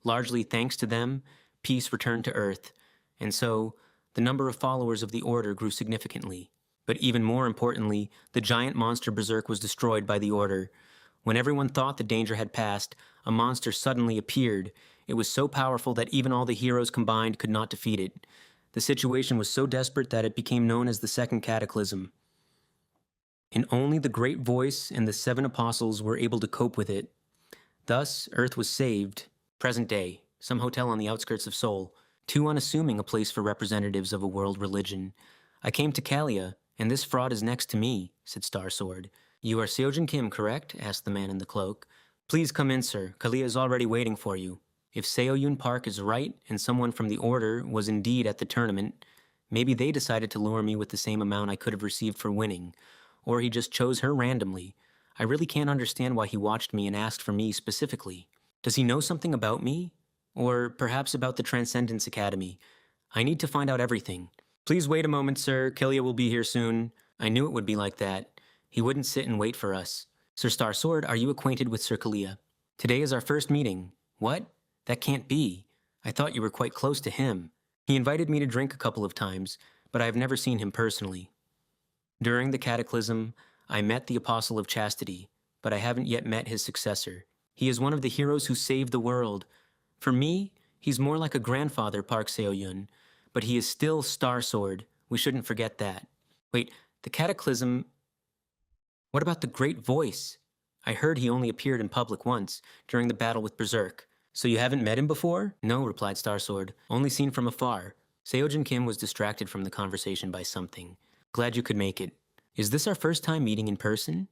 Largely thanks to them, peace returned to Earth, and so the number of followers of the Order grew significantly. But even more importantly, the giant monster Berserk was destroyed by the Order. When everyone thought the danger had passed, a monster suddenly appeared. It was so powerful that even all the heroes combined could not defeat it. The situation was so desperate that it became known as the Second Cataclysm. And only the Great Voice and the 7 apostles were able to cope with it. Thus, Earth was saved. Present day, some hotel on the outskirts of Seoul. Too unassuming a place for representatives of a world religion. I came to Kalia, and this fraud is next to me, said Starsword. You are Seojin Kim, correct? Asked the man in the cloak. Please come in, sir. Kalia is already waiting for you. If Seoyun Park is right, and someone from the Order was indeed at the tournament, maybe they decided to lure me with the same amount I could have received for winning. Or he just chose her randomly. I really can't understand why he watched me and asked for me specifically. Does he know something about me? Or perhaps about the Transcendence Academy? I need to find out everything. Please wait a moment, sir. Kalia will be here soon. I knew it would be like that. He wouldn't sit and wait for us. Sir Starsword, are you acquainted with Sir Kalia? Today is our first meeting. What? That can't be. I thought you were quite close to him. He invited me to drink a couple of times, but I have never seen him personally. During the Cataclysm, I met the Apostle of Chastity, but I haven't yet met his successor. He is one of the heroes who saved the world. For me, he's more like a grandfather, Park Seo-yun, but he is still Starsword. We shouldn't forget that. Wait, the Cataclysm... What about the Great Voice? I heard he only appeared in public once, during the battle with Berserk. So you haven't met him before? No, replied Starsword. Only seen from afar. Seojin Kim was distracted from the conversation by something. Glad you could make it. Is this our first time meeting in person?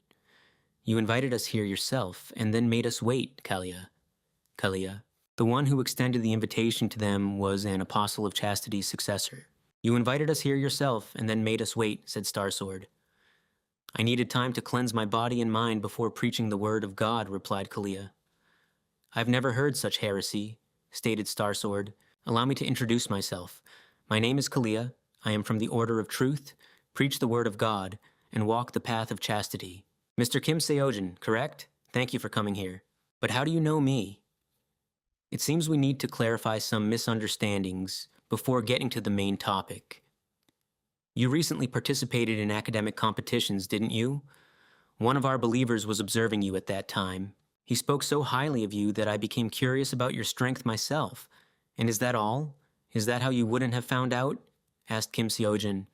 You invited us here yourself, and then made us wait, Kalia. Kalia. The one who extended the invitation to them was an Apostle of Chastity's successor. You invited us here yourself, and then made us wait, said Starsword. I needed time to cleanse my body and mind before preaching the word of God, replied Kalia. I've never heard such heresy, stated Starsword. Allow me to introduce myself. My name is Kalia. I am from the Order of Truth, preach the word of God, and walk the path of chastity. Mr. Kim Seojin, correct? Thank you for coming here. But how do you know me? It seems we need to clarify some misunderstandings before getting to the main topic. You recently participated in academic competitions, didn't you? One of our believers was observing you at that time. He spoke so highly of you that I became curious about your strength myself. And is that all? Is that how you wouldn't have found out? Asked Kim Seojin.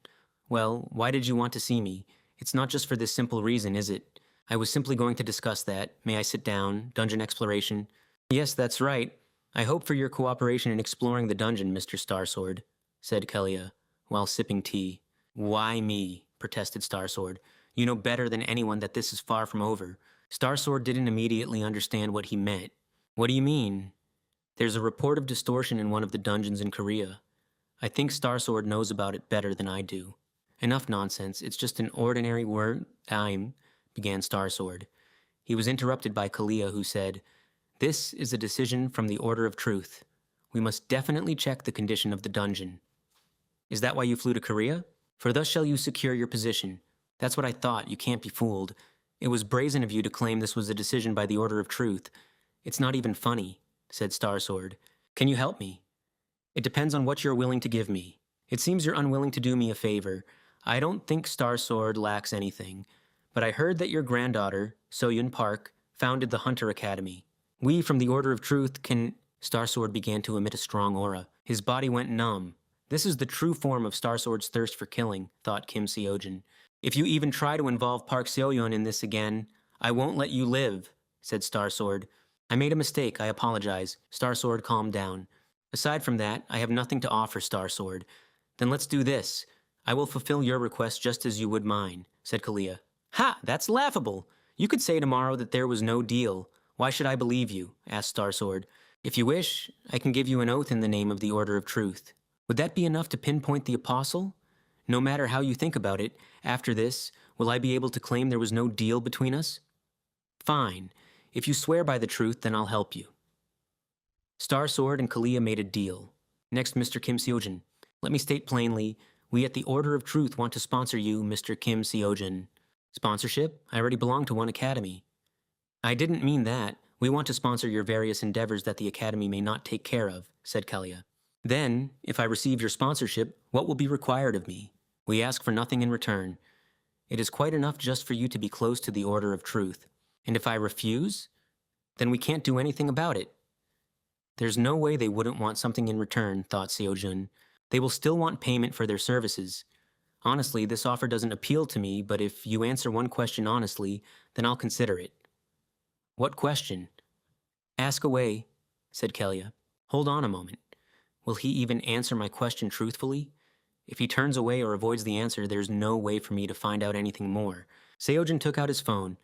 Well, why did you want to see me? It's not just for this simple reason, is it? I was simply going to discuss that. May I sit down? Dungeon exploration? Yes, that's right. I hope for your cooperation in exploring the dungeon, Mr. Starsword, said Kalia, while sipping tea. Why me? Protested Starsword. You know better than anyone that this is far from over. Starsword didn't immediately understand what he meant. What do you mean? There's a report of distortion in one of the dungeons in Korea. I think Starsword knows about it better than I do. Enough nonsense, it's just an ordinary word. Began Starsword. He was interrupted by Kalia, who said, This is a decision from the Order of Truth. We must definitely check the condition of the dungeon. Is that why you flew to Korea? For thus shall you secure your position. That's what I thought, you can't be fooled. It was brazen of you to claim this was a decision by the Order of Truth. It's not even funny, said Starsword. Can you help me? It depends on what you're willing to give me. It seems you're unwilling to do me a favor. I don't think Starsword lacks anything, but I heard that your granddaughter, Soyun Park, founded the Hunter Academy. We from the Order of Truth can... Starsword began to emit a strong aura. His body went numb. This is the true form of Starsword's thirst for killing, thought Kim Seojin. If you even try to involve Park Seoyeon in this again, I won't let you live, said Starsword. I made a mistake, I apologize. Starsword calmed down. Aside from that, I have nothing to offer, Starsword. Then let's do this. I will fulfill your request just as you would mine, said Kalia. Ha! That's laughable! You could say tomorrow that there was no deal. Why should I believe you? Asked Starsword. If you wish, I can give you an oath in the name of the Order of Truth. Would that be enough to pinpoint the apostle? No matter how you think about it, after this, will I be able to claim there was no deal between us? Fine. If you swear by the truth, then I'll help you. Starsword and Kalia made a deal. Next, Mr. Kim Seojin. Let me state plainly, we at the Order of Truth want to sponsor you, Mr. Kim Seojin. Sponsorship? I already belong to one academy. I didn't mean that. We want to sponsor your various endeavors that the academy may not take care of, said Kalia. Then, if I receive your sponsorship, what will be required of me? We ask for nothing in return. It is quite enough just for you to be close to the Order of Truth. And if I refuse, then we can't do anything about it. There's no way they wouldn't want something in return, thought Seojun. They will still want payment for their services. Honestly, this offer doesn't appeal to me, but if you answer one question honestly, then I'll consider it. What question? Ask away, said Kalia. Hold on a moment. Will he even answer my question truthfully? If he turns away or avoids the answer, there's no way for me to find out anything more. Seojin took out his phone.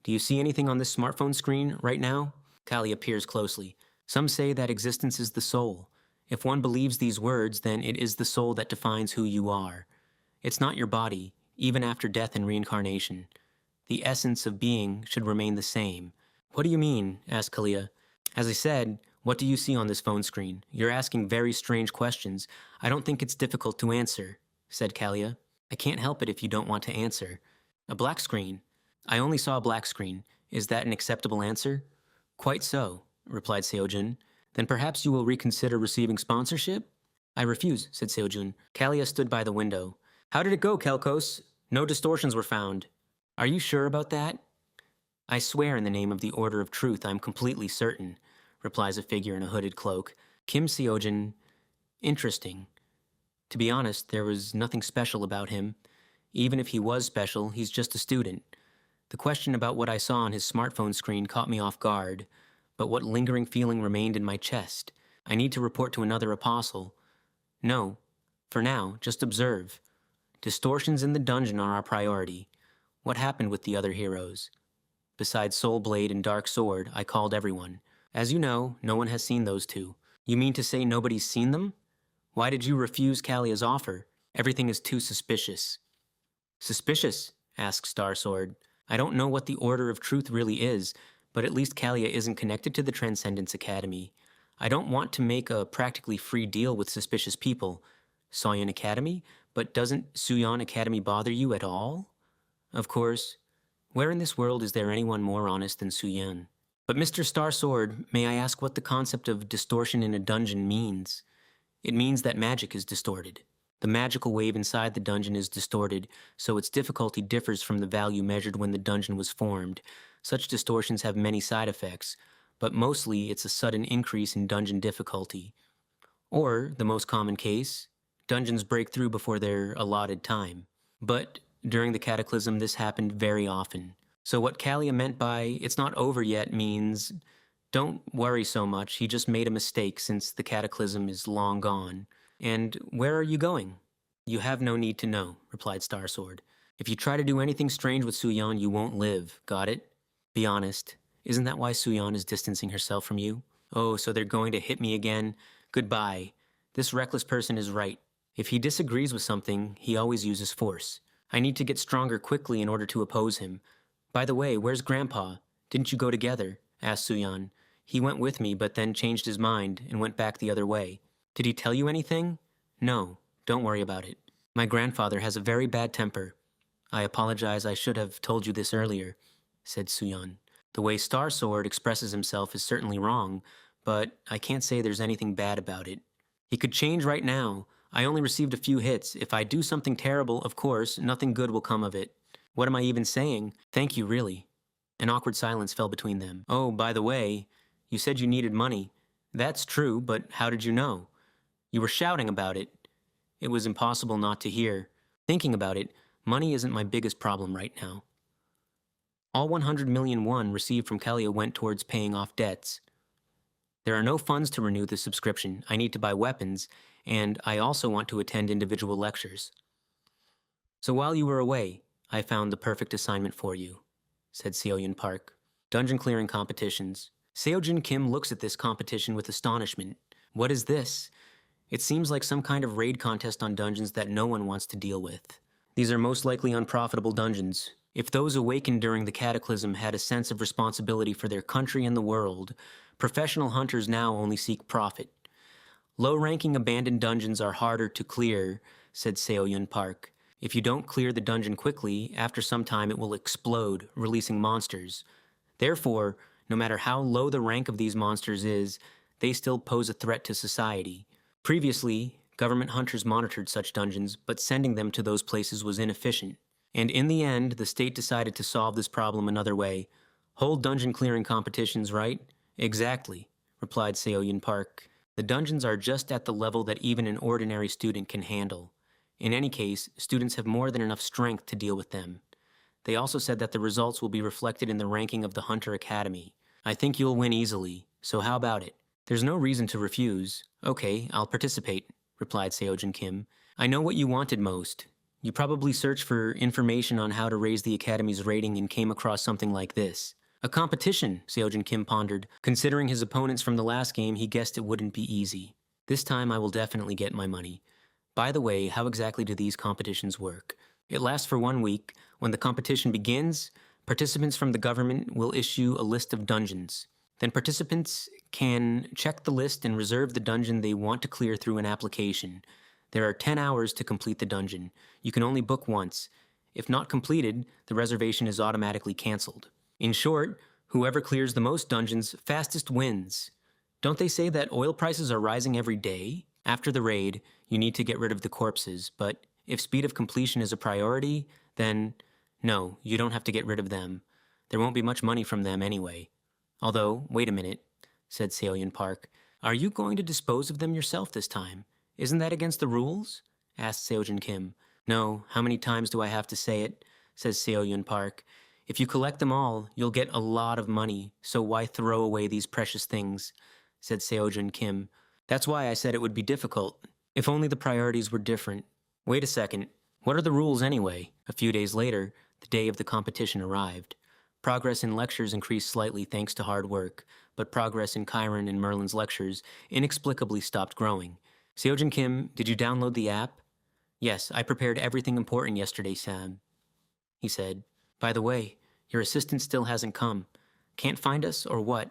Do you see anything on this smartphone screen right now? Kalia peers closely. Some say that existence is the soul. If one believes these words, then it is the soul that defines who you are. It's not your body, even after death and reincarnation. The essence of being should remain the same. What do you mean? Asked Kalia. As I said, what do you see on this phone screen? You're asking very strange questions. I don't think it's difficult to answer, said Kalia. I can't help it if you don't want to answer. A black screen. I only saw a black screen. Is that an acceptable answer? Quite so, replied Seojun. Then perhaps you will reconsider receiving sponsorship? I refuse, said Seojun. Kalia stood by the window. How did it go, Kelkos? No distortions were found. Are you sure about that? I swear in the name of the Order of Truth I'm completely certain, replies a figure in a hooded cloak. Kim Seojin. Interesting. To be honest, there was nothing special about him. Even if he was special, he's just a student. The question about what I saw on his smartphone screen caught me off guard, but what lingering feeling remained in my chest? I need to report to another apostle. No, for now, just observe. Distortions in the dungeon are our priority. What happened with the other heroes? Besides Soul Blade and Dark Sword, I called everyone. As you know, no one has seen those two. You mean to say nobody's seen them? Why did you refuse Kalia's offer? Everything is too suspicious. Suspicious? Asked Starsword. I don't know what the Order of Truth really is, but at least Kalia isn't connected to the Transcendence Academy. I don't want to make a practically free deal with suspicious people. Soyun Academy? But doesn't Suyeon Academy bother you at all? Of course. Where in this world is there anyone more honest than Suyeon? But Mr. Starsword, may I ask what the concept of distortion in a dungeon means? It means that magic is distorted. The magical wave inside the dungeon is distorted, so its difficulty differs from the value measured when the dungeon was formed. Such distortions have many side effects, but mostly it's a sudden increase in dungeon difficulty. Or, the most common case, dungeons break through before their allotted time. But during the Cataclysm, this happened very often. So what Kalia meant by, it's not over yet, means Don't worry so much, he just made a mistake since the cataclysm is long gone. And where are you going? You have no need to know, replied Starsword. If you try to do anything strange with Suyan, you won't live, got it? Be honest, isn't that why Suyan is distancing herself from you? Oh, so they're going to hit me again? Goodbye. This reckless person is right. If he disagrees with something, he always uses force. I need to get stronger quickly in order to oppose him. By the way, where's Grandpa? Didn't you go together? Asked Suyan. He went with me, but then changed his mind and went back the other way. Did he tell you anything? No, don't worry about it. My grandfather has a very bad temper. I apologize, I should have told you this earlier, said Suyan. The way Starsword expresses himself is certainly wrong, but I can't say there's anything bad about it. He could change right now. I only received a few hits. If I do something terrible, of course, nothing good will come of it. What am I even saying? Thank you, really. An awkward silence fell between them. Oh, by the way, you said you needed money. That's true, but how did you know? You were shouting about it. It was impossible not to hear. Thinking about it, money isn't my biggest problem right now. All 100 million won received from Kalia went towards paying off debts. There are no funds to renew the subscription. I need to buy weapons, and I also want to attend individual lectures. So while you were away, I found the perfect assignment for you, said Seoyun Park. Dungeon clearing competitions. Seojin Kim looks at this competition with astonishment. What is this? It seems like some kind of raid contest on dungeons that no one wants to deal with. These are most likely unprofitable dungeons. If those awakened during the cataclysm had a sense of responsibility for their country and the world, professional hunters now only seek profit. Low-ranking abandoned dungeons are harder to clear, said Seoyun Park. If you don't clear the dungeon quickly, after some time it will explode, releasing monsters. Therefore, no matter how low the rank of these monsters is, they still pose a threat to society. Previously, government hunters monitored such dungeons, but sending them to those places was inefficient. And in the end, the state decided to solve this problem another way. Hold dungeon clearing competitions, right? Exactly, replied Seoyun Park. The dungeons are just at the level that even an ordinary student can handle. In any case, students have more than enough strength to deal with them. They also said that the results will be reflected in the ranking of the Hunter Academy. I think you'll win easily, so how about it? There's no reason to refuse. Okay, I'll participate, replied Seojin Kim. I know what you wanted most. You probably searched for information on how to raise the Academy's rating and came across something like this. A competition, Seojin Kim pondered. Considering his opponents from the last game, he guessed it wouldn't be easy. This time I will definitely get my money. By the way, how exactly do these competitions work? It lasts for 1 week. When the competition begins, participants from the government will issue a list of dungeons. Then participants can check the list and reserve the dungeon they want to clear through an application. There are 10 hours to complete the dungeon. You can only book once. If not completed, the reservation is automatically canceled. In short, whoever clears the most dungeons fastest wins. Don't they say that oil prices are rising every day? After the raid, you need to get rid of the corpses, but if speed of completion is a priority, then no, you don't have to get rid of them. There won't be much money from them anyway. Although, wait a minute, said Seoyun Park. Are you going to dispose of them yourself this time? Isn't that against the rules? Asked Seojin Kim. No, how many times do I have to say it? Says Seoyun Park. If you collect them all, you'll get a lot of money, so why throw away these precious things? Said Seojin Kim. That's why I said it would be difficult. If only the priorities were different. Wait a second. What are the rules anyway? A few days later, the day of the competition arrived. Progress in lectures increased slightly thanks to hard work, but progress in Chiron and Merlin's lectures inexplicably stopped growing. Seojin Kim, did you download the app? Yes, I prepared everything important yesterday, Sam, he said. By the way, your assistant still hasn't come. Can't find us, or what?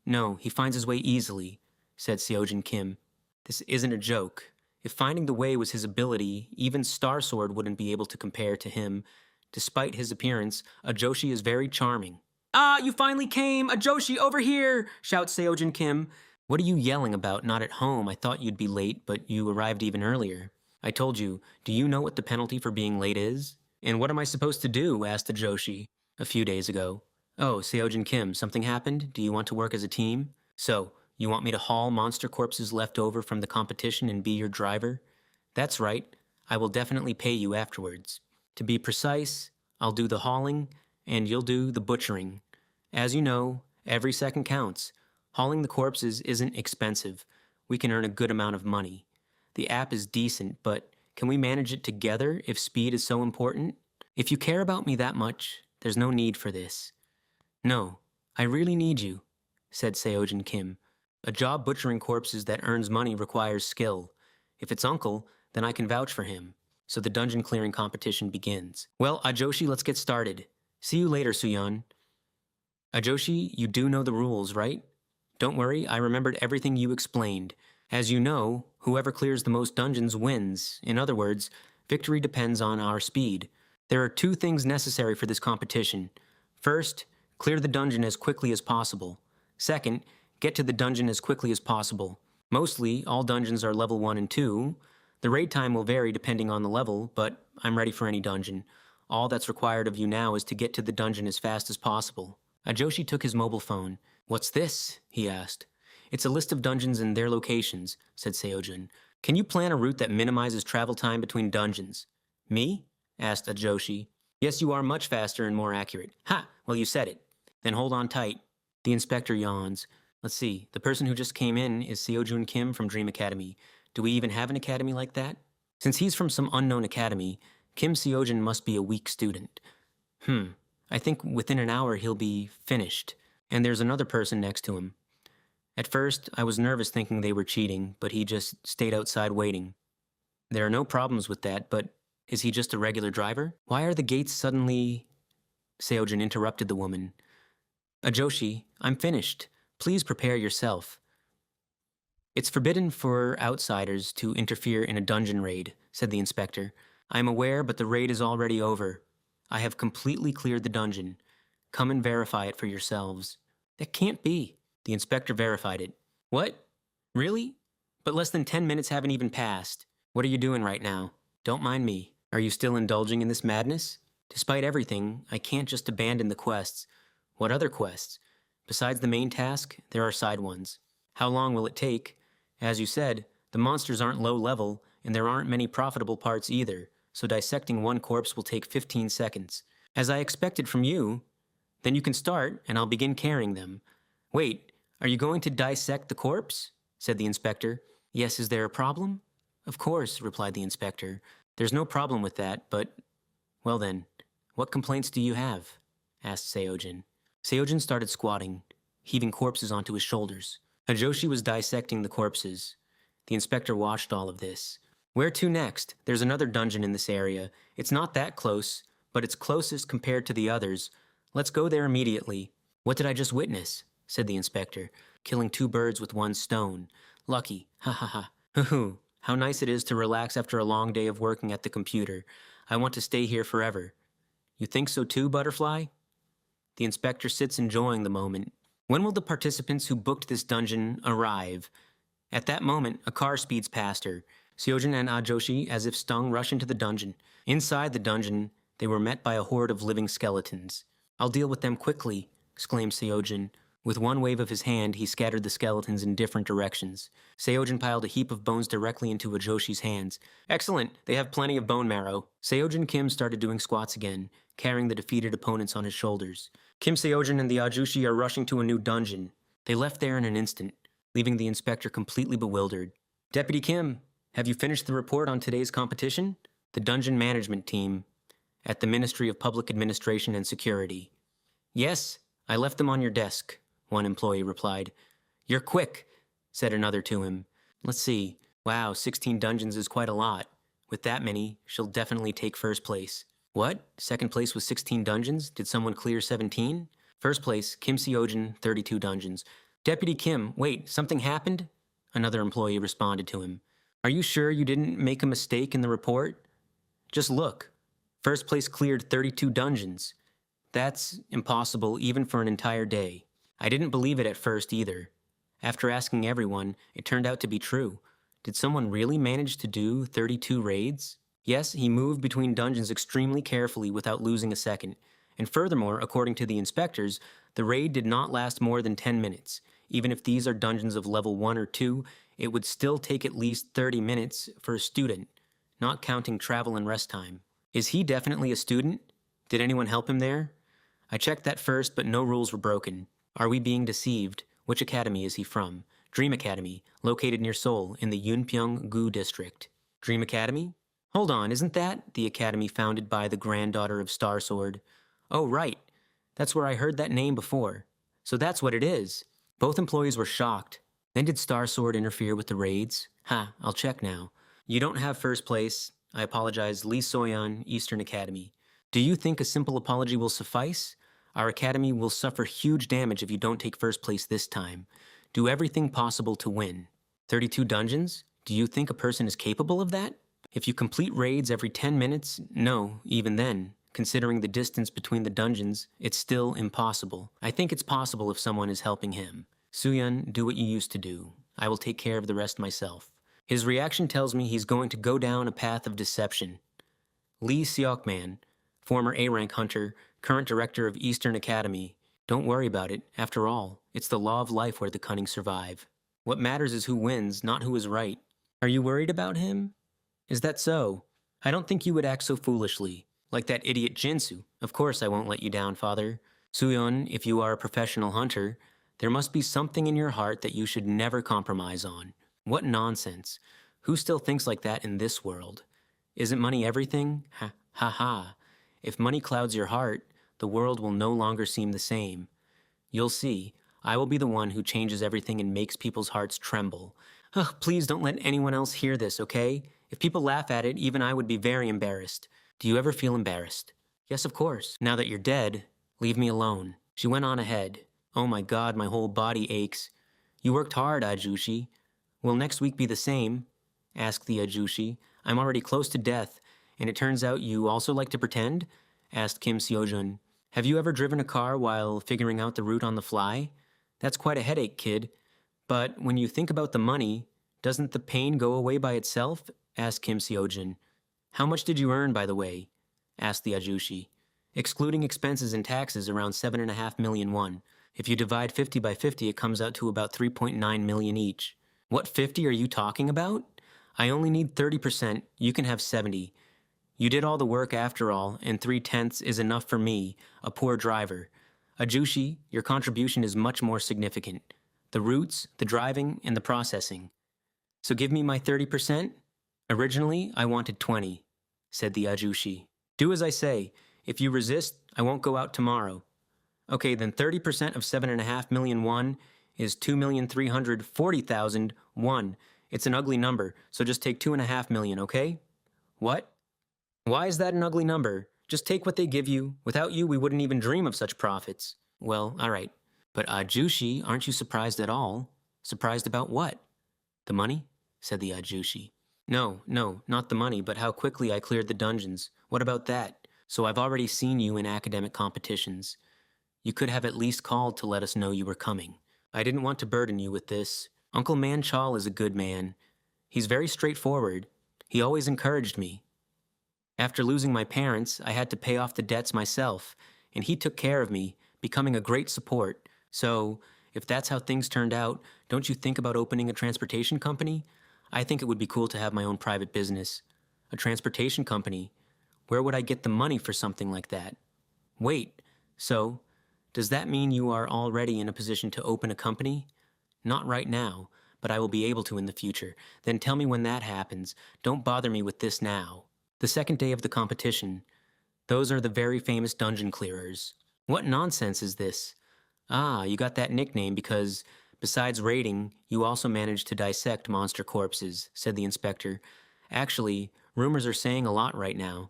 No, he finds his way easily, said Seojin Kim. This isn't a joke. If finding the way was his ability, even Starsword wouldn't be able to compare to him. Despite his appearance, Ajoshi is very charming. Ah, you finally came! Ajoshi, over here! Shouts Seojin Kim. What are you yelling about? Not at home. I thought you'd be late, but you arrived even earlier. I told you, do you know what the penalty for being late is? And what am I supposed to do? Asked Ajoshi a few days ago. Oh, Seojin Kim, something happened? Do you want to work as a team? So, you want me to haul monster corpses left over from the competition and be your driver? That's right. I will definitely pay you afterwards. To be precise, I'll do the hauling, and you'll do the butchering. As you know, Every second counts. Hauling the corpses isn't expensive. We can earn a good amount of money. The app is decent, but can we manage it together if speed is so important? If you care about me that much, there's no need for this. No, I really need you, said Seojin Kim. A job butchering corpses that earns money requires skill. If it's uncle, then I can vouch for him. So the dungeon clearing competition begins. Well, Ajoshi, let's get started. See you later, Suyeon. Ajoshi, you do know the rules, right? Don't worry, I remembered everything you explained. As you know, whoever clears the most dungeons wins. In other words, victory depends on our speed. There are 2 things necessary for this competition. First, clear the dungeon as quickly as possible. Second, get to the dungeon as quickly as possible. Mostly, all dungeons are level 1 and 2. The raid time will vary depending on the level, but I'm ready for any dungeon. All that's required of you now is to get to the dungeon as fast as possible. Ajoshi took his mobile phone. What's this? He asked. It's a list of dungeons and their locations, said Seojin. Can you plan a route that minimizes travel time between dungeons? Me? Asked Ajoshi. Yes, you are much faster and more accurate. Ha! Well, you said it. Then hold on tight. The inspector yawns. Let's see, the person who just came in is Seojun Kim from Dream Academy. Do we even have an academy like that? Since he's from some unknown academy, Kim Seojin must be a weak student. I think within an hour he'll be finished. And there's another person next to him. At first, I was nervous thinking they were cheating, but he just stayed outside waiting. There are no problems with that, but is he just a regular driver? Why are the gates suddenly... Seojin interrupted the woman. Ajoshi, I'm finished. Please prepare yourself. It's forbidden for outsiders to interfere in a dungeon raid, said the inspector. I am aware, but the raid is already over. I have completely cleared the dungeon. Come and verify it for yourselves. That can't be. The inspector verified it. What? Really? But less than 10 minutes haven't even passed. What are you doing right now? Don't mind me. Are you still indulging in this madness? Despite everything, I can't just abandon the quests. What other quests? Besides the main task, there are side ones. How long will it take? As you said, the monsters aren't low level, and there aren't many profitable parts either, so dissecting one corpse will take 15 seconds. As I expected from you. Then you can start, and I'll begin carrying them. Wait, are you going to dissect the corpse? Said the inspector. Yes, is there a problem? Of course, replied the inspector. There's no problem with that, but... Well then, what complaints do you have? Asked Seojin. Seojin started squatting, heaving corpses onto his shoulders. Ajoshi was dissecting the corpses. The inspector watched all of this. Where to next? There's another dungeon in this area. It's not that close, but it's closest compared to the others. Let's go there immediately. What did I just witness? Said the inspector, killing 2 birds with 1 stone. Lucky. Ha ha ha. Hoo-hoo. How nice it is to relax after a long day of working at the computer. I want to stay here forever. You think so too, Butterfly? The inspector sits enjoying the moment. When will the participants who booked this dungeon arrive? At that moment, a car speeds past her. Seojin and Ajoshi, as if stung, rush into the dungeon. Inside the dungeon, they were met by a horde of living skeletons. I'll deal with them quickly, exclaimed Seojin. With one wave of his hand, he scattered the skeletons in different directions. Seojin piled a heap of bones directly into Ajoshi's hands. Excellent, they have plenty of bone marrow. Seojin Kim started doing squats again, carrying the defeated opponents on his shoulders. Kim Seojin and the Ajoshi are rushing to a new dungeon. They left there in an instant, leaving the inspector completely bewildered. Deputy Kim, have you finished the report on today's competition? The dungeon management team at the Ministry of Public Administration and Security. Yes, I left them on your desk, one employee replied. You're quick, said another to him. Let's see. Wow, 16 dungeons is quite a lot. With that many, she'll definitely take first place. What? Second place was 16 dungeons? Did someone clear 17? First place, Kim Seojin, 32 dungeons. Deputy Kim, wait, something happened? Another employee responded to him. Are you sure you didn't make a mistake in the report? Just look. First place cleared 32 dungeons. That's impossible even for an entire day. I didn't believe it at first either. After asking everyone, it turned out to be true. Did someone really manage to do 32 raids? Yes, he moved between dungeons extremely carefully without losing a second. And furthermore, according to the inspectors, the raid did not last more than 10 minutes. Even if these are dungeons of level 1 or 2, it would still take at least 30 minutes for a student, not counting travel and rest time. Is he definitely a student? Did anyone help him there? I checked that first, but no rules were broken. Are we being deceived? Which academy is he from? Dream Academy, located near Seoul in the Yunpyeong-gu district. Dream Academy? Hold on, isn't that the academy founded by the granddaughter of Star Sword? Oh, right. That's where I heard that name before. So that's what it is. Both employees were shocked. Then did Star Sword interfere with the raids? Ha, I'll check now. You don't have first place. I apologize, Lee Soyeon, Eastern Academy. Do you think a simple apology will suffice? Our academy will suffer huge damage if you don't take first place this time. Do everything possible to win. 32 dungeons? Do you think a person is capable of that? If you complete raids every 10 minutes, no, even then. Considering the distance between the dungeons, it's still impossible. I think it's possible if someone is helping him. Sooyeon, do what you used to do. I will take care of the rest myself. His reaction tells me he's going to go down a path of deception. Lee Seokman, former A-rank hunter, current director of Eastern Academy. Don't worry about it. After all, it's the law of life where the cunning survive. What matters is who wins, not who is right. Are you worried about him? Is that so? I don't think you would act so foolishly. Like that idiot Jinsu. Of course I won't let you down, father. Sooyeon, if you are a professional hunter, there must be something in your heart that you should never compromise on. What nonsense. Who still thinks like that in this world? Isn't money everything? Ha ha ha. If money clouds your heart, the world will no longer seem the same. You'll see, I will be the one who changes everything and makes people's hearts tremble. Ugh, please don't let anyone else hear this, okay? If people laugh at it, even I would be very embarrassed. Do you ever feel embarrassed? Yes, of course. Now that you're dead, leave me alone. She went on ahead. Oh my God, my whole body aches. You worked hard, Ajushi. Will next week be the same? Asked the Ajushi. I'm already close to death, and it turns out you also like to pretend? Asked Kim Seojun. Have you ever driven a car while figuring out the route on the fly? That's quite a headache, kid. But when you think about the money, doesn't the pain go away by itself? Asked Kim Seojun. How much did you earn, by the way? Asked the Ajushi. Excluding expenses and taxes, around 7.5 million won. If you divide 50 by 50, it comes out to about 3.9 million each. What 50 are you talking about? I only need 30%, you can have 70. You did all the work after all, and 3/10 is enough for me, a poor driver. Ajushi, your contribution is much more significant. The routes, the driving, and the processing. So give me my 30%? Originally, I wanted 20, said the Ajushi. Do as I say. If you resist, I won't go out tomorrow. Okay, then 30% of 7.5 million won is 2,340,000 won. It's an ugly number, so just take 2.5 million, okay? What? Why is that an ugly number? Just take what they give you. Without you, we wouldn't even dream of such profits. Well, all right. But Ajushi, aren't you surprised at all? Surprised about what? The money? Said the Ajushi. No, not the money, but how quickly I cleared the dungeons. What about that? So I've already seen you in academic competitions. You could have at least called to let us know you were coming. I didn't want to burden you with this. Uncle Manchal is a good man. He's very straightforward. He always encouraged me. After losing my parents, I had to pay off the debts myself, and he took care of me, becoming a great support. So, if that's how things turned out, don't you think about opening a transportation company? I think it would be cool to have my own private business. A transportation company. Where would I get the money for something like that? Wait, so, does that mean you are already in a position to open a company? Not right now, but I will be able to in the future. Then tell me when that happens. Don't bother me with this now. The second day of the competition. Those are the very famous dungeon clearers. What nonsense is this? Ah, you got that nickname because, besides raiding, you also managed to dissect monster corpses, said the inspector. Actually, rumors are saying a lot right now.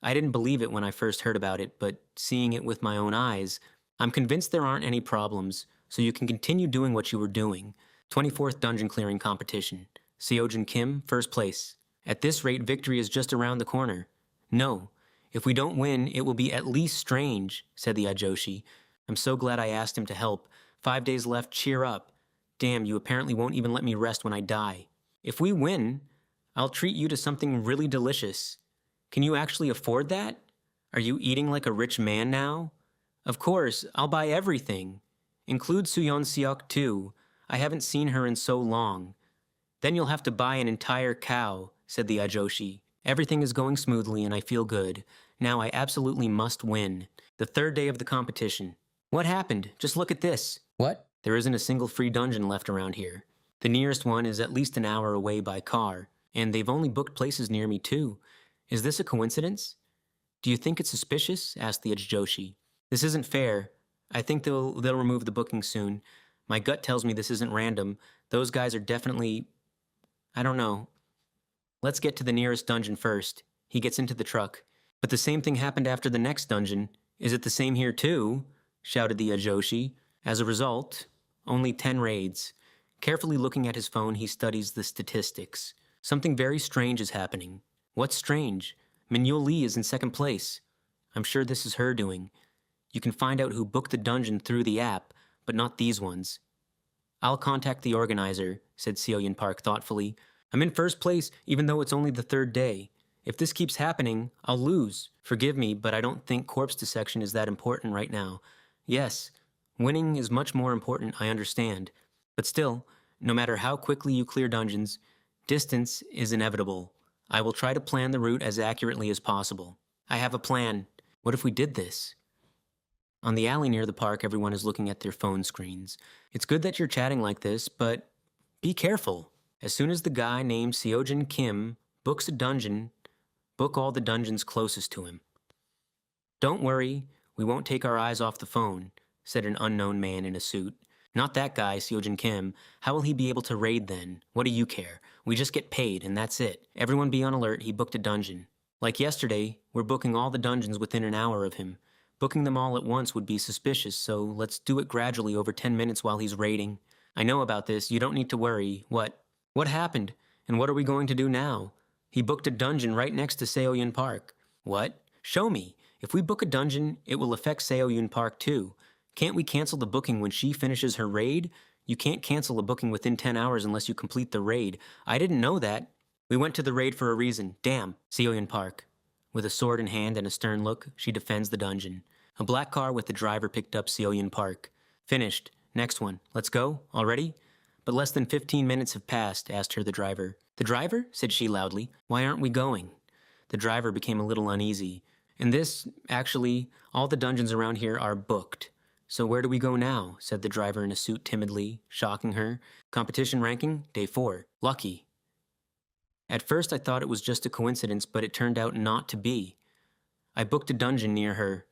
I didn't believe it when I first heard about it, but seeing it with my own eyes, I'm convinced there aren't any problems, so you can continue doing what you were doing. 24th dungeon clearing competition. Seojun Kim, first place. At this rate, victory is just around the corner. No, if we don't win, it will be at least strange, said the Ajoshi. I'm so glad I asked him to help. 5 days left, cheer up. Damn, you apparently won't even let me rest when I die. If we win, I'll treat you to something really delicious. Can you actually afford that? Are you eating like a rich man now? Of course, I'll buy everything. Include Suyeon Seok too. I haven't seen her in so long. Then you'll have to buy an entire cow, said the Ajoshi. Everything is going smoothly and I feel good. Now I absolutely must win. The third day of the competition. What happened? Just look at this. What? There isn't a single free dungeon left around here. The nearest one is at least an hour away by car, and they've only booked places near me too. Is this a coincidence? Do you think it's suspicious? Asked the Ajoshi. This isn't fair. I think they'll remove the booking soon. My gut tells me this isn't random. Those guys are definitely... I don't know. Let's get to the nearest dungeon first. He gets into the truck. But the same thing happened after the next dungeon. Is it the same here too? Shouted the Ajoshi. As a result, only 10 raids. Carefully looking at his phone, he studies the statistics. Something very strange is happening. What's strange? Minyo Lee is in second place. I'm sure this is her doing. You can find out who booked the dungeon through the app, but not these ones. I'll contact the organizer, said Seo-Yun Park thoughtfully. I'm in first place, even though it's only the third day. If this keeps happening, I'll lose. Forgive me, but I don't think corpse dissection is that important right now. Yes, winning is much more important, I understand. But still, no matter how quickly you clear dungeons, distance is inevitable. I will try to plan the route as accurately as possible. I have a plan. What if we did this? On the alley near the park, everyone is looking at their phone screens. It's good that you're chatting like this, but be careful. As soon as the guy named Seojin Kim books a dungeon, book all the dungeons closest to him. Don't worry, we won't take our eyes off the phone, said an unknown man in a suit. Not that guy, Seojin Kim. How will he be able to raid then? What do you care? We just get paid, and that's it. Everyone be on alert, he booked a dungeon. Like yesterday, we're booking all the dungeons within an hour of him. Booking them all at once would be suspicious, so let's do it gradually over 10 minutes while he's raiding. I know about this, you don't need to worry. What happened? And what are we going to do now? He booked a dungeon right next to Seo-Yun Park. What? Show me. If we book a dungeon, it will affect Seo-Yun Park too. Can't we cancel the booking when she finishes her raid? You can't cancel a booking within 10 hours unless you complete the raid. I didn't know that. We went to the raid for a reason. Damn. Seo-Yun Park. With a sword in hand and a stern look, she defends the dungeon. A black car with the driver picked up Seo-Yun Park. Finished. Next one. Let's go? Already? But less than 15 minutes have passed, asked her the driver. The driver? Said she loudly. Why aren't we going? The driver became a little uneasy. Actually, all the dungeons around here are booked. So where do we go now? Said the driver in a suit timidly, shocking her. Competition ranking? Day 4. Lucky. At first I thought it was just a coincidence, but it turned out not to be. I booked a dungeon near her.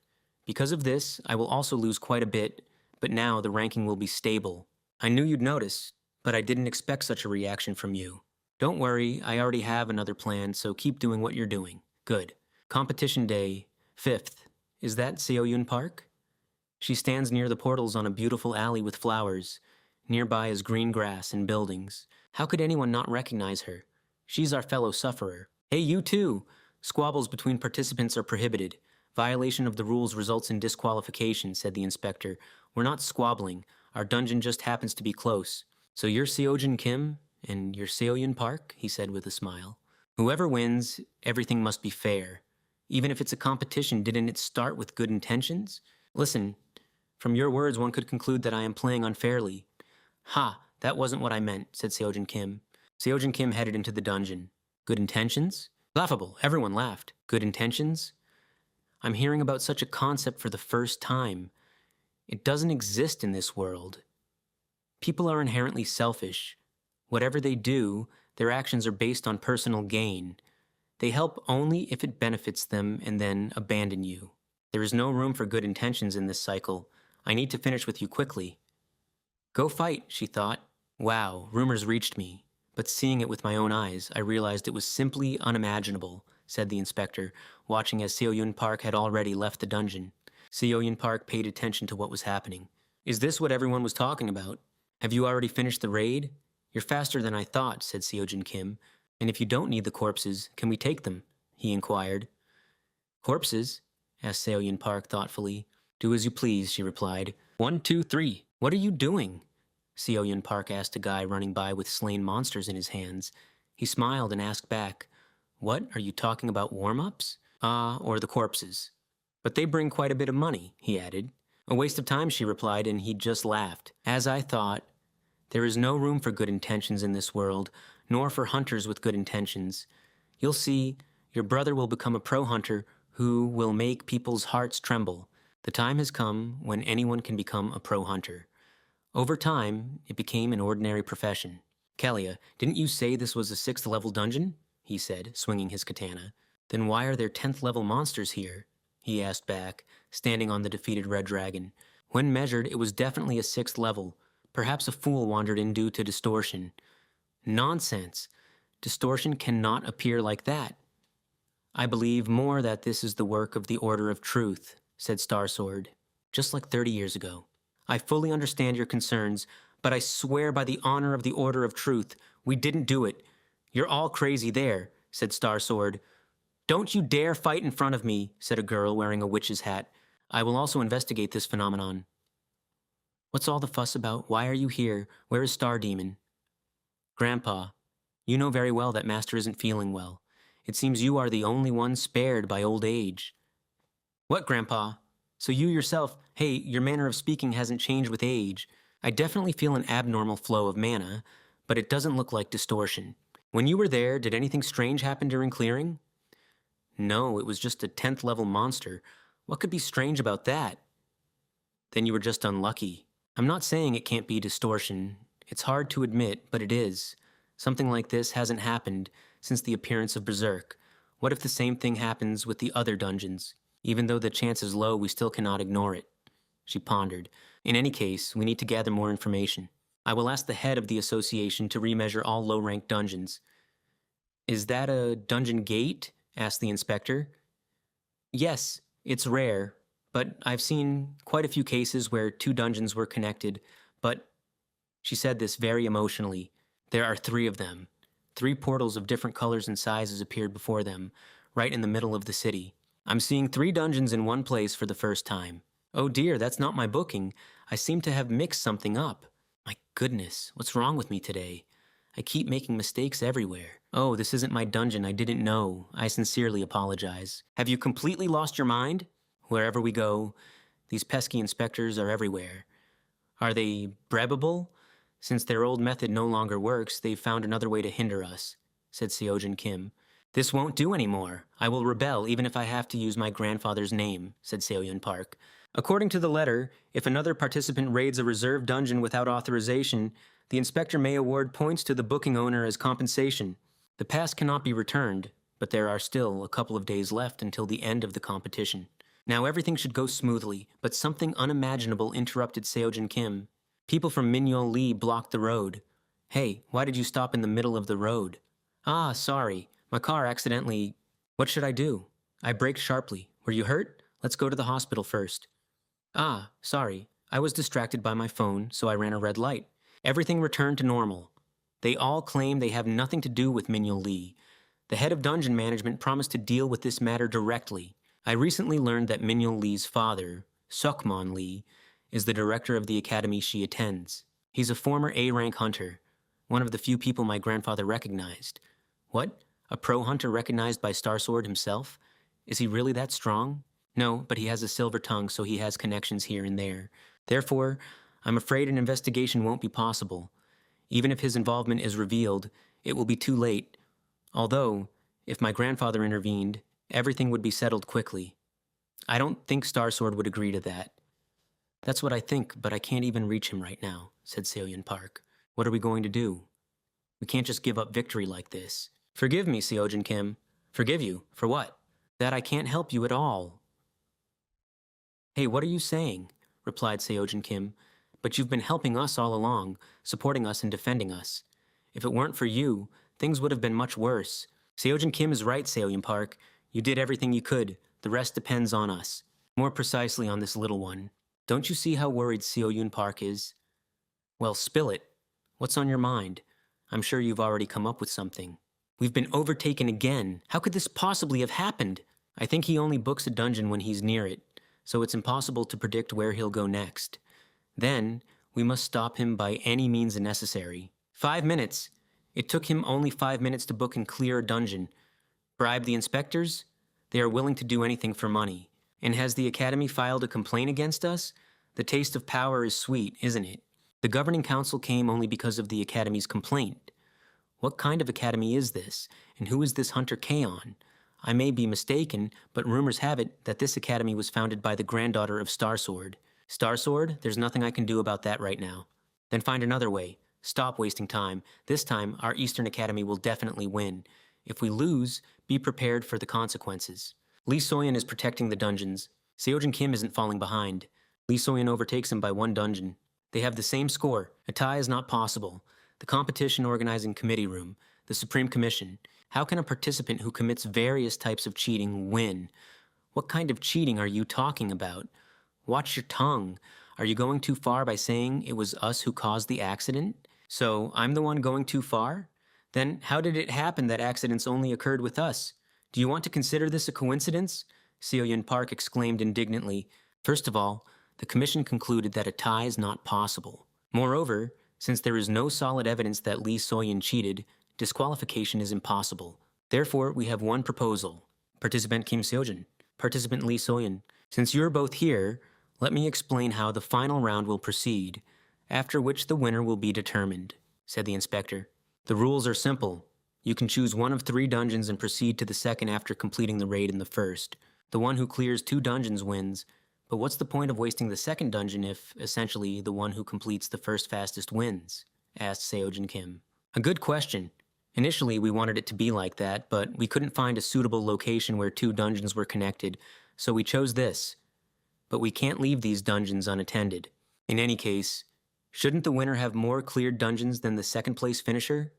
Because of this, I will also lose quite a bit, but now the ranking will be stable. I knew you'd notice, but I didn't expect such a reaction from you. Don't worry, I already have another plan, so keep doing what you're doing. Good. Competition day, 5th. Is that Seo-Yun Park? She stands near the portals on a beautiful alley with flowers. Nearby is green grass and buildings. How could anyone not recognize her? She's our fellow sufferer. Hey, you too! Squabbles between participants are prohibited. Violation of the rules results in disqualification, said the inspector. We're not squabbling. Our dungeon just happens to be close. So you're Seojin Kim, and you're Seo-Yun Park? He said with a smile. Whoever wins, everything must be fair. Even if it's a competition, didn't it start with good intentions? Listen, from your words, one could conclude that I am playing unfairly. Ha, that wasn't what I meant, said Seojin Kim. Seojin Kim headed into the dungeon. Good intentions? Laughable. Everyone laughed. Good intentions? I'm hearing about such a concept for the first time. It doesn't exist in this world. People are inherently selfish. Whatever they do, their actions are based on personal gain. They help only if it benefits them and then abandon you. There is no room for good intentions in this cycle. I need to finish with you quickly. Go fight, she thought. Wow, rumors reached me. But seeing it with my own eyes, I realized it was simply unimaginable, said the inspector, watching as Seo-Yun Park had already left the dungeon. Seo-Yun Park paid attention to what was happening. Is this what everyone was talking about? Have you already finished the raid? You're faster than I thought, said Seojin Kim. And if you don't need the corpses, can we take them? He inquired. Corpses? Asked Seo-Yun Park thoughtfully. Do as you please, she replied. 1, 2, 3. What are you doing? Seo-Yun Park asked a guy running by with slain monsters in his hands. He smiled and asked back, What, are you talking about warm-ups? Or the corpses. But they bring quite a bit of money, he added. A waste of time, she replied, and he just laughed. As I thought, there is no room for good intentions in this world, nor for hunters with good intentions. You'll see, your brother will become a pro hunter who will make people's hearts tremble. The time has come when anyone can become a pro hunter. Over time, it became an ordinary profession. Kalia, didn't you say this was a 6th level dungeon? He said, swinging his katana. Then why are there 10th level monsters here? He asked back, standing on the defeated red dragon. When measured, it was definitely a 6th level. Perhaps a fool wandered in due to distortion. Nonsense! Distortion cannot appear like that. I believe more that this is the work of the Order of Truth, said Starsword, just like 30 years ago. I fully understand your concerns, but I swear by the honor of the Order of Truth, we didn't do it. You're all crazy there, said Starsword. Don't you dare fight in front of me, said a girl wearing a witch's hat. I will also investigate this phenomenon. What's all the fuss about? Why are you here? Where is Star Demon? Grandpa, you know very well that Master isn't feeling well. It seems you are the only one spared by old age. What, Grandpa? So you yourself, hey, your manner of speaking hasn't changed with age. I definitely feel an abnormal flow of mana, but it doesn't look like distortion. When you were there, did anything strange happen during clearing? No, it was just a 10th level monster. What could be strange about that? Then you were just unlucky. I'm not saying it can't be distortion. It's hard to admit, but it is. Something like this hasn't happened since the appearance of Berserk. What if the same thing happens with the other dungeons? Even though the chance is low, we still cannot ignore it. She pondered. In any case, we need to gather more information. I will ask the head of the association to remeasure all low-ranked dungeons. Is that a dungeon gate? Asked the inspector. Yes, it's rare, but I've seen quite a few cases where 2 dungeons were connected, but she said this very emotionally. There are 3 of them. 3 portals of different colors and sizes appeared before them, right in the middle of the city. I'm seeing 3 dungeons in one place for the first time. Oh dear, that's not my booking. I seem to have mixed something up. My goodness, what's wrong with me today? I keep making mistakes everywhere. Oh, this isn't my dungeon, I didn't know. I sincerely apologize. Have you completely lost your mind? Wherever we go, these pesky inspectors are everywhere. Are they brebbable? Since their old method no longer works, they've found another way to hinder us, said Seojin Kim. This won't do anymore. I will rebel even if I have to use my grandfather's name, said Seoyun Park. According to the letter, if another participant raids a reserved dungeon without authorization, the inspector may award points to the booking owner as compensation. The pass cannot be returned, but there are still a couple of days left until the end of the competition. Now everything should go smoothly, but something unimaginable interrupted Seojin Kim. People from Minyol Lee blocked the road. Hey, why did you stop in the middle of the road? Ah, sorry. My car accidentally... What should I do? I braked sharply. Were you hurt? Let's go to the hospital first. Ah, sorry. I was distracted by my phone, so I ran a red light. Everything returned to normal. They all claim they have nothing to do with Minyol Lee. The head of dungeon management promised to deal with this matter directly. I recently learned that Minyol Lee's father, Sukmon Lee, is the director of the academy she attends. He's a former A-rank hunter, one of the few people my grandfather recognized. What? A pro hunter recognized by Starsword himself? Is he really that strong? No, but he has a silver tongue, so he has connections here and there. Therefore, I'm afraid an investigation won't be possible. Even if his involvement is revealed, it will be too late. Although, if my grandfather intervened, everything would be settled quickly. I don't think Starsword would agree to that. That's what I think, but I can't even reach him right now, said Seoyun Park. What are we going to do? We can't just give up victory like this. Forgive me, Seojin Kim. Forgive you? For what? That I can't help you at all. Hey, what are you saying? Replied Seojin Kim. But you've been helping us all along, supporting us and defending us. If it weren't for you, things would have been much worse. Seojin Kim is right, Seoyun Park. You did everything you could. The rest depends on us. More precisely on this little one. Don't you see how worried Seoyun Park is? Well, spill it. What's on your mind? I'm sure you've already come up with something. We've been overtaken again. How could this possibly have happened? I think he only books a dungeon when he's near it, so it's impossible to predict where he'll go next. Then, we must stop him by any means necessary. 5 minutes. It took him only 5 minutes to book and clear a dungeon. Bribe the inspectors? They are willing to do anything for money. And has the Academy filed a complaint against us? The taste of power is sweet, isn't it? The governing council came only because of the Academy's complaint. What kind of academy is this, and who is this Hunter Kaon? I may be mistaken, but rumors have it that this academy was founded by the granddaughter of Starsword. Starsword? There's nothing I can do about that right now. Then find another way. Stop wasting time. This time, our Eastern Academy will definitely win. If we lose, be prepared for the consequences. Lee Soyan is protecting the dungeons. Seojin Kim isn't falling behind. Lee Soyan overtakes him by 1 dungeon. They have the same score. A tie is not possible. The competition organizing committee room. The Supreme Commission. How can a participant who commits various types of cheating win? What kind of cheating are you talking about? Watch your tongue. Are you going too far by saying it was us who caused the accident? So, I'm the one going too far? Then how did it happen that accidents only occurred with us? Do you want to consider this a coincidence? Seo-Yun Park exclaimed indignantly. First of all, the commission concluded that a tie is not possible. Moreover, since there is no solid evidence that Lee Soyan cheated, disqualification is impossible. Therefore, we have one proposal. Participant Kim Seojin, Participant Lee Soyan. Since you're both here, let me explain how the final round will proceed, after which the winner will be determined, said the inspector. The rules are simple. You can choose one of 3 dungeons and proceed to the second after completing the raid in the first. The one who clears 2 dungeons wins, but what's the point of wasting the second dungeon if, essentially, the one who completes the first fastest wins? Asked Seojin Kim. A good question. Initially, we wanted it to be like that, but we couldn't find a suitable location where 2 dungeons were connected, so we chose this. But we can't leave these dungeons unattended. In any case, shouldn't the winner have more cleared dungeons than the second-place finisher?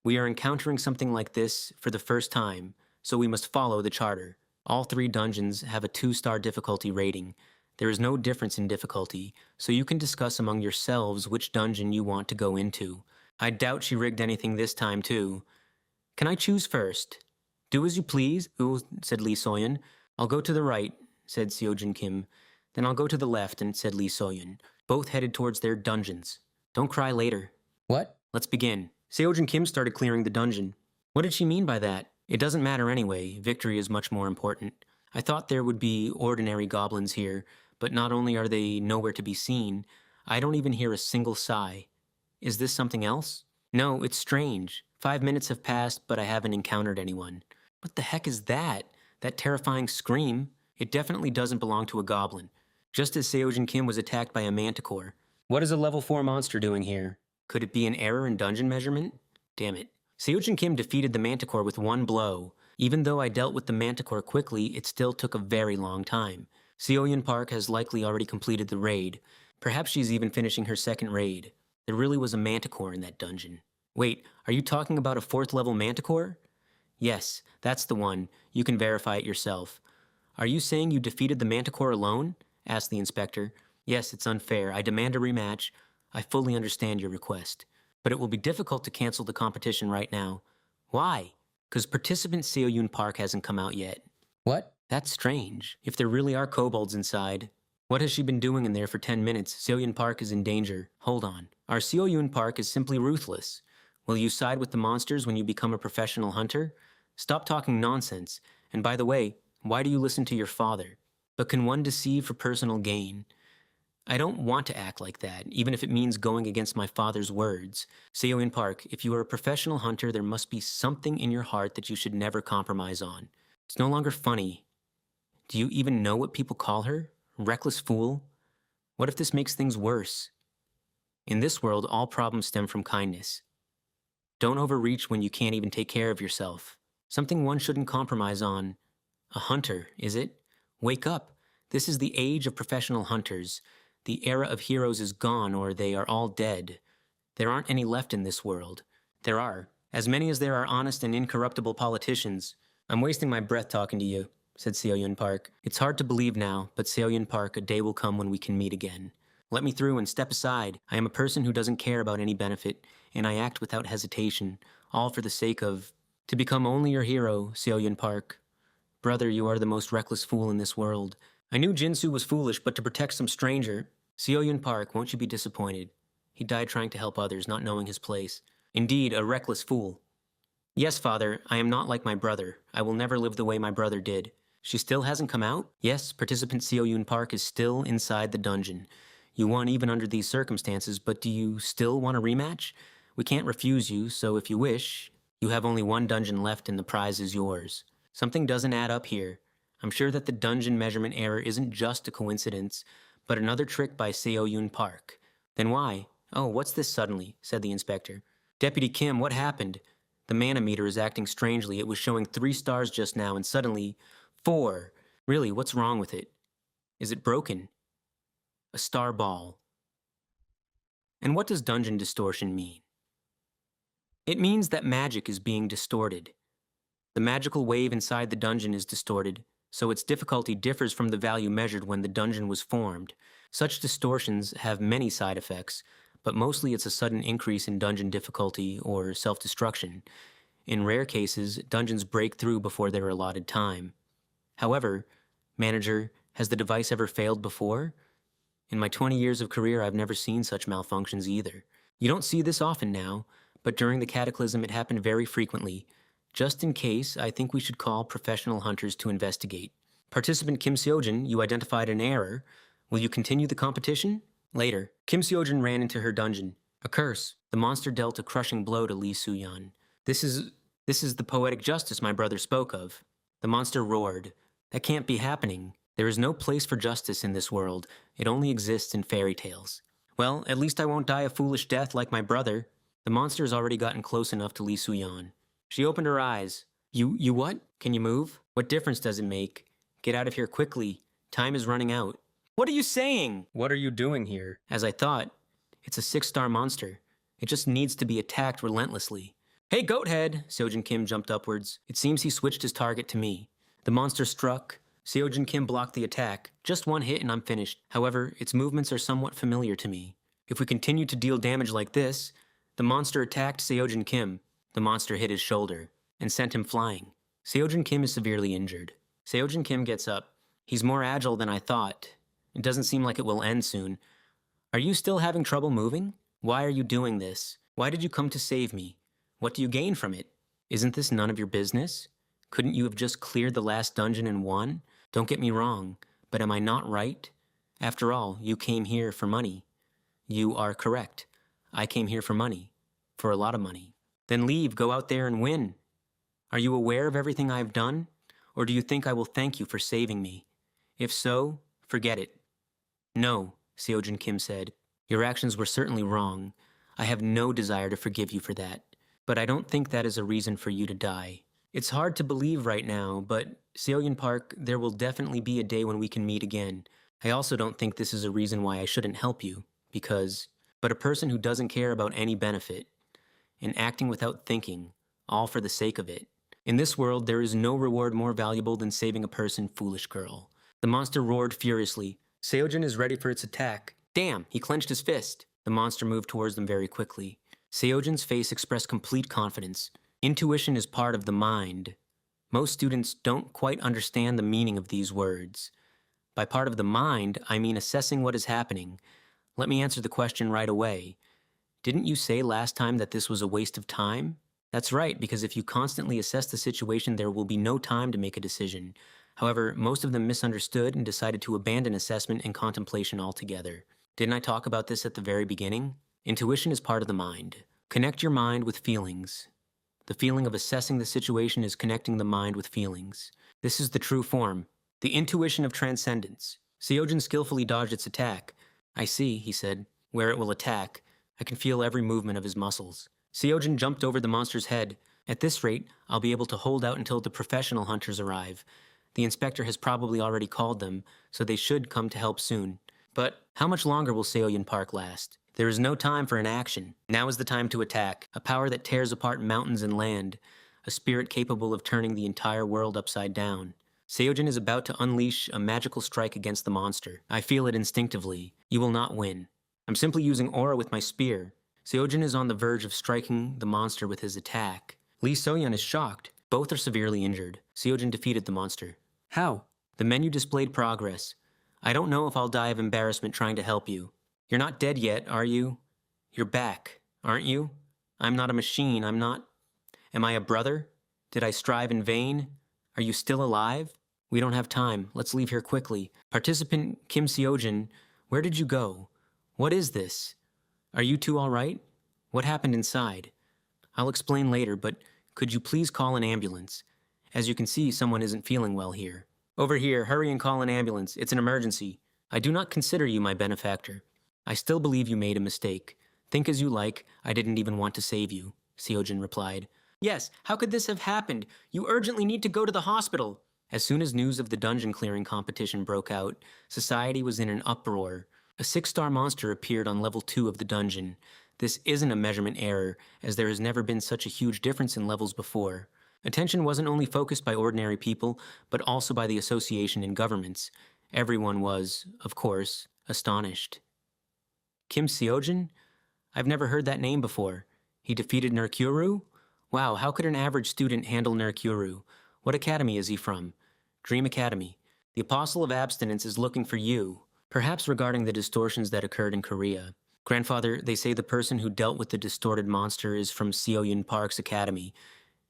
We are encountering something like this for the first time, so we must follow the charter. All 3 dungeons have a 2-star difficulty rating. There is no difference in difficulty, so you can discuss among yourselves which dungeon you want to go into. I doubt she rigged anything this time, too. Can I choose first? Do as you please, said Lee Soyan. I'll go to the right, said Seojin Kim. Then I'll go to the left, and said Lee Soyan. Both headed towards their dungeons. Don't cry later. What? Let's begin. Seojin Kim started clearing the dungeon. What did she mean by that? It doesn't matter anyway. Victory is much more important. I thought there would be ordinary goblins here, but not only are they nowhere to be seen, I don't even hear a single sigh. Is this something else? No, it's strange. 5 minutes have passed, but I haven't encountered anyone. What the heck is that? That terrifying scream? It definitely doesn't belong to a goblin. Just as Seojin Kim was attacked by a manticore. What is a level 4 monster doing here? Could it be an error in dungeon measurement? Damn it. Seojin Kim defeated the manticore with 1 blow. Even though I dealt with the manticore quickly, it still took a very long time. Seo-Yun Park has likely already completed the raid. Perhaps she's even finishing her second raid. There really was a manticore in that dungeon. Wait, are you talking about a 4th level manticore? Yes, that's the one. You can verify it yourself. Are you saying you defeated the manticore alone? Asked the inspector. Yes, it's unfair. I demand a rematch. I fully understand your request. But it will be difficult to cancel the competition right now. Why? Because participant Seo-Yun Park hasn't come out yet. What? That's strange. If there really are kobolds inside. What has she been doing in there for 10 minutes? Seo-Yun Park is in danger. Hold on. Our Seo-Yun Park is simply ruthless. Will you side with the monsters when you become a professional hunter? Stop talking nonsense. And by the way, why do you listen to your father? But can one deceive for personal gain? I don't want to act like that, even if it means going against my father's words. Seo-Yun Park, if you are a professional hunter, there must be something in your heart that you should never compromise on. It's no longer funny. Do you even know what people call her? Reckless fool? What if this makes things worse? In this world, all problems stem from kindness. Don't overreach when you can't even take care of yourself. Something one shouldn't compromise on. A hunter, is it? Wake up. This is the age of professional hunters. The era of heroes is gone, or they are all dead. There aren't any left in this world. There are. As many as there are honest and incorruptible politicians. I'm wasting my breath talking to you, said Seo-Yun Park. It's hard to believe now, but Seo-Yun Park, a day will come when we can meet again. Let me through and step aside. I am a person who doesn't care about any benefit, and I act without hesitation, all for the sake of... To become only your hero, Seo-Yun Park. Brother, you are the most reckless fool in this world. I knew Jinsu was foolish, but to protect some stranger... Seo-Yun Park, won't you be disappointed? He died trying to help others, not knowing his place. Indeed, a reckless fool. Yes, father, I am not like my brother. I will never live the way my brother did. She still hasn't come out? Yes, participant Seo-Yun Park is still inside the dungeon. You won even under these circumstances, but do you still want a rematch? We can't refuse you, so if you wish, you have only 1 dungeon left and the prize is yours. Something doesn't add up here. I'm sure that the dungeon measurement error isn't just a coincidence, but another trick by Seo-Yoon Park. Then why? Oh, what's this suddenly? Said the inspector. Deputy Kim, what happened? The manometer is acting strangely. It was showing 3 stars just now, and suddenly 4. Really, what's wrong with it? Is it broken? A star ball. And what does dungeon distortion mean? It means that magic is being distorted. The magical wave inside the dungeon is distorted, so its difficulty differs from the value measured when the dungeon was formed. Such distortions have many side effects, but mostly it's a sudden increase in dungeon difficulty or self-destruction. In rare cases, dungeons break through before their allotted time. However, manager, has the device ever failed before? In my 20 years of career, I've never seen such malfunctions either. You don't see this often now, but during the cataclysm it happened very frequently. Just in case, I think we should call professional hunters to investigate. Participant Kim Seojin, you identified an error. Will you continue the competition? Later, Kim Seojin ran into her dungeon. A curse. The monster dealt a crushing blow to Lee Soo-yeon. This is the poetic justice my brother spoke of. The monster roared. That can't be happening. There is no place for justice in this world. It only exists in fairy tales. Well, at least I won't die a foolish death like my brother. The monster has already gotten close enough to Lee Soo-yeon. She opened her eyes. You what? Can you move? What difference does it make? Get out of here quickly. Time is running out. What are you saying? What are you doing here? As I thought, it's a 6-star monster. It just needs to be attacked relentlessly. Hey, Goathead! Seojin Kim jumped upwards. It seems he switched his target to me. The monster struck. Seojin Kim blocked the attack. Just one hit and I'm finished. However, its movements are somewhat familiar to me. If we continue to deal damage like this, the monster attacked Seojin Kim. The monster hit his shoulder and sent him flying. Seojin Kim is severely injured. Seojin Kim gets up. He's more agile than I thought. It doesn't seem like it will end soon. Are you still having trouble moving? Why are you doing this? Why did you come to save me? What do you gain from it? Isn't this none of your business? Couldn't you have just cleared the last dungeon and won? Don't get me wrong, but am I not right? After all, you came here for money. You are correct. I came here for money. For a lot of money. Then leave, go out there and win. Are you aware of everything I've done? Or do you think I will thank you for saving me? If so, forget it. No, Seojin Kim said. Your actions were certainly wrong. I have no desire to forgive you for that. But I don't think that is a reason for you to die. It's hard to believe right now, but Seo-Yoon Park, there will definitely be a day when we can meet again. I also don't think this is a reason why I shouldn't help you, but a person who doesn't care about any benefit, and acting without thinking, all for the sake of it. In this world, there is no reward more valuable than saving a person, foolish girl. The monster roared furiously. Seojin is ready for its attack. Damn, he clenched his fist. The monster moved towards them very quickly. Seojin's face expressed complete confidence. Intuition is part of the mind. Most students don't quite understand the meaning of these words. By part of the mind, I mean assessing what is happening. Let me answer the question right away. Didn't you say last time that this was a waste of time? That's right, because if you constantly assess the situation, there will be no time to make a decision. However, most of them misunderstood and decided to abandon assessment and contemplation altogether. Didn't I talk about this at the very beginning? Intuition is part of the mind. Connect your mind with feelings. The feeling of assessing the situation is connecting the mind with feelings. This is the true form. The intuition of transcendence. Seojin skillfully dodged its attack. I see, he said, where it will attack. I can feel every movement of his muscles. Seojin jumped over the monster's head. At this rate, I'll be able to hold out until the professional hunters arrive. The inspector has probably already called them, so they should come to help soon. But how much longer will Seo-Yoon Park last? There is no time for inaction. Now is the time to attack. A power that tears apart mountains and land. A spirit capable of turning the entire world upside down. Seojin is about to unleash a magical strike against the monster. I feel it instinctively. You will not win. I'm simply using aura with my spear. Seojin is on the verge of striking the monster with his attack. Lee So-yeon is shocked. Both are severely injured. Seojin defeated the monster. How? The menu displayed progress. I don't know if I'll die of embarrassment trying to help you. You're not dead yet, are you? You're back, aren't you? I'm not a machine, I'm not... Am I a brother? Did I strive in vain? Are you still alive? We don't have time. Let's leave here quickly. Participant Kim Seojin, where did you go? What is this? Are you two all right? What happened inside? I'll explain later, but could you please call an ambulance? As you can see, someone isn't feeling well here. Over here, hurry and call an ambulance. It's an emergency. I do not consider you my benefactor. I still believe you made a mistake. Think as you like, I didn't even want to save you, Seojin replied. Yes, how could this have happened? You urgently need to go to the hospital. As soon as news of the dungeon clearing competition broke out, society was in an uproar. A 6-star monster appeared on level 2 of the dungeon. This isn't a measurement error, as there has never been such a huge difference in levels before. Attention wasn't only focused by ordinary people, but also by the association and governments. Everyone was, of course, astonished. Kim Seojin? I've never heard that name before. He defeated Nerkyuru? Wow, how could an average student handle Nerkyuru? What academy is he from? Dream Academy. The Apostle of Abstinence is looking for you, perhaps regarding the distortions that occurred in Korea. Grandfather, they say the person who dealt with the distorted monster is from Seoyun Park's academy.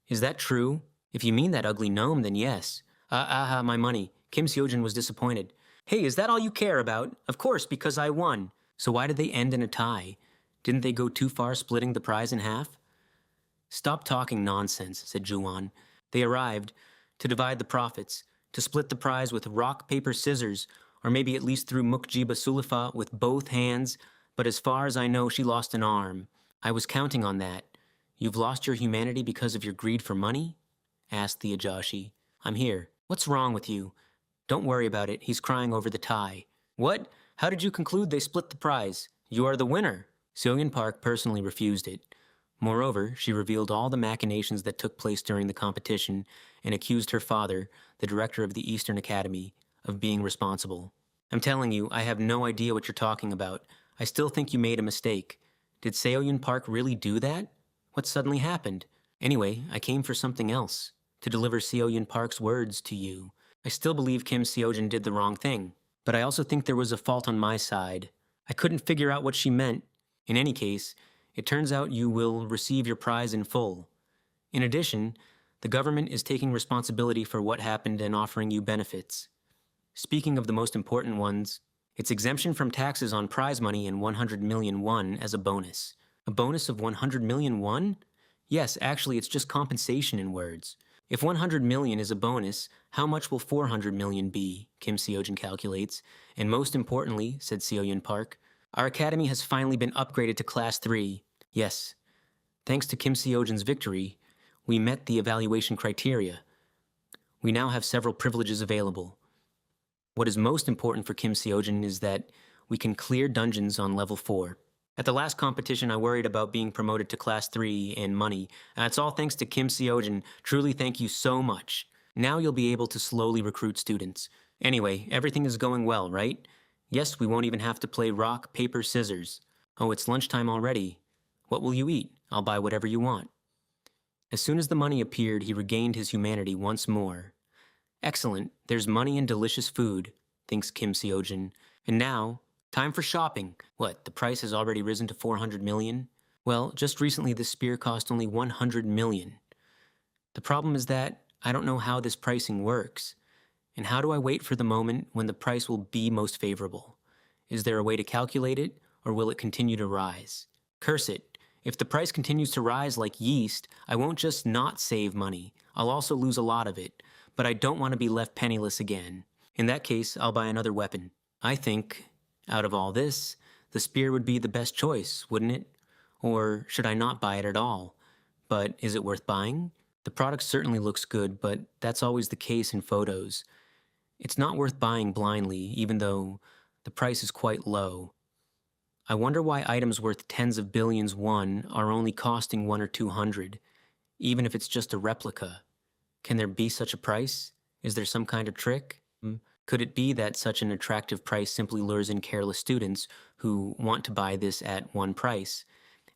Is that true? If you mean that ugly gnome, then yes. My money. Kim Seojin was disappointed. Hey, is that all you care about? Of course, because I won. So why did they end in a tie? Didn't they go too far splitting the prize in half? Stop talking nonsense, said Juwon. They arrived to divide the profits, to split the prize with rock, paper, scissors, or maybe at least through Mukjiba Sulifa with both hands, but as far as I know, she lost an arm. I was counting on that. You've lost your humanity because of your greed for money? Asked the Ajashi. I'm here. What's wrong with you? Don't worry about it. He's crying over the tie. What? How did you conclude they split the prize? You are the winner. Seoyun Park personally refused it. Moreover, she revealed all the machinations that took place during the competition and accused her father, the director of the Eastern Academy, of being responsible. I'm telling you, I have no idea what you're talking about. I still think you made a mistake. Did Seoyun Park really do that? What suddenly happened? Anyway, I came for something else, to deliver Seoyun Park's words to you. I still believe Kim Seojin did the wrong thing, but I also think there was a fault on my side. I couldn't figure out what she meant. In any case, it turns out you will receive your prize in full. In addition, the government is taking responsibility for what happened and offering you benefits. Speaking of the most important ones, it's exemption from taxes on prize money and 100 million won as a bonus. A bonus of 100 million won? Yes, actually, it's just compensation in words. If 100 million is a bonus, how much will 400 million be? Kim Seojin calculates. And most importantly, said Seoyun Park, our academy has finally been upgraded to Class 3. Yes. Thanks to Kim Seojin's victory, we met the evaluation criteria. We now have several privileges available. What is most important for Kim Seojin is that we can clear dungeons on level 4. At the last competition, I worried about being promoted to Class 3 and money. That's all thanks to Kim Seojin. Truly thank you so much. Now you'll be able to slowly recruit students. Anyway, everything is going well, right? Yes, we won't even have to play rock, paper, scissors. Oh, it's lunchtime already. What will you eat? I'll buy whatever you want. As soon as the money appeared, he regained his humanity once more. Excellent, there's money and delicious food, thinks Kim Seojin. And now, time for shopping. What, the price has already risen to 400 million? Well, just recently this spear cost only 100 million. The problem is that I don't know how this pricing works. And how do I wait for the moment when the price will be most favorable? Is there a way to calculate it, or will it continue to rise? Curse it. If the price continues to rise like yeast, I won't just not save money. I'll also lose a lot of it. But I don't want to be left penniless again. In that case, I'll buy another weapon. I think, out of all this, the spear would be the best choice, wouldn't it? Or should I not buy it at all? But is it worth buying? The product certainly looks good, but that's always the case in photos. It's not worth buying blindly, even though the price is quite low. I wonder why items worth tens of billions won are only costing 1 or 200, even if it's just a replica. Can there be such a price? Is there some kind of trick? Could it be that such an attractive price simply lures in careless students who want to buy this at one price,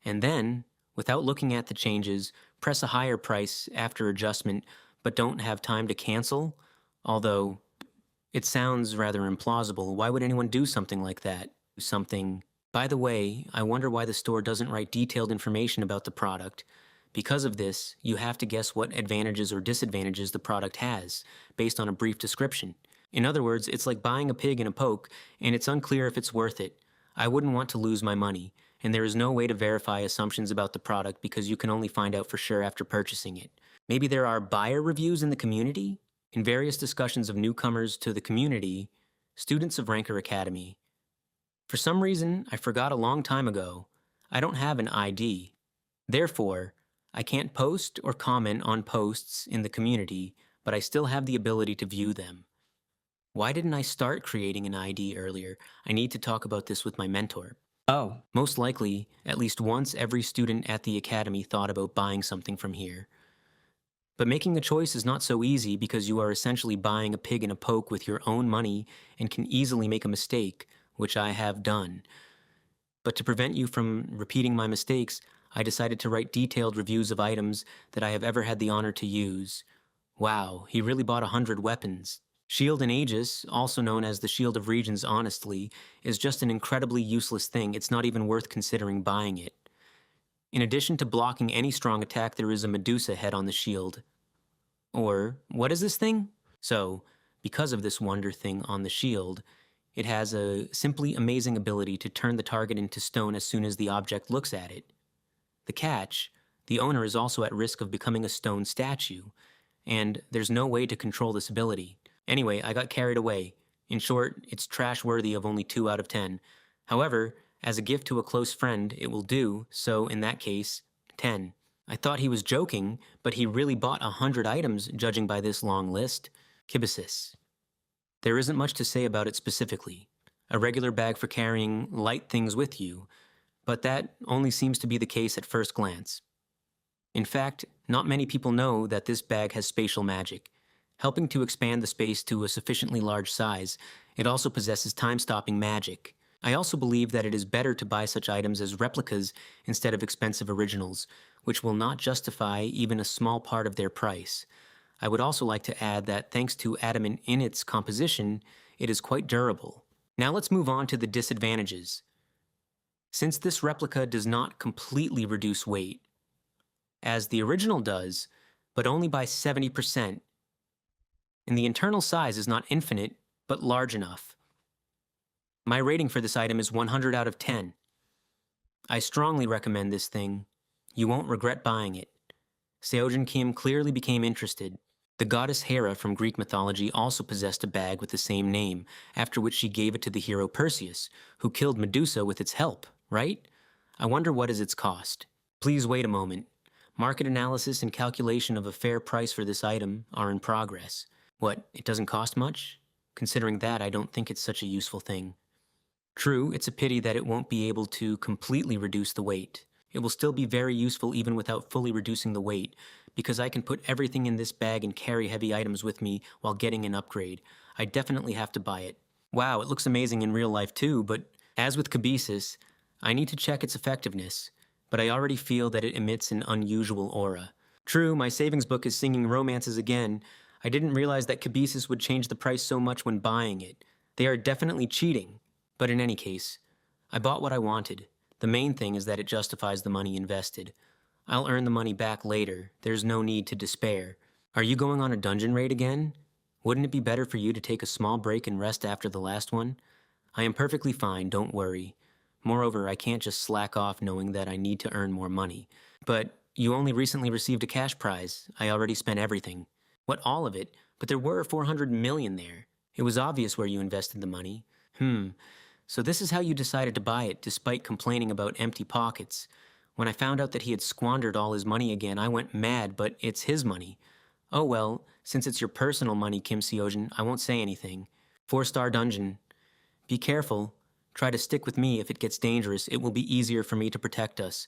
and then, without looking at the changes, press a higher price after adjustment but don't have time to cancel? Although, it sounds rather implausible. Why would anyone do something like that? By the way, I wonder why the store doesn't write detailed information about the product. Because of this, you have to guess what advantages or disadvantages the product has, based on a brief description. In other words, it's like buying a pig in a poke, and it's unclear if it's worth it. I wouldn't want to lose my money, and there is no way to verify assumptions about the product because you can only find out for sure after purchasing it. Maybe there are buyer reviews in the community? In various discussions of newcomers to the community, students of Ranker Academy. For some reason, I forgot a long time ago, I don't have an ID. Therefore, I can't post or comment on posts in the community, but I still have the ability to view them. Why didn't I start creating an ID earlier? I need to talk about this with my mentor. Oh, Most likely, at least once every student at the academy thought about buying something from here. But making a choice is not so easy because you are essentially buying a pig in a poke with your own money and can easily make a mistake, which I have done. But to prevent you from repeating my mistakes, I decided to write detailed reviews of items that I have ever had the honor to use. Wow, he really bought 100 weapons. Shield and Aegis, also known as the Shield of Regions honestly, is just an incredibly useless thing. It's not even worth considering buying it. In addition to blocking any strong attack, there is a Medusa head on the shield. Or, what is this thing? So, because of this wonder thing on the shield, it has a simply amazing ability to turn the target into stone as soon as the object looks at it. The catch, the owner is also at risk of becoming a stone statue, and there's no way to control this ability. Anyway, I got carried away. In short, it's trash worthy of only 2 out of 10. However, as a gift to a close friend, it will do, so in that case, 10. I thought he was joking, but he really bought 100 items judging by this long list. Kibisis. There isn't much to say about it specifically. A regular bag for carrying light things with you, but that only seems to be the case at first glance. In fact, not many people know that this bag has spatial magic. Helping to expand the space to a sufficiently large size, it also possesses time-stopping magic. I also believe that it is better to buy such items as replicas instead of expensive originals, which will not justify even a small part of their price. I would also like to add that thanks to adamant in its composition, it is quite durable. Now let's move on to the disadvantages. Since this replica does not completely reduce weight, as the original does, but only by 70%, and the internal size is not infinite, but large enough. My rating for this item is 100 out of 10. I strongly recommend this thing. You won't regret buying it. Seojin Kim clearly became interested. The goddess Hera from Greek mythology also possessed a bag with the same name, after which she gave it to the hero Perseus, who killed Medusa with its help, right? I wonder what is its cost. Please wait a moment. Market analysis and calculation of a fair price for this item are in progress. What, it doesn't cost much? Considering that, I don't think it's such a useful thing. True, it's a pity that it won't be able to completely reduce the weight. It will still be very useful even without fully reducing the weight, because I can put everything in this bag and carry heavy items with me while getting an upgrade. I definitely have to buy it. Wow, it looks amazing in real life too, but as with Kibisis, I need to check its effectiveness, but I already feel that it emits an unusual aura. True, my savings book is singing romances again. I didn't realize that Kibisis would change the price so much when buying it. They are definitely cheating, but in any case, I bought what I wanted. The main thing is that it justifies the money invested. I'll earn the money back later. There's no need to despair. Are you going on a dungeon raid again? Wouldn't it be better for you to take a small break and rest after the last one? I am perfectly fine, don't worry. Moreover, I can't just slack off knowing that I need to earn more money. But you only recently received a cash prize. I already spent everything. What, all of it? But there were 400 million there. It was obvious where you invested the money. So this is how you decided to buy it, despite complaining about empty pockets. When I found out that he had squandered all his money again, I went mad, but it's his money. Oh well, since it's your personal money, Kim Seojin, I won't say anything. 4-star dungeon. Be careful. Try to stick with me. If it gets dangerous, it will be easier for me to protect us,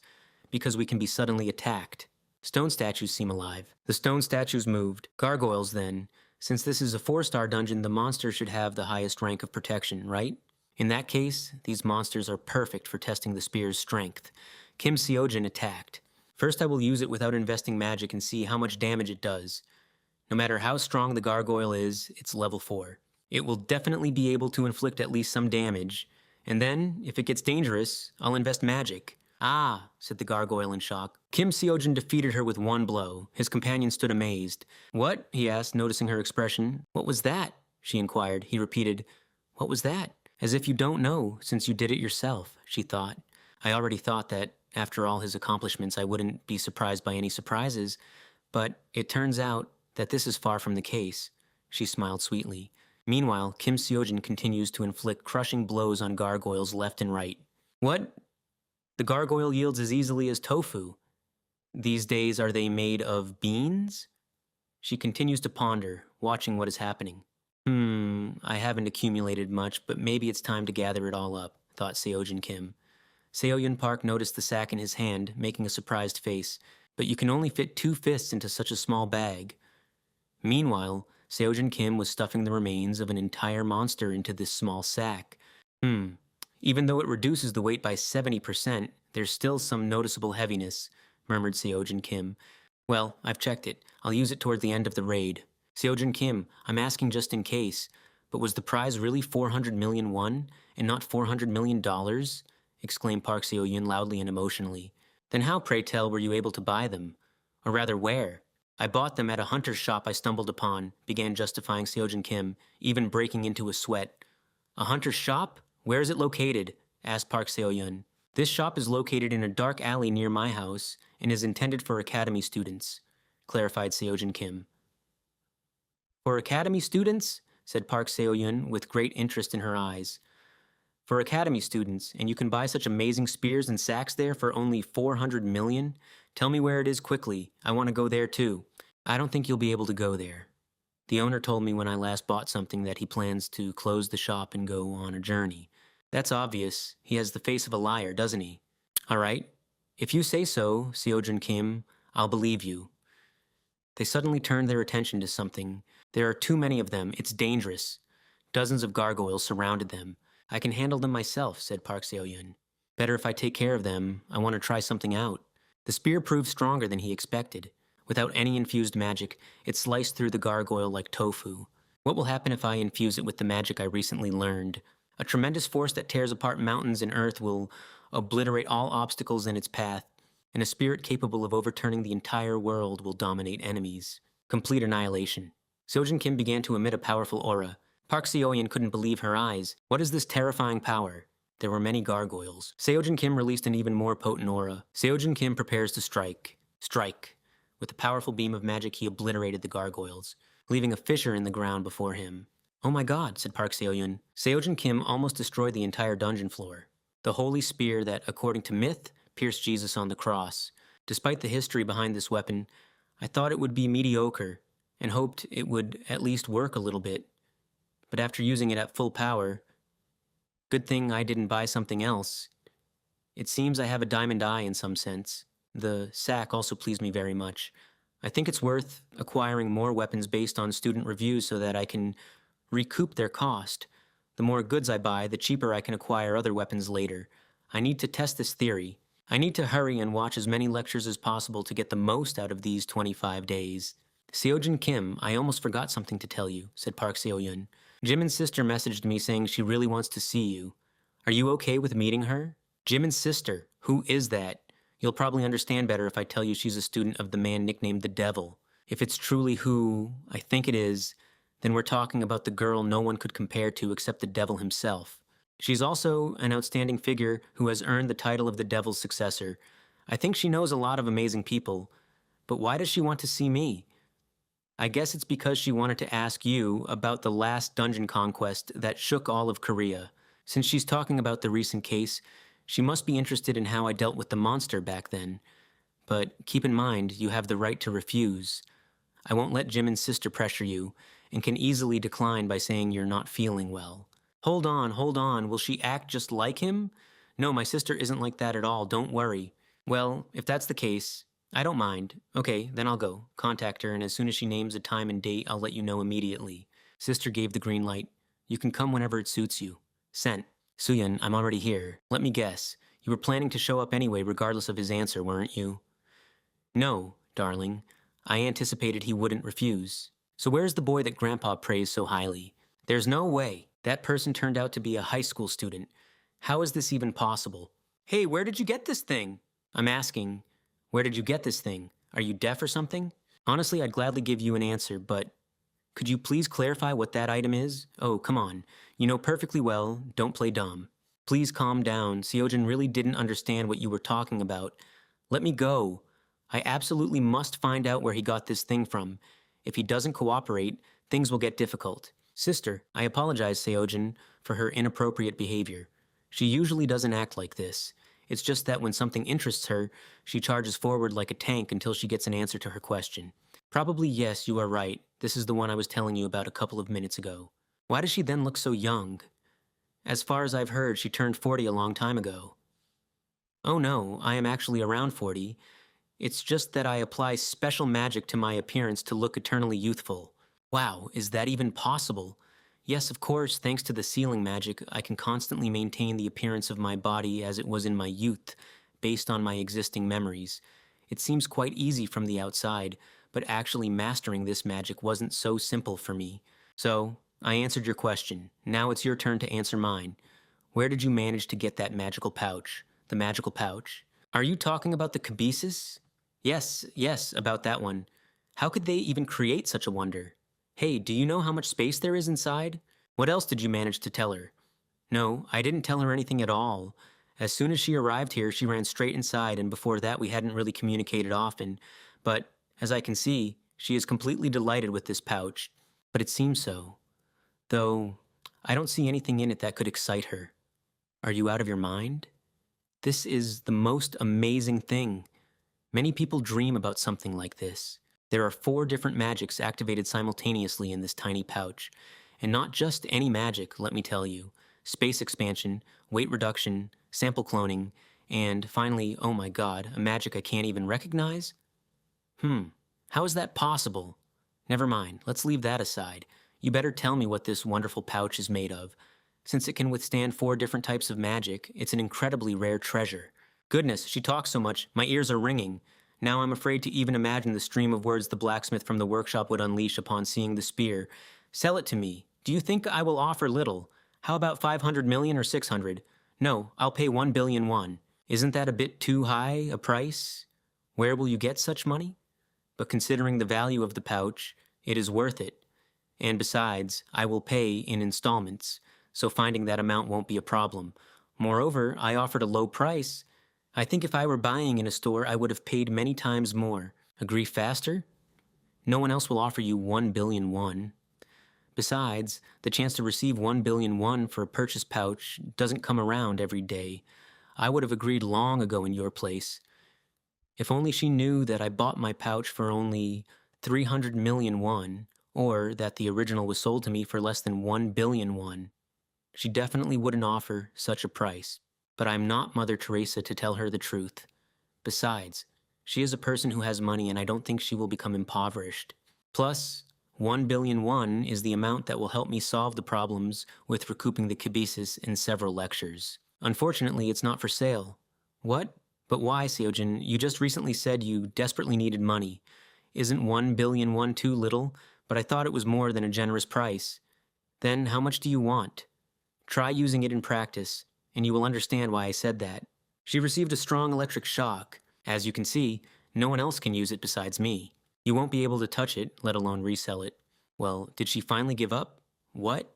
because we can be suddenly attacked. Stone statues seem alive. The stone statues moved. Gargoyles, then. Since this is a 4-star dungeon, the monster should have the highest rank of protection, right? In that case, these monsters are perfect for testing the spear's strength. Kim Seojin attacked. First I will use it without investing magic and see how much damage it does. No matter how strong the gargoyle is, it's level 4. It will definitely be able to inflict at least some damage. And then, if it gets dangerous, I'll invest magic. Ah, said the gargoyle in shock. Kim Seojin defeated her with one blow. His companion stood amazed. What? He asked, noticing her expression. What was that? She inquired. He repeated, What was that? As if you don't know, since you did it yourself, she thought. I already thought that, after all his accomplishments, I wouldn't be surprised by any surprises, but it turns out that this is far from the case. She smiled sweetly. Meanwhile, Kim Seojin continues to inflict crushing blows on gargoyles left and right. What? The gargoyle yields as easily as tofu. These days, are they made of beans? She continues to ponder, watching what is happening. I haven't accumulated much, but maybe it's time to gather it all up, thought Seojin Kim. Seoyun Park noticed the sack in his hand, making a surprised face, but you can only fit 2 fists into such a small bag. Meanwhile, Seojin Kim was stuffing the remains of an entire monster into this small sack. Even though it reduces the weight by 70%, there's still some noticeable heaviness, murmured Seojin Kim. Well, I've checked it. I'll use it toward the end of the raid. Seojin Kim, I'm asking just in case, but was the prize really 400 million won and not $400 million? Exclaimed Park Seo-yoon loudly and emotionally. Then how, pray tell, were you able to buy them? Or rather, where? I bought them at a hunter's shop I stumbled upon, began justifying Seojin Kim, even breaking into a sweat. A hunter's shop? Where is it located? Asked Park Seo-yoon. This shop is located in a dark alley near my house and is intended for academy students, clarified Seojin Kim. For academy students? Said Park Seo-yoon with great interest in her eyes. For academy students, and you can buy such amazing spears and sacks there for only 400 million? Tell me where it is quickly. I want to go there too. I don't think you'll be able to go there. The owner told me when I last bought something that he plans to close the shop and go on a journey. That's obvious. He has the face of a liar, doesn't he? All right. If you say so, Seojin Kim, I'll believe you. They suddenly turned their attention to something. There are too many of them. It's dangerous. Dozens of gargoyles surrounded them. I can handle them myself, said Park Seo-yoon. Better if I take care of them. I want to try something out. The spear proved stronger than he expected. Without any infused magic, it sliced through the gargoyle like tofu. What will happen if I infuse it with the magic I recently learned? A tremendous force that tears apart mountains and earth will obliterate all obstacles in its path, and a spirit capable of overturning the entire world will dominate enemies. Complete annihilation. Seojin Kim began to emit a powerful aura. Park Seo-yoon couldn't believe her eyes. What is this terrifying power? There were many gargoyles. Seojin Kim released an even more potent aura. Seojin Kim prepares to strike. Strike. With a powerful beam of magic, he obliterated the gargoyles, leaving a fissure in the ground before him. Oh my god, said Park Seo-yoon. Seojin Kim almost destroyed the entire dungeon floor. The holy spear that, according to myth, pierced Jesus on the cross. Despite the history behind this weapon, I thought it would be mediocre, and hoped it would at least work a little bit. But after using it at full power, good thing I didn't buy something else. It seems I have a diamond eye in some sense. The sack also pleased me very much. I think it's worth acquiring more weapons based on student reviews so that I can recoup their cost. The more goods I buy, the cheaper I can acquire other weapons later. I need to test this theory. I need to hurry and watch as many lectures as possible to get the most out of these 25 days. Seojin Kim, I almost forgot something to tell you, said Park Seo-yoon. Jimin's sister messaged me saying she really wants to see you. Are you okay with meeting her? Jimin's sister? Who is that? You'll probably understand better if I tell you she's a student of the man nicknamed the Devil. If it's truly who I think it is, then we're talking about the girl no one could compare to except the Devil himself. She's also an outstanding figure who has earned the title of the Devil's successor. I think she knows a lot of amazing people, but why does she want to see me? I guess it's because she wanted to ask you about the last dungeon conquest that shook all of Korea. Since she's talking about the recent case, she must be interested in how I dealt with the monster back then. But keep in mind, you have the right to refuse. I won't let Jimin's sister pressure you, and can easily decline by saying you're not feeling well. Hold on, will she act just like him? No, my sister isn't like that at all, don't worry. Well, if that's the case, I don't mind. Okay, then I'll go. Contact her, and as soon as she names a time and date, I'll let you know immediately. Sister gave the green light. You can come whenever it suits you. Sent. Suyun, I'm already here. Let me guess. You were planning to show up anyway regardless of his answer, weren't you? No, darling. I anticipated he wouldn't refuse. So where's the boy that Grandpa praised so highly? There's no way. That person turned out to be a high school student. How is this even possible? Hey, where did you get this thing? I'm asking, where did you get this thing? Are you deaf or something? Honestly, I'd gladly give you an answer, but could you please clarify what that item is? Oh, come on. You know perfectly well, don't play dumb. Please calm down. Seojin really didn't understand what you were talking about. Let me go. I absolutely must find out where he got this thing from. If he doesn't cooperate, things will get difficult. Sister, I apologize, Seojin, for her inappropriate behavior. She usually doesn't act like this. It's just that when something interests her, she charges forward like a tank until she gets an answer to her question. Probably yes, you are right. This is the one I was telling you about a couple of minutes ago. Why does she then look so young? As far as I've heard, she turned 40 a long time ago. Oh no, I am actually around 40. It's just that I apply special magic to my appearance to look eternally youthful. Wow, is that even possible? Yes, of course, thanks to the sealing magic, I can constantly maintain the appearance of my body as it was in my youth, based on my existing memories. It seems quite easy from the outside, but actually mastering this magic wasn't so simple for me. So, I answered your question. Now it's your turn to answer mine. Where did you manage to get that magical pouch? The magical pouch? Are you talking about the Cabesis? Yes, about that one. How could they even create such a wonder? Hey, do you know how much space there is inside? What else did you manage to tell her? No, I didn't tell her anything at all. As soon as she arrived here, she ran straight inside, and before that we hadn't really communicated often. But, as I can see, she is completely delighted with this pouch. But it seems so. Though, I don't see anything in it that could excite her. Are you out of your mind? This is the most amazing thing. Many people dream about something like this. There are 4 different magics activated simultaneously in this tiny pouch. And not just any magic, let me tell you. Space expansion, weight reduction, sample cloning, and finally, oh my god, a magic I can't even recognize? How is that possible? Never mind, let's leave that aside. You better tell me what this wonderful pouch is made of. Since it can withstand 4 different types of magic, it's an incredibly rare treasure. Goodness, she talks so much, my ears are ringing. Now I'm afraid to even imagine the stream of words the blacksmith from the workshop would unleash upon seeing the spear. Sell it to me. Do you think I will offer little? How about 500 million or 600? No, I'll pay 1 billion won. Isn't that a bit too high a price? Where will you get such money? But considering the value of the pouch, it is worth it. And besides, I will pay in installments, so finding that amount won't be a problem. Moreover, I offered a low price. I think if I were buying in a store, I would have paid many times more. Agree faster? No one else will offer you 1 billion won. Besides, the chance to receive 1 billion won for a purchase pouch doesn't come around every day. I would have agreed long ago in your place. If only she knew that I bought my pouch for only 300 million won, or that the original was sold to me for less than 1 billion won. She definitely wouldn't offer such a price, but I'm not Mother Teresa to tell her the truth. Besides, she is a person who has money and I don't think she will become impoverished. Plus, 1 billion won is the amount that will help me solve the problems with recouping the Cabesis in several lectures. Unfortunately, it's not for sale. What? But why, Seojin? You just recently said you desperately needed money. Isn't 1 billion won too little? But I thought it was more than a generous price. Then how much do you want? Try using it in practice, and you will understand why I said that. She received a strong electric shock. As you can see, no one else can use it besides me. You won't be able to touch it, let alone resell it. Well, did she finally give up? What?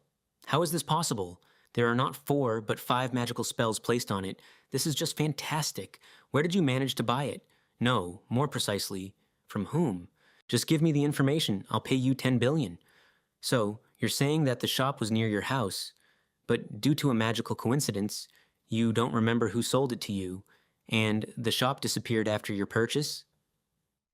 How is this possible? There are not 4, but 5 magical spells placed on it. This is just fantastic. Where did you manage to buy it? No, more precisely, from whom? Just give me the information. I'll pay you 10 billion. So, you're saying that the shop was near your house, but due to a magical coincidence, you don't remember who sold it to you, and the shop disappeared after your purchase?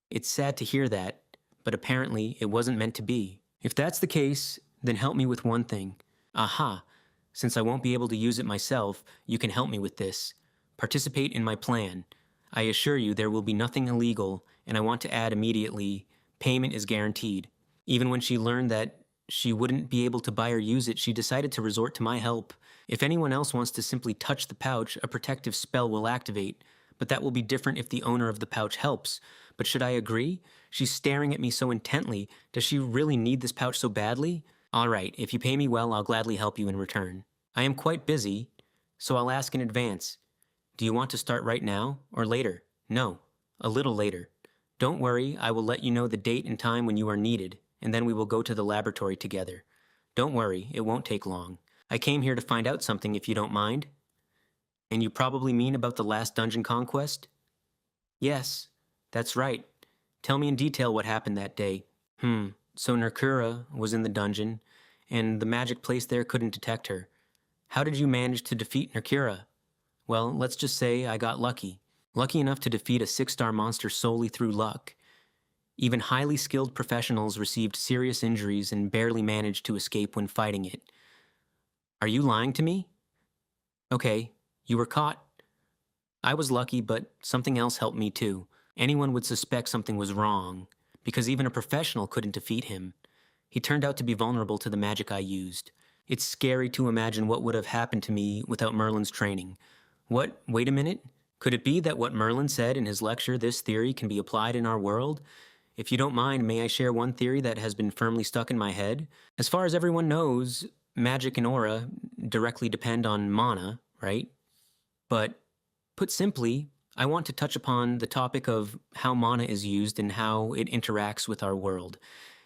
It's sad to hear that, but apparently it wasn't meant to be. If that's the case, then help me with one thing. Aha! Since I won't be able to use it myself, you can help me with this. Participate in my plan. I assure you there will be nothing illegal, and I want to add immediately, payment is guaranteed. Even when she learned that she wouldn't be able to buy or use it, she decided to resort to my help. If anyone else wants to simply touch the pouch, a protective spell will activate, but that will be different if the owner of the pouch helps. But should I agree? She's staring at me so intently. Does she really need this pouch so badly? All right, if you pay me well, I'll gladly help you in return. I am quite busy, so I'll ask in advance. Do you want to start right now or later? No, a little later. Don't worry, I will let you know the date and time when you are needed, and then we will go to the laboratory together. Don't worry, it won't take long. I came here to find out something if you don't mind. And you probably mean about the last dungeon conquest? Yes, that's right. Tell me in detail what happened that day. So Nerkura was in the dungeon, and the magic place there couldn't detect her. How did you manage to defeat Nerkura? Well, let's just say I got lucky. Lucky enough to defeat a 6-star monster solely through luck. Even highly skilled professionals received serious injuries and barely managed to escape when fighting it. Are you lying to me? Okay, you were caught. I was lucky, but something else helped me too. Anyone would suspect something was wrong, because even a professional couldn't defeat him. He turned out to be vulnerable to the magic I used. It's scary to imagine what would have happened to me without Merlin's training. What? Wait a minute? Could it be that what Merlin said in his lecture, this theory can be applied in our world? If you don't mind, may I share one theory that has been firmly stuck in my head? As far as everyone knows, magic and aura directly depend on mana, right? But put simply, I want to touch upon the topic of how mana is used and how it interacts with our world.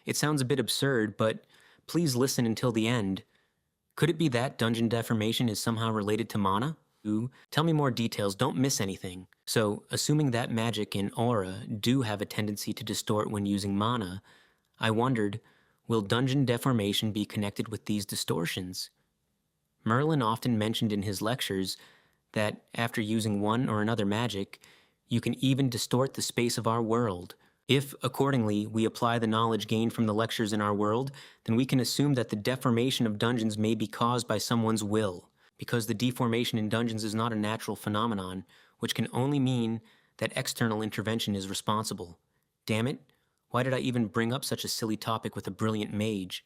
It sounds a bit absurd, but please listen until the end. Could it be that dungeon deformation is somehow related to mana? Tell me more details, don't miss anything. So, assuming that magic and aura do have a tendency to distort when using mana, I wondered, will dungeon deformation be connected with these distortions? Merlin often mentioned in his lectures that after using one or another magic, you can even distort the space of our world. If, accordingly, we apply the knowledge gained from the lectures in our world, then we can assume that the deformation of dungeons may be caused by someone's will, because the deformation in dungeons is not a natural phenomenon, which can only mean that external intervention is responsible. Damn it, why did I even bring up such a silly topic with a brilliant mage?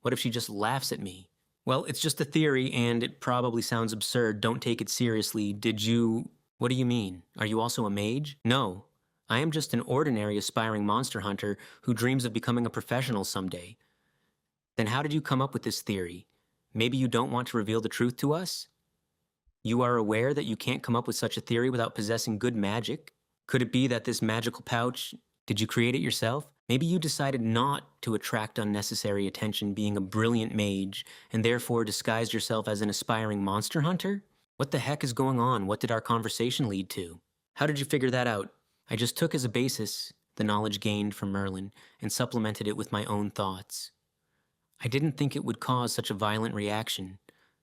What if she just laughs at me? Well, it's just a theory, and it probably sounds absurd. Don't take it seriously. What do you mean? Are you also a mage? No. I am just an ordinary aspiring monster hunter who dreams of becoming a professional someday. Then how did you come up with this theory? Maybe you don't want to reveal the truth to us? You are aware that you can't come up with such a theory without possessing good magic? Could it be that this magical pouch, did you create it yourself? Maybe you decided not to attract unnecessary attention being a brilliant mage, and therefore disguised yourself as an aspiring monster hunter? What the heck is going on? What did our conversation lead to? How did you figure that out? I just took as a basis the knowledge gained from Merlin and supplemented it with my own thoughts. I didn't think it would cause such a violent reaction,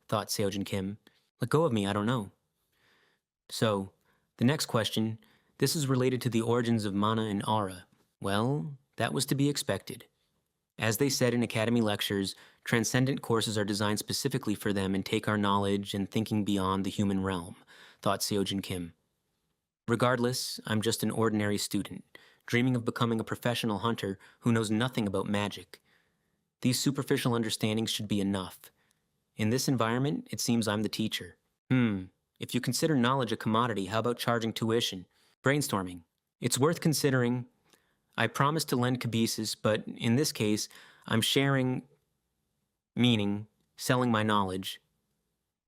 thought Seojin Kim. Let go of me, I don't know. So, the next question, this is related to the origins of mana and aura. Well, that was to be expected. As they said in Academy lectures, transcendent courses are designed specifically for them and take our knowledge and thinking beyond the human realm, thought Seojin Kim. Regardless, I'm just an ordinary student, dreaming of becoming a professional hunter who knows nothing about magic. These superficial understandings should be enough. In this environment, it seems I'm the teacher. If you consider knowledge a commodity, how about charging tuition? Brainstorming. It's worth considering. I promise to lend cabeces, but in this case, I'm sharing, meaning selling my knowledge.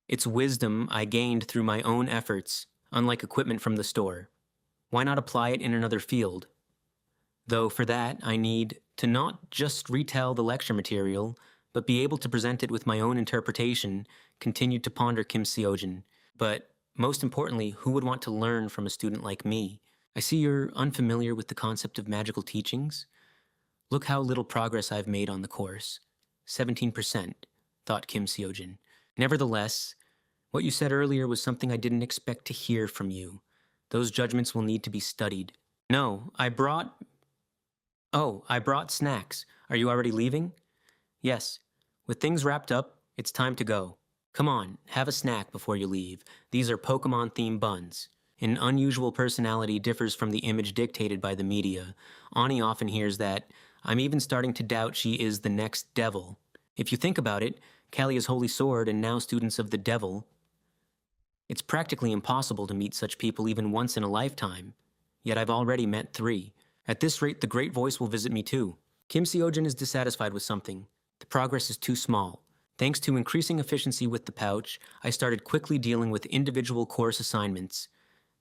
It's wisdom I gained through my own efforts, unlike equipment from the store. Why not apply it in another field? Though for that, I need to not just retell the lecture material, but be able to present it with my own interpretation, continued to ponder Kim Seojin. But most importantly, who would want to learn from a student like me? I see you're unfamiliar with the concept of magical teachings. Look how little progress I've made on the course. 17%, thought Kim Seojin. Nevertheless, what you said earlier was something I didn't expect to hear from you. Those judgments will need to be studied. No, I brought snacks. Are you already leaving? Yes. With things wrapped up, it's time to go. Come on, have a snack before you leave. These are Pokemon-themed buns. An unusual personality differs from the image dictated by the media. Ani often hears that. I'm even starting to doubt she is the next devil. If you think about it, Kalia's holy sword and now students of the devil. It's practically impossible to meet such people even once in a lifetime. Yet I've already met 3. At this rate, the Great Voice will visit me too. Kim Seojin is dissatisfied with something. The progress is too small. Thanks to increasing efficiency with the pouch, I started quickly dealing with individual course assignments.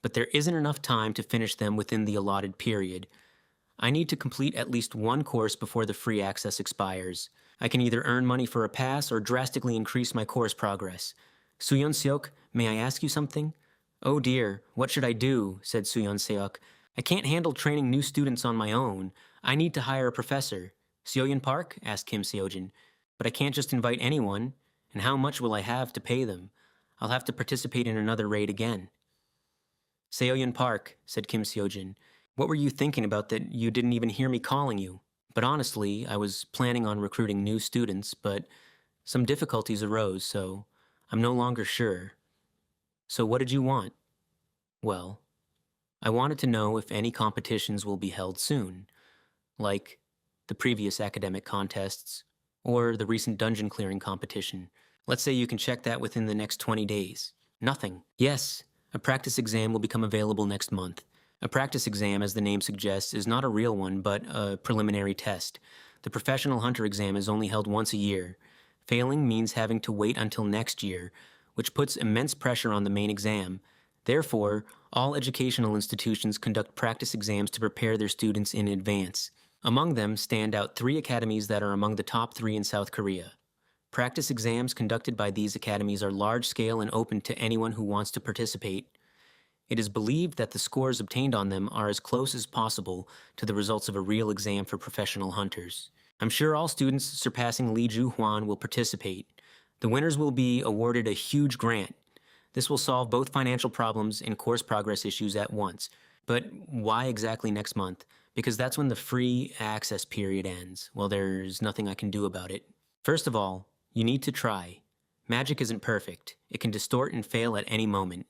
But there isn't enough time to finish them within the allotted period. I need to complete at least one course before the free access expires. I can either earn money for a pass or drastically increase my course progress. Suyeon Seok, may I ask you something? "Oh dear, what should I do?" said Suyeon Seok. "I can't handle training new students on my own. I need to hire a professor." "Seoyeon Park?" asked Kim Seojin. "But I can't just invite anyone. And how much will I have to pay them? I'll have to participate in another raid again." "Seoyeon Park," said Kim Seojin. "What were you thinking about that you didn't even hear me calling you?" "But honestly, I was planning on recruiting new students, but some difficulties arose, so I'm no longer sure." "So what did you want?" "Well, I wanted to know if any competitions will be held soon, like the previous academic contests or the recent dungeon clearing competition. Let's say you can check that within the next 20 days. Nothing. Yes, a practice exam will become available next month. A practice exam, as the name suggests, is not a real one, but a preliminary test. The professional hunter exam is only held once a year. Failing means having to wait until next year, which puts immense pressure on the main exam. Therefore, all educational institutions conduct practice exams to prepare their students in advance. Among them stand out 3 academies that are among the top 3 in South Korea. Practice exams conducted by these academies are large-scale and open to anyone who wants to participate. It is believed that the scores obtained on them are as close as possible to the results of a real exam for professional hunters. I'm sure all students surpassing Lee Ju-hwan will participate. The winners will be awarded a huge grant. This will solve both financial problems and course progress issues at once. But why exactly next month? Because that's when the free access period ends. Well, there's nothing I can do about it. First of all, you need to try. Magic isn't perfect. It can distort and fail at any moment.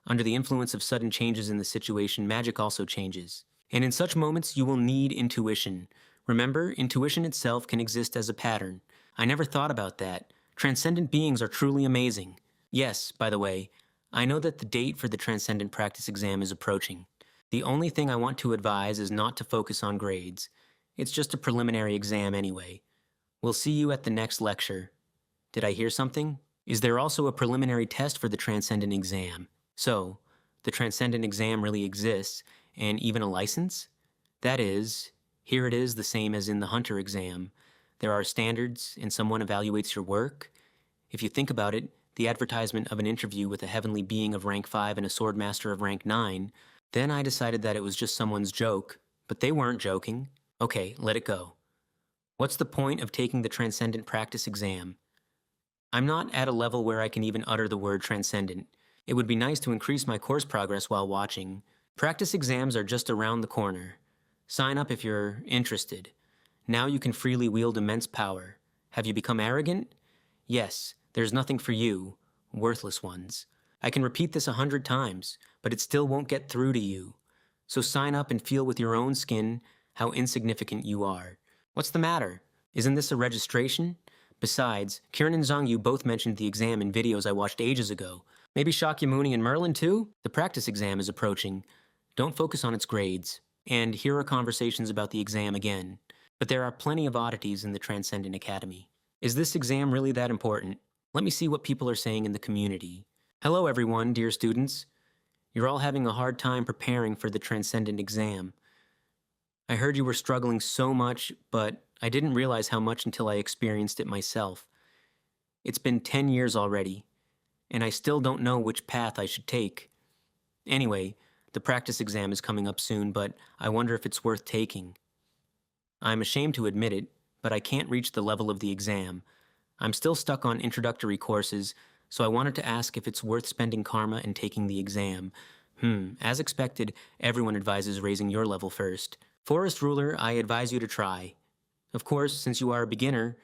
Under the influence of sudden changes in the situation, magic also changes. And in such moments, you will need intuition. Remember, intuition itself can exist as a pattern. I never thought about that. Transcendent beings are truly amazing. Yes, by the way, I know that the date for the Transcendent Practice exam is approaching. The only thing I want to advise is not to focus on grades. It's just a preliminary exam anyway. We'll see you at the next lecture. Did I hear something? Is there also a preliminary test for the Transcendent exam? So, the Transcendent exam really exists, and even a license? That is, here it is the same as in the Hunter exam. There are standards, and someone evaluates your work. If you think about it, the advertisement of an interview with a heavenly being of rank 5 and a sword master of rank 9, then I decided that it was just someone's joke, but they weren't joking. Okay, let it go. What's the point of taking the Transcendent Practice exam? I'm not at a level where I can even utter the word transcendent. It would be nice to increase my course progress while watching. Practice exams are just around the corner. Sign up if you're interested. Now you can freely wield immense power. Have you become arrogant? Yes, there's nothing for you, worthless ones. I can repeat this 100 times, but it still won't get through to you. So sign up and feel with your own skin how insignificant you are. What's the matter? Isn't this a registration? Besides, Kieran and Zongyu both mentioned the exam in videos I watched ages ago. Maybe Shakyamuni and Merlin too? The practice exam is approaching. Don't focus on its grades. And here are conversations about the exam again. But there are plenty of oddities in the Transcendent Academy. Is this exam really that important? Let me see what people are saying in the community. Hello everyone, dear students. You're all having a hard time preparing for the Transcendent exam. I heard you were struggling so much, but I didn't realize how much until I experienced it myself. It's been 10 years already, and I still don't know which path I should take. Anyway, the practice exam is coming up soon, but I wonder if it's worth taking. I'm ashamed to admit it, but I can't reach the level of the exam. I'm still stuck on introductory courses, so I wanted to ask if it's worth spending karma and taking the exam. As expected, everyone advises raising your level first. Forest Ruler, I advise you to try. Of course, since you are a beginner,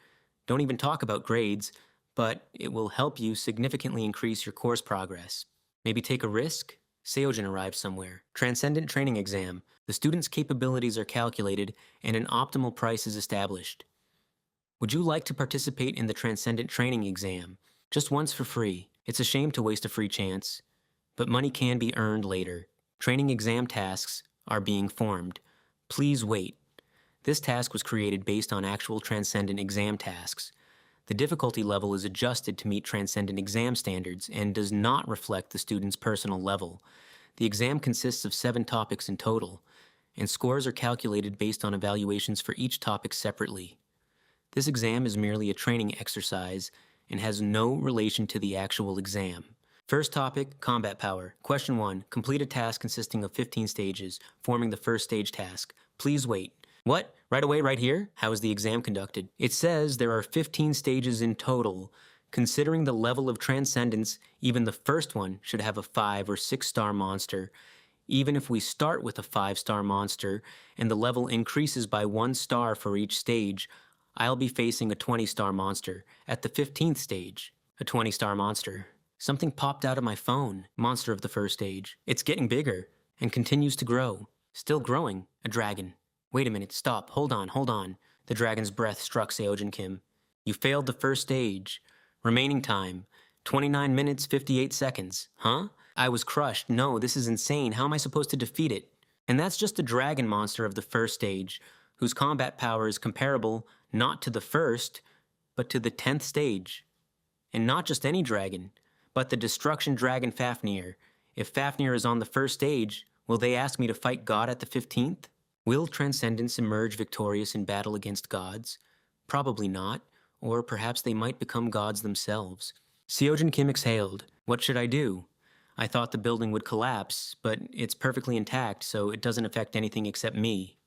don't even talk about grades, but it will help you significantly increase your course progress. Maybe take a risk? Seojin arrives somewhere. Transcendent Training Exam. The student's capabilities are calculated and an optimal price is established. Would you like to participate in the Transcendent Training Exam? Just once for free. It's a shame to waste a free chance, but money can be earned later. Training exam tasks are being formed. Please wait. This task was created based on actual Transcendent exam tasks. The difficulty level is adjusted to meet Transcendent exam standards and does not reflect the student's personal level. The exam consists of 7 topics in total, and scores are calculated based on evaluations for each topic separately. This exam is merely a training exercise and has no relation to the actual exam. First topic, combat power. Question 1. Complete a task consisting of 15 stages, forming the first stage task. Please wait. What? Right away, right here? How is the exam conducted? It says there are 15 stages in total. Considering the level of transcendence, even the first one should have a 5 or 6 star monster. Even if we start with a 5-star monster, and the level increases by 1 star for each stage, I'll be facing a 20-star monster at the 15th stage. A 20-star monster. Something popped out of my phone. Monster of the first stage. It's getting bigger and continues to grow. Still growing. A dragon. Wait a minute, stop, hold on. The dragon's breath struck Seojin Kim. You failed the first stage. Remaining time, 29 minutes, 58 seconds. Huh? I was crushed. No, this is insane. How am I supposed to defeat it? And that's just the dragon monster of the first stage, whose combat power is comparable not to the first, but to the 10th stage. And not just any dragon, but the destruction dragon Fafnir. If Fafnir is on the first stage, will they ask me to fight God at the 15th? Will Transcendence emerge victorious in battle against gods? Probably not, or perhaps they might become gods themselves. Seojin Kim exhaled. What should I do? I thought the building would collapse, but it's perfectly intact, so it doesn't affect anything except me.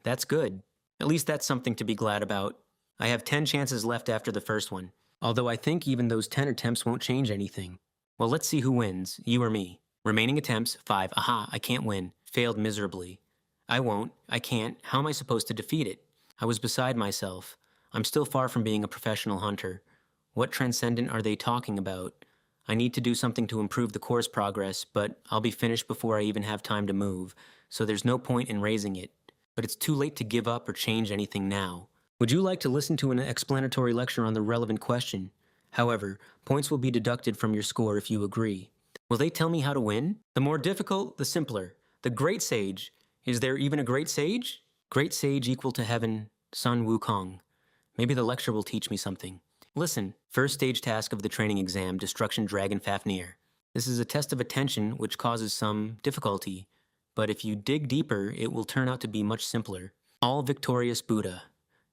That's good. At least that's something to be glad about. I have 10 chances left after the first one, although I think even those 10 attempts won't change anything. Well, let's see who wins, you or me. Remaining attempts, 5. Aha, I can't win. Failed miserably. I won't. I can't. How am I supposed to defeat it? I was beside myself. I'm still far from being a professional hunter. What transcendent are they talking about? I need to do something to improve the course progress, but I'll be finished before I even have time to move, so there's no point in raising it. But it's too late to give up or change anything now. Would you like to listen to an explanatory lecture on the relevant question? However, points will be deducted from your score if you agree. Will they tell me how to win? The more difficult, the simpler. The Great Sage. Is there even a Great Sage? Great Sage equal to heaven, Sun Wukong. Maybe the lecture will teach me something. Listen, first stage task of the training exam, Destruction Dragon Fafnir. This is a test of attention which causes some difficulty, but if you dig deeper, it will turn out to be much simpler. All victorious Buddha,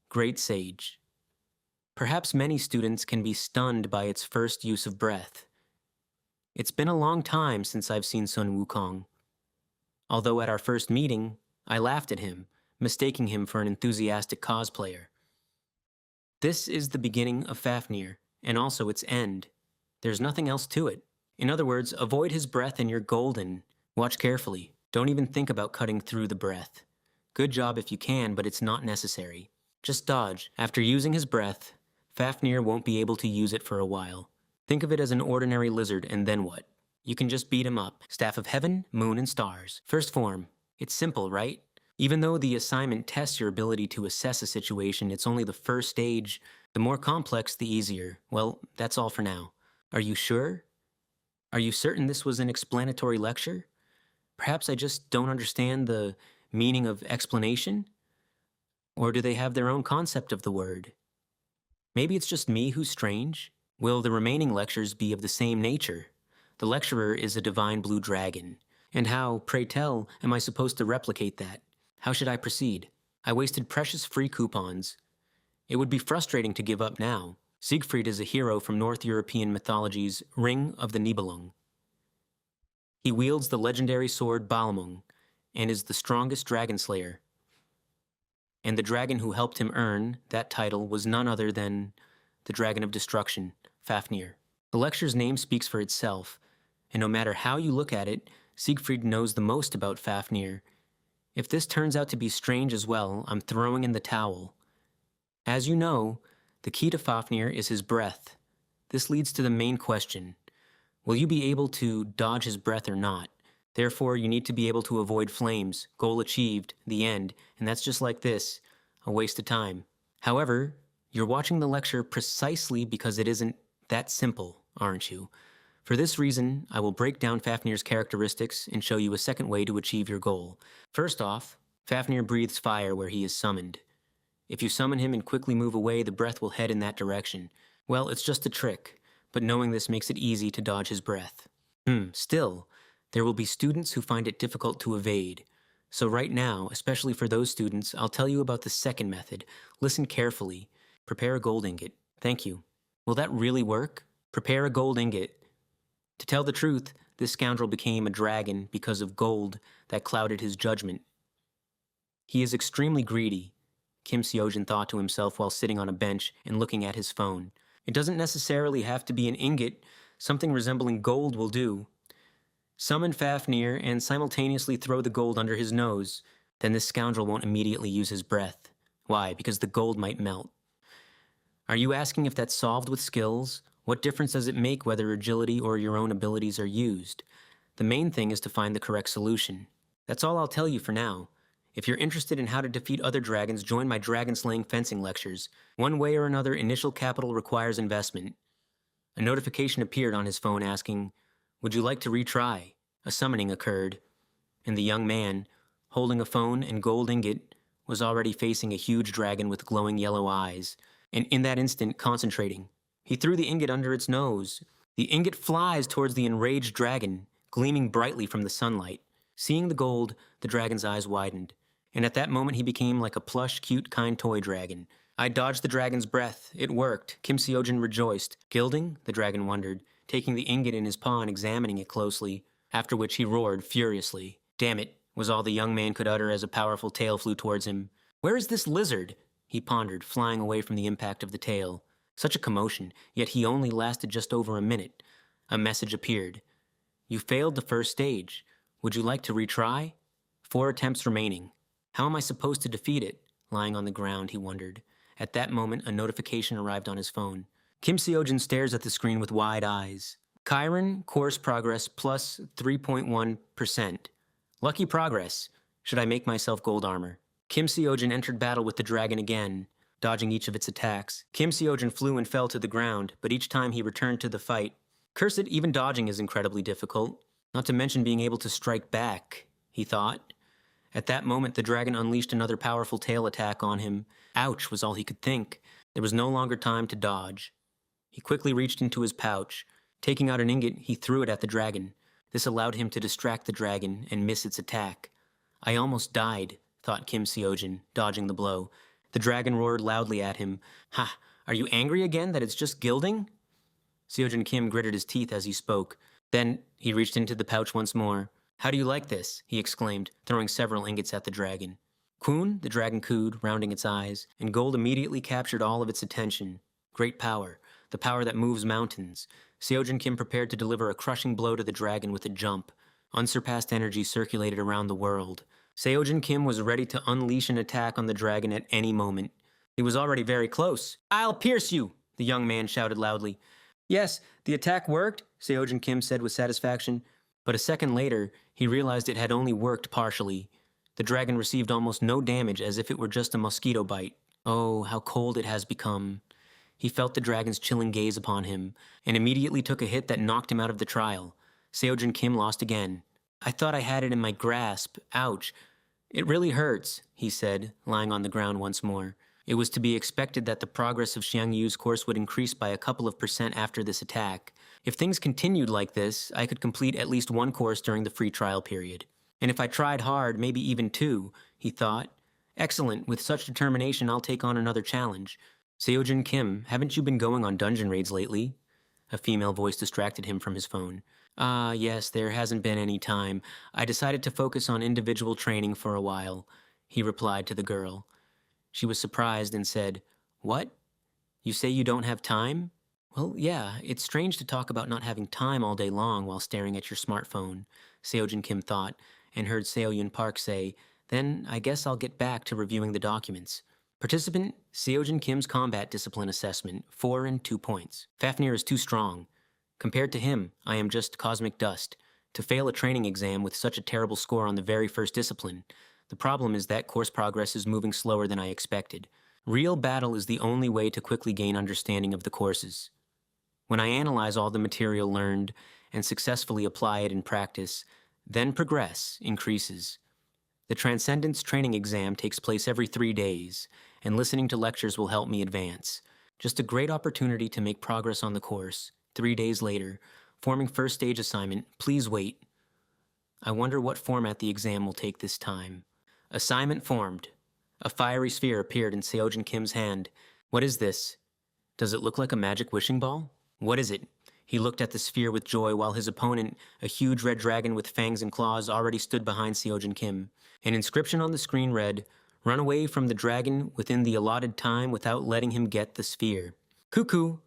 Great Sage. Perhaps many students can be stunned by its first use of breath. It's been a long time since I've seen Sun Wukong. Although at our first meeting, I laughed at him, mistaking him for an enthusiastic cosplayer. This is the beginning of Fafnir, and also its end. There's nothing else to it. In other words, avoid his breath and you're golden. Watch carefully. Don't even think about cutting through the breath. Good job if you can, but it's not necessary. Just dodge. After using his breath, Fafnir won't be able to use it for a while. Think of it as an ordinary lizard, and then what? You can just beat him up. Staff of Heaven, Moon, and Stars. First form. It's simple, right? Even though the assignment tests your ability to assess a situation, it's only the first stage. The more complex, the easier. Well, that's all for now. Are you sure? Are you certain this was an explanatory lecture? Perhaps I just don't understand the meaning of explanation? Or do they have their own concept of the word? Maybe it's just me who's strange? Will the remaining lectures be of the same nature? The lecturer is a divine blue dragon. And how, pray tell, am I supposed to replicate that? How should I proceed? I wasted precious free coupons. It would be frustrating to give up now. Siegfried is a hero from North European mythology's Ring of the Nibelung. He wields the legendary sword Balmung and is the strongest dragon slayer. And the dragon who helped him earn that title was none other than the Dragon of Destruction, Fafnir. The lecture's name speaks for itself, and no matter how you look at it, Siegfried knows the most about Fafnir. If this turns out to be strange as well, I'm throwing in the towel. As you know, the key to Fafnir is his breath. This leads to the main question. Will you be able to dodge his breath or not? Therefore, you need to be able to avoid flames. Goal achieved, the end, and that's just like this, a waste of time. However, you're watching the lecture precisely because it isn't that simple, aren't you? For this reason, I will break down Fafnir's characteristics and show you a second way to achieve your goal. First off, Fafnir breathes fire where he is summoned. If you summon him and quickly move away, the breath will head in that direction. Well, it's just a trick, but knowing this makes it easy to dodge his breath. Still, there will be students who find it difficult to evade. So right now, especially for those students, I'll tell you about the second method. Listen carefully. Prepare a gold ingot. Thank you. Will that really work? Prepare a gold ingot. To tell the truth, this scoundrel became a dragon because of gold that clouded his judgment. He is extremely greedy, Kim Seojin thought to himself while sitting on a bench and looking at his phone. It doesn't necessarily have to be an ingot. Something resembling gold will do. Summon Fafnir and simultaneously throw the gold under his nose. Then this scoundrel won't immediately use his breath. Why? Because the gold might melt. Are you asking if that's solved with skills? What difference does it make whether agility or your own abilities are used? The main thing is to find the correct solution. That's all I'll tell you for now. If you're interested in how to defeat other dragons, join my dragon-slaying fencing lectures. One way or another, initial capital requires investment. A notification appeared on his phone asking, "Would you like to retry?" A summoning occurred, and the young man, holding a phone and gold ingot, was already facing a huge dragon with glowing yellow eyes, and in that instant, concentrating. He threw the ingot under its nose. The ingot flies towards the enraged dragon, gleaming brightly from the sunlight. Seeing the gold, the dragon's eyes widened, and at that moment he became like a plush, cute, kind toy dragon. I dodged the dragon's breath. It worked. Kim Seojin rejoiced. Gilding? The dragon wondered, taking the ingot in his paw and examining it closely, after which he roared furiously. Damn it, was all the young man could utter as a powerful tail flew towards him. Where is this lizard? He pondered, flying away from the impact of the tail. Such a commotion, yet he only lasted just over a minute. A message appeared. You failed the first stage. Would you like to retry? 4 attempts remaining. How am I supposed to defeat it? Lying on the ground, he wondered. At that moment, a notification arrived on his phone. Kim Seojin stares at the screen with wide eyes. Chiron, course progress plus 3.1%. Lucky progress. Should I make myself gold armor? Kim Seojin entered battle with the dragon again, dodging each of its attacks. Kim Seojin flew and fell to the ground, but each time he returned to the fight. Curse it, even dodging is incredibly difficult. Not to mention being able to strike back, he thought. At that moment, the dragon unleashed another powerful tail attack on him. Ouch, was all he could think. There was no longer time to dodge. He quickly reached into his pouch. Taking out an ingot, he threw it at the dragon. This allowed him to distract the dragon and miss its attack. I almost died, thought Kim Seojin, dodging the blow. The dragon roared loudly at him. Ha! Are you angry again that it's just gilding? Seojin Kim gritted his teeth as he spoke. Then he reached into the pouch once more. How do you like this? He exclaimed, throwing several ingots at the dragon. Kun, the dragon cooed, rounding its eyes, and gold immediately captured all of its attention. Great power, the power that moves mountains. Seojin Kim prepared to deliver a crushing blow to the dragon with a jump. Unsurpassed energy circulated around the world. Seojin Kim was ready to unleash an attack on the dragon at any moment. He was already very close. I'll pierce you, the young man shouted loudly. Yes, the attack worked, Seojin Kim said with satisfaction. But a second later, he realized it had only worked partially. The dragon received almost no damage, as if it were just a mosquito bite. Oh, how cold it has become. He felt the dragon's chilling gaze upon him, and immediately took a hit that knocked him out of the trial. Seojin Kim lost again. I thought I had it in my grasp. Ouch. It really hurts, he said, lying on the ground once more. It was to be expected that the progress of Xiang Yu's course would increase by a couple of % after this attack. If things continued like this, I could complete at least 1 course during the free trial period. And if I tried hard, maybe even 2, he thought. Excellent, with such determination I'll take on another challenge. Seojin Kim, haven't you been going on dungeon raids lately? A female voice distracted him from his phone. Ah, yes, there hasn't been any time. I decided to focus on individual training for a while, he replied to the girl. She was surprised and said, What? You say you don't have time? Well, yeah, it's strange to talk about not having time all day long while staring at your smartphone, Seojin Kim thought, and heard Seoyun Park say, Then I guess I'll get back to reviewing the documents. Participant, Seojin Kim's combat discipline assessment, 4 and 2 points. Fafnir is too strong. Compared to him, I am just cosmic dust. To fail a training exam with such a terrible score on the very first discipline. The problem is that course progress is moving slower than I expected. Real battle is the only way to quickly gain understanding of the courses. When I analyze all the material learned and successfully apply it in practice, then progress increases. The Transcendence training exam takes place every 3 days, and listening to lectures will help me advance. Just a great opportunity to make progress on the course. 3 days later, forming first stage assignment, please wait. I wonder what format the exam will take this time. Assignment formed. A fiery sphere appeared in Seojin Kim's hand. What is this? Does it look like a magic wishing ball? What is it? He looked at the sphere with joy while his opponent, a huge red dragon with fangs and claws, already stood behind Seojin Kim. An inscription on the screen read, "Run away from the dragon within the allotted time without letting him get the sphere." "Cuckoo!"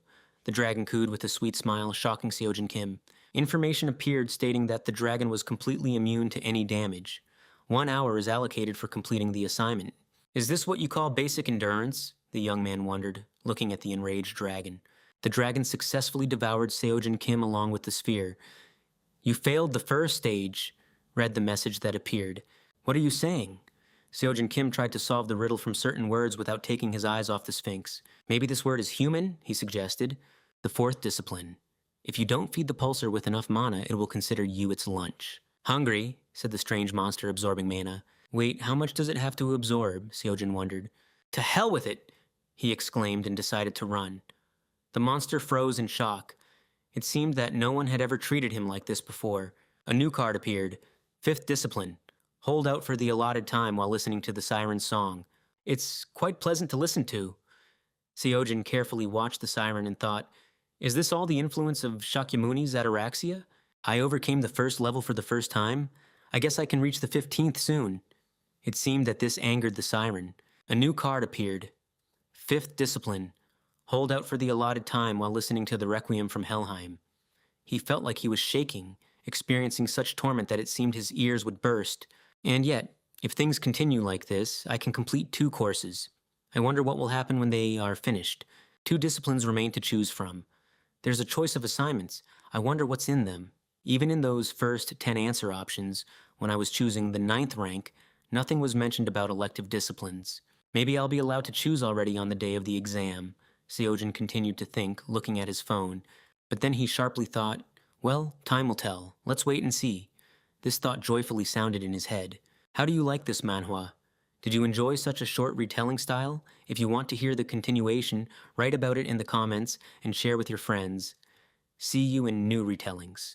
the dragon cooed with a sweet smile, shocking Seojin Kim. Information appeared stating that the dragon was completely immune to any damage. 1 hour is allocated for completing the assignment. "Is this what you call basic endurance?" the young man wondered, looking at the enraged dragon. The dragon successfully devoured Seojin Kim along with the sphere. "You failed the first stage," read the message that appeared. "What are you saying?" Seojin Kim tried to solve the riddle from certain words without taking his eyes off the Sphinx. "Maybe this word is human," he suggested. "The fourth discipline. If you don't feed the pulsar with enough mana, it will consider you its lunch." "Hungry," said the strange monster, absorbing mana. "Wait, how much does it have to absorb?" Seojin wondered. "To hell with it!" he exclaimed and decided to run. The monster froze in shock. It seemed that no one had ever treated him like this before. A new card appeared. Fifth discipline. Hold out for the allotted time while listening to the siren's song. "It's quite pleasant to listen to." Seojin carefully watched the siren and thought, "Is this all the influence of Shakyamuni's ataraxia? I overcame the first level for the first time. I guess I can reach the 15th soon." It seemed that this angered the siren. A new card appeared. Fifth discipline. Hold out for the allotted time while listening to the Requiem from Helheim. He felt like he was shaking, experiencing such torment that it seemed his ears would burst. And yet, if things continue like this, I can complete 2 courses. I wonder what will happen when they are finished. 2 disciplines remain to choose from. There's a choice of assignments. I wonder what's in them. Even in those first 10 answer options, when I was choosing the 9th rank, nothing was mentioned about elective disciplines. Maybe I'll be allowed to choose already on the day of the exam. Seojin continued to think, looking at his phone. But then he sharply thought, well, time will tell. Let's wait and see. This thought joyfully sounded in his head. How do you like this manhwa? Did you enjoy such a short retelling style? If you want to hear the continuation, write about it in the comments and share with your friends. See you in new retellings.